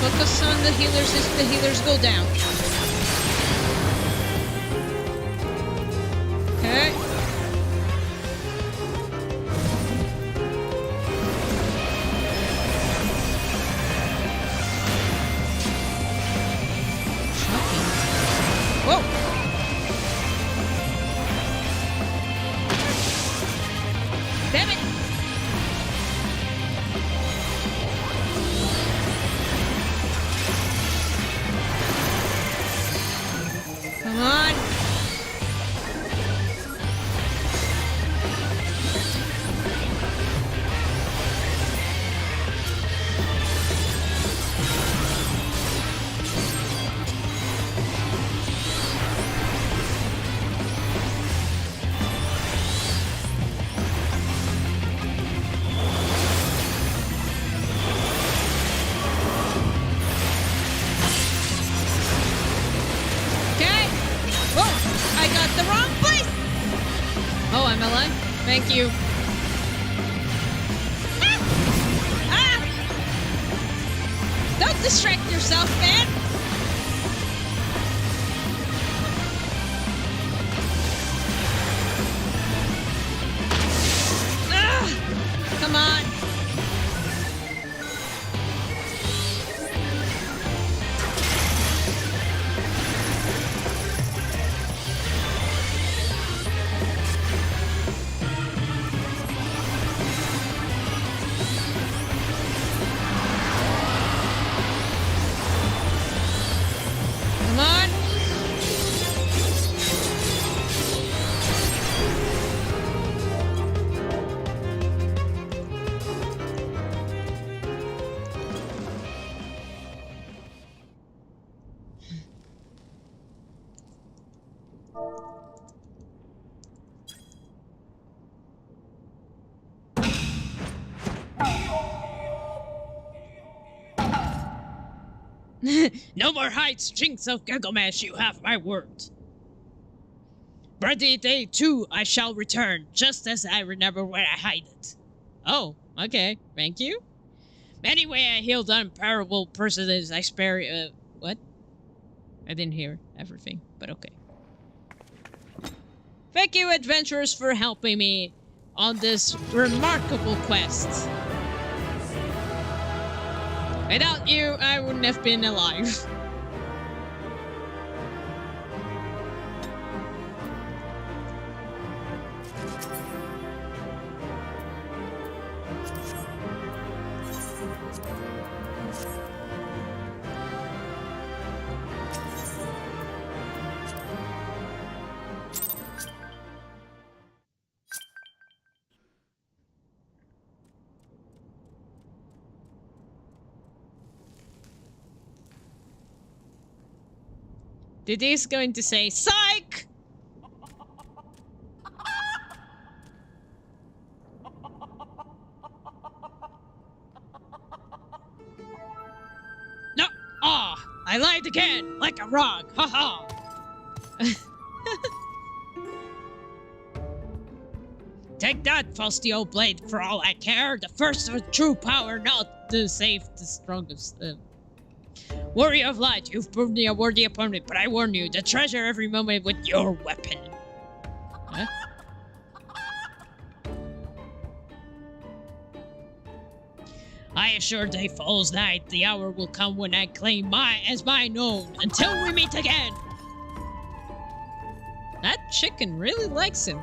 Focus on the healers as the healers go down. Okay. Shocking. Whoa! Damn it! Come on. The wrong place! Oh, I'm alive? Thank you. Ah! Don't distract yourself, man! Ah! Come on! No more heights, chinks of Gilgamesh, you have my word. But the day too I shall return, just as I remember where I hide it. Oh, okay, thank you. Anyway, I healed unparallel precedents, I spare what? I didn't hear everything, but okay. Thank you, adventurers, for helping me on this remarkable quest. Without you, I wouldn't have been alive. Didi's going to say, psych! No! Ah! I lied again! Like a rock! Haha! Take that, faulty old blade, for all I care. The first of true power, not to save the strongest. Warrior of Light, you've proved me a worthy opponent, but I warn you, to treasure every moment with your weapon. Huh? I assure thee, false knight, the hour will come when I claim as mine own. Until we meet again. That chicken really likes him.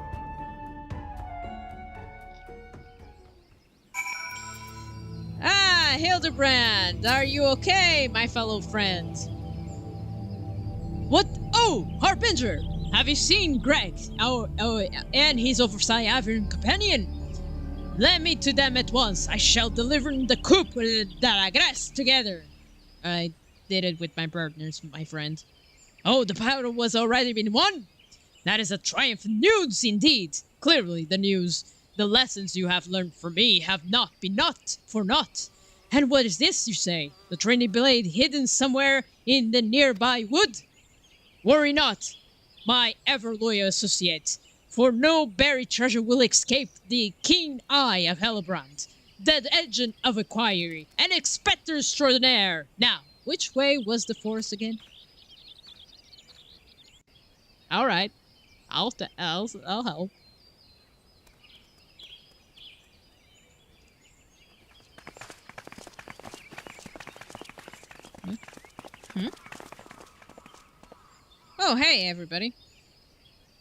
Ah, Hildibrand, are you okay, my fellow friend? What? Oh, Harbinger! Have you seen Greg? And his oversight Iron companion? Let me to them at once. I shall deliver the coup de la grace together. I did it with my partners, my friend. Oh, the battle was already been won? That is a triumph news indeed. Clearly the news. The lessons you have learned from me have not been not for naught. And what is this, you say? The Trinity Blade hidden somewhere in the nearby wood? Worry not, my ever-loyal associate, for no buried treasure will escape the keen eye of Hildibrand, the agent of inquiry, and expector extraordinaire. Now, which way was the forest again? Alright, I'll help. Oh, hey, everybody.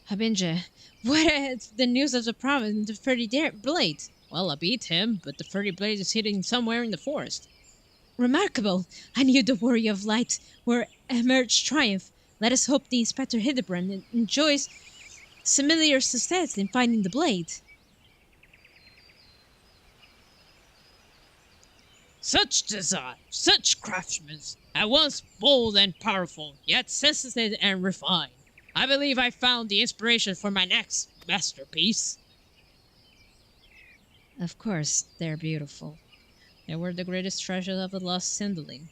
Harbinger, what is the news of the province and the 30 blade? Well, I beat him, but the 30 blade is hidden somewhere in the forest. Remarkable! I knew the Warrior of Light were emerged triumph. Let us hope the Inspector Hildibrand enjoys similar success in finding the blade. Such design, such craftsmen, at once bold and powerful, yet sensitive and refined. I believe I found the inspiration for my next masterpiece. Of course, they're beautiful. They were the greatest treasure of the lost Cinderling.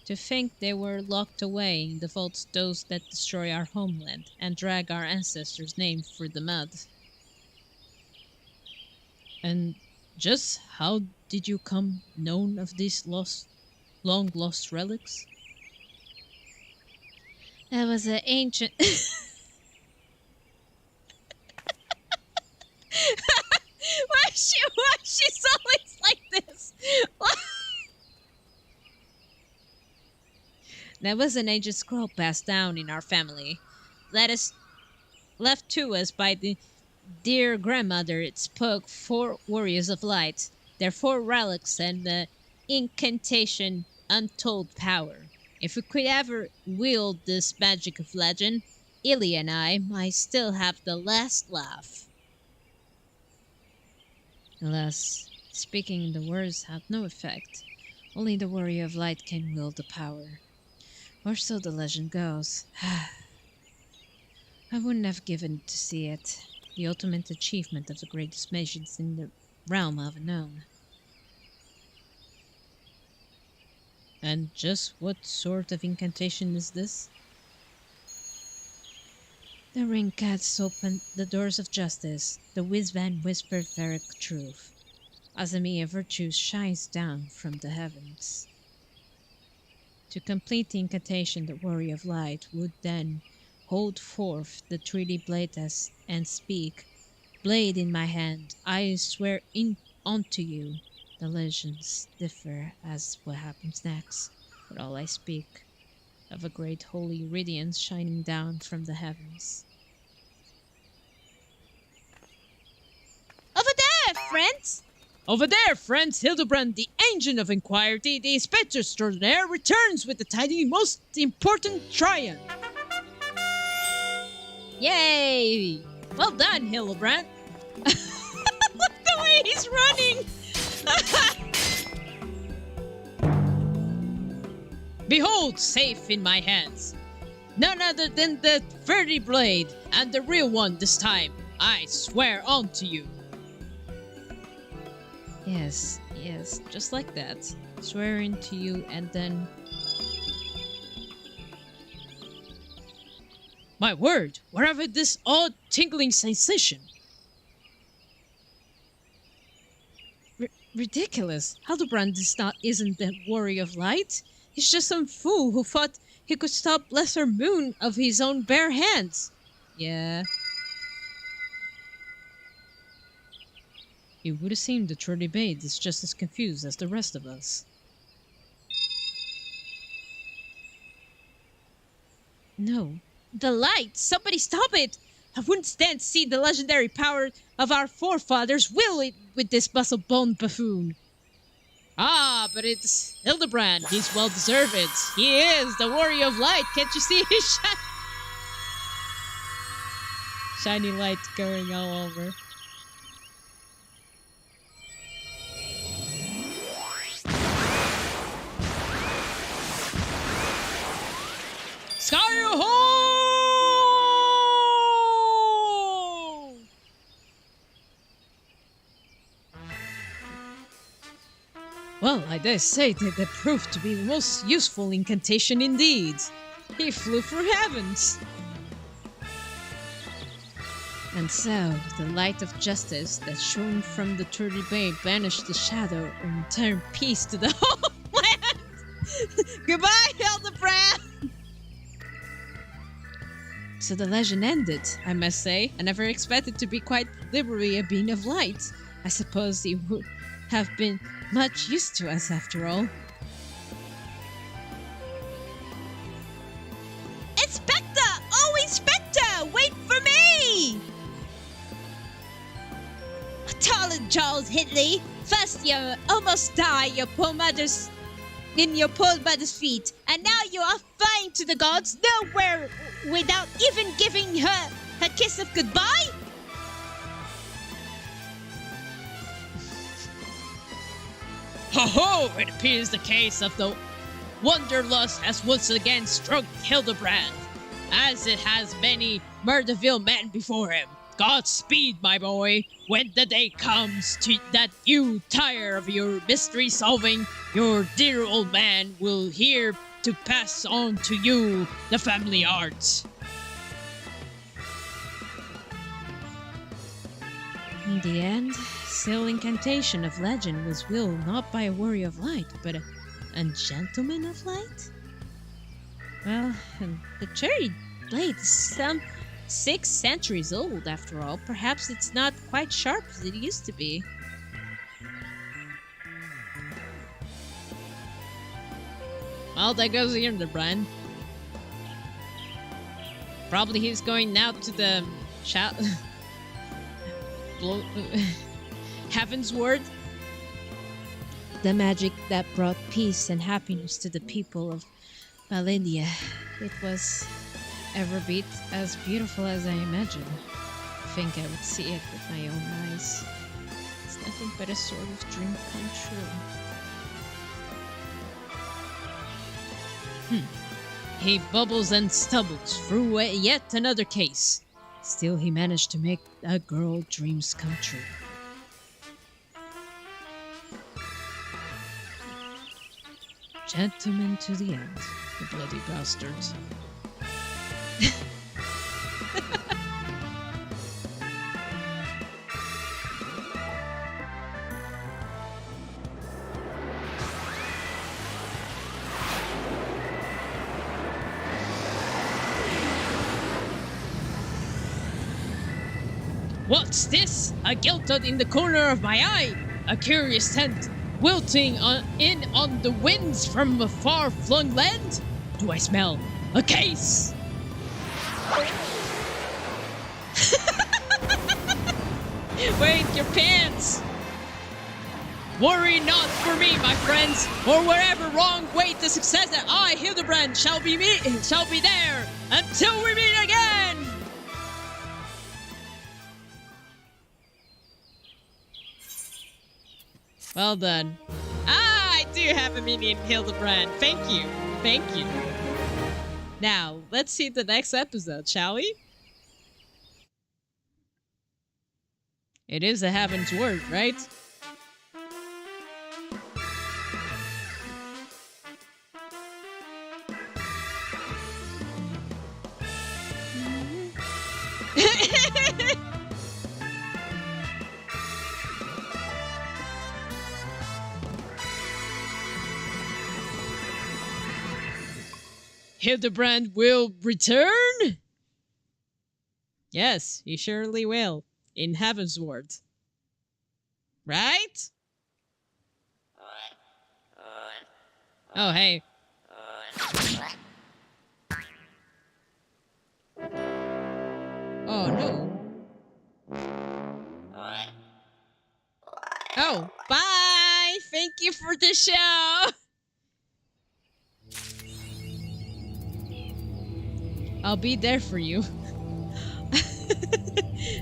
To think they were locked away in the vaults those that destroy our homeland and drag our ancestors' name through the mud. And just how did you come known of these long-lost relics? That was an ancient... Why she's always like this? That was an ancient scroll passed down in our family. Left to us by the dear grandmother. It spoke 4 warriors of light, their 4 relics, and the incantation untold power. If we could ever wield this magic of legend, Illy and I might still have the last laugh. Alas, speaking the words had no effect. Only the Warrior of Light can wield the power. Or so the legend goes. I wouldn't have given to see it. The ultimate achievement of the greatest mages in the realm of unknown. And just what sort of incantation is this? The ring cats opened the doors of justice. The whiz-band whispered very truth. As a mere virtue shines down from the heavens. To complete the incantation, the Warrior of Light would then hold forth the 3D blade and speak, "Blade in my hand, I swear unto you." The legends differ as what happens next, but all I speak of a great holy radiance shining down from the heavens. Over there, friends! Over there, friends, Hildibrand, the agent of inquiry, the inspector extraordinaire, returns with the tiny, most important triumph. Yay! Well done, Hildibrand. Look the way he's running! Behold, safe in my hands. None other than the 30 blade, and the real one this time. I swear unto you. Yes, yes, just like that. Swearing to you and then... My word, wherever this odd tingling sensation. Ridiculous. Hildibrand isn't the warrior of light. He's just some fool who thought he could stop Lesser Moon of his own bare hands. Yeah. It would seem the Trudy Maid is just as confused as the rest of us. No. The light! Somebody stop it! I wouldn't stand to see the legendary power of our forefathers will it with this muscle-bone buffoon. Ah, but it's Hildibrand. He's well deserved. He is the warrior of light. Can't you see his shiny light going all over? Sky-ho! Well, I dare say that proved to be the most useful incantation indeed. He flew through heavens. And so, the light of justice that shone from the Turdy Bay banished the shadow and returned peace to the whole land. Goodbye, Hildibrand! So the legend ended, I must say. I never expected to be quite literally a being of light. I suppose he would have been much used to us after all. Inspector! Oh, Inspector! Wait for me! Darling Charles Hitley, first you almost died in your poor mother's feet, and now you are flying to the gods nowhere without even giving her a kiss of goodbye? Ho-ho! It appears the case of the Wanderlust has once again struck Hildibrand, as it has many Murderville men before him. Godspeed, my boy, when the day comes that you tire of your mystery solving, your dear old man will here to pass on to you the family arts. In the end, still incantation of legend was willed not by a warrior of light, but a gentleman of light? Well, the cherry blade is some 6 centuries old after all. Perhaps it's not quite sharp as it used to be. Well, there goes Hildibrand. Probably he's going now to the Heaven's Word. The magic that brought peace and happiness to the people of Valindia. It was ever bit as beautiful as I imagined. I think I would see it with my own eyes. It's nothing but a sort of dream come true. He bubbles and stumbles through yet another case. Still, he managed to make a girl dreams come true. Gentleman to the end, the bloody bastards. What's this? A gilded in the corner of my eye. A curious scent, wilting on the winds from a far-flung land. Do I smell a case? Wait, your pants! Worry not for me, my friends, for wherever wrong wait the success that I, Hildibrand, shall be there until we meet again. Well done. Ah, I do have a minion, Hildibrand. Thank you. Thank you. Now, let's see the next episode, shall we? It is a Heaven's Word, right? Hildibrand will return? Yes, he surely will. In Heaven's Word. Right? Oh, hey. Oh, no. Oh, bye! Thank you for the show! I'll be there for you.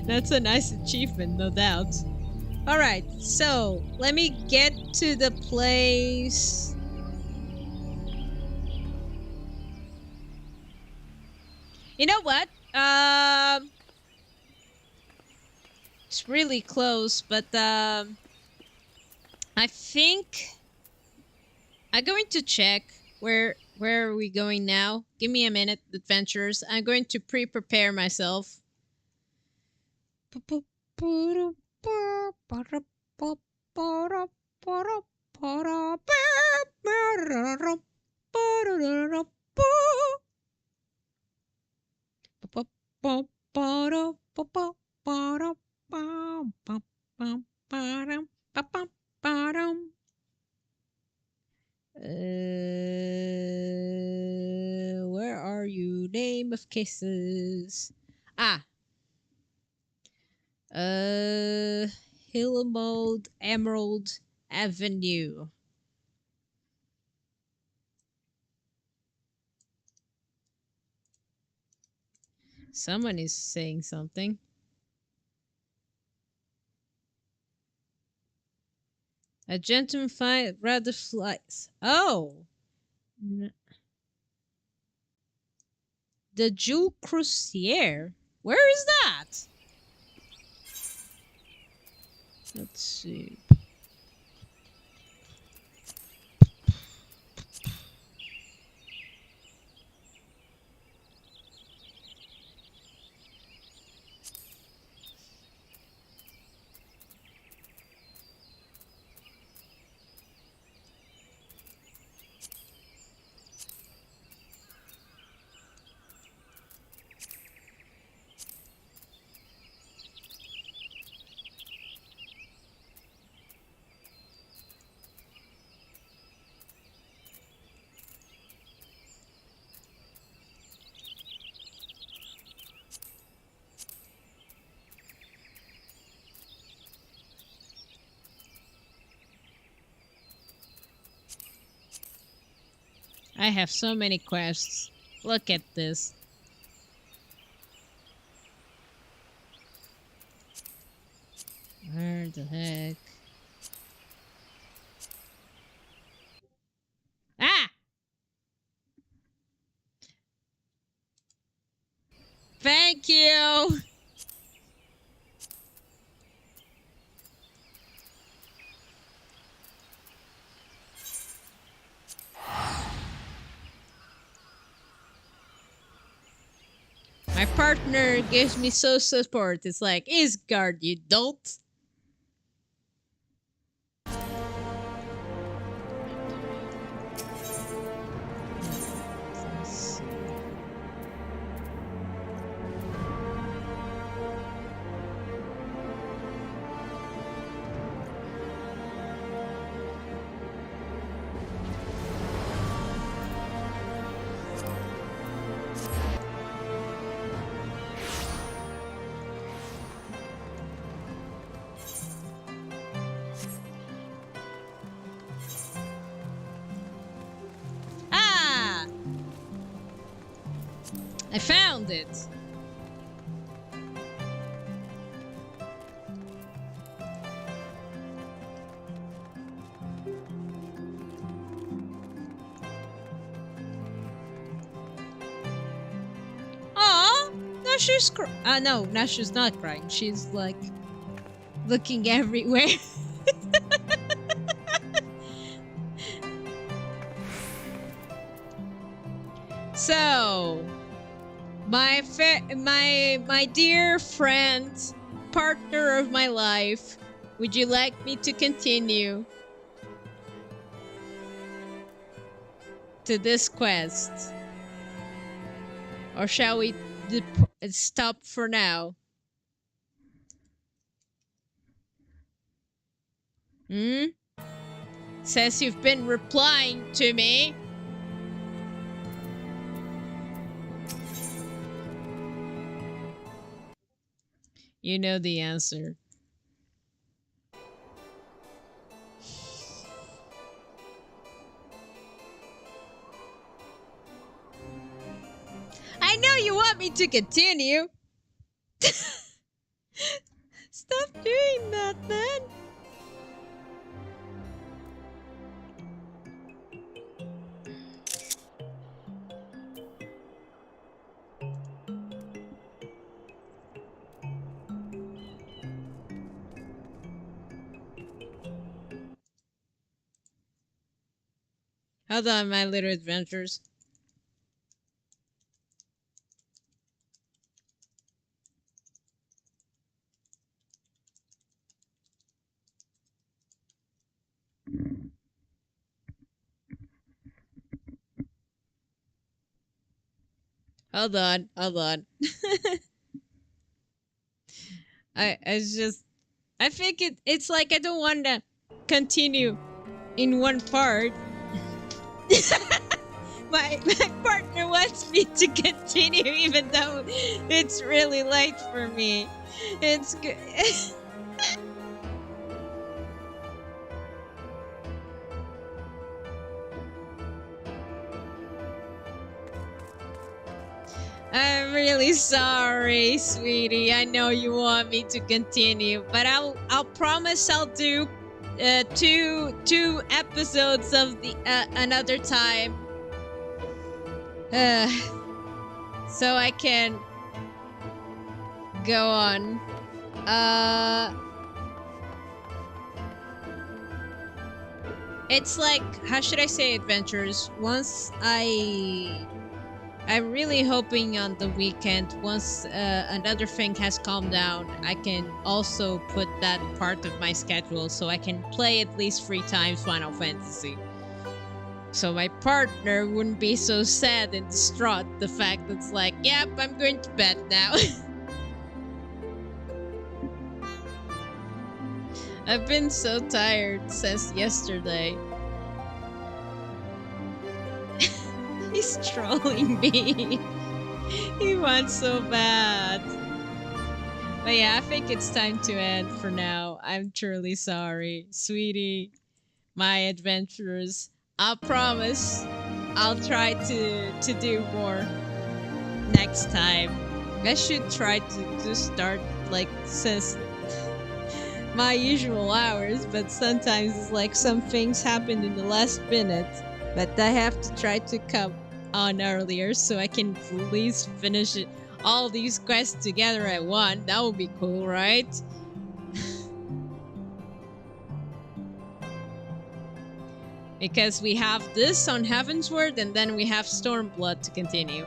That's a nice achievement, no doubt. Alright, so let me get to the place. You know what? It's really close, but I think I'm going to check where are we going now. Give me a minute, adventurers. I'm going to prepare myself. Where are you? Name of cases. Ah. Hilmode Emerald Avenue. Someone is saying something. A gentleman fight rather flies. Oh! The Jewel Crucier? Where is that? Let's see. I have so many quests. Look at this. Where the heck? Ah! Thank you! My partner gives me so support. It's like, Isgard, you don't. Let's see. Ah! I found it. Nashu's no, Nashu's not crying. She's like looking everywhere. So, my dear friend, partner of my life, would you like me to continue to this quest? Or shall we stop for now? Says you've been replying to me. You know the answer. I know you want me to continue. Stop doing that, man. Hold on, my little adventures. Hold on. I think it's like I don't want to continue in one part. my partner wants me to continue even though it's really late for me. It's good. I'm really sorry, sweetie. I know you want me to continue, but I'll promise I'll do two episodes of the another time. So I can go on. It's like, how should I say, adventures? Once I'm really hoping on the weekend, once another thing has calmed down, I can also put that part of my schedule so I can play at least 3 times Final Fantasy. So my partner wouldn't be so sad and distraught the fact that it's like, yep, I'm going to bed now. I've been so tired since yesterday. He's trolling me. He wants so bad. But yeah, I think it's time to end for now. I'm truly sorry. Sweetie, my adventurers. I'll promise I'll try to do more next time. I should try to start like since my usual hours, but sometimes it's like some things happen in the last minute. But I have to try to come on earlier so I can at least finish it, all these quests together at once. That would be cool, right? Because we have this on Heavensward and then we have Stormblood to continue.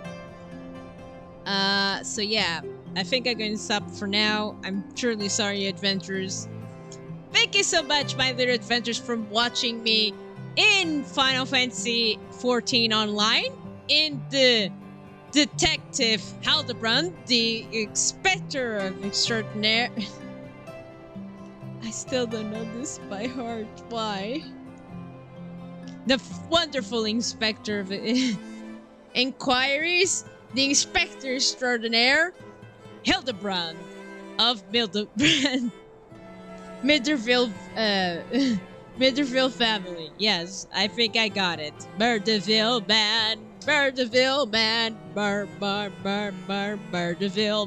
So yeah, I think I'm going to stop for now. I'm truly sorry, adventurers. Thank you so much, my little adventures, for watching me in Final Fantasy XIV Online, in the Detective Hildibrand, the Inspector of Extraordinaire. I still don't know this by heart. Why? The wonderful Inspector of Inquiries, the Inspector Extraordinaire, Hildibrand of Mildebrand. Midderville, Midderville family. Yes, I think I got it. Murderville man, Murderville man, Murderville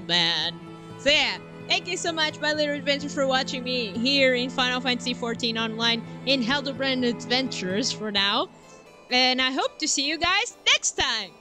man. So yeah, thank you so much, my little adventure, for watching me here in Final Fantasy XIV Online in Hildibrand Adventures for now. And I hope to see you guys next time.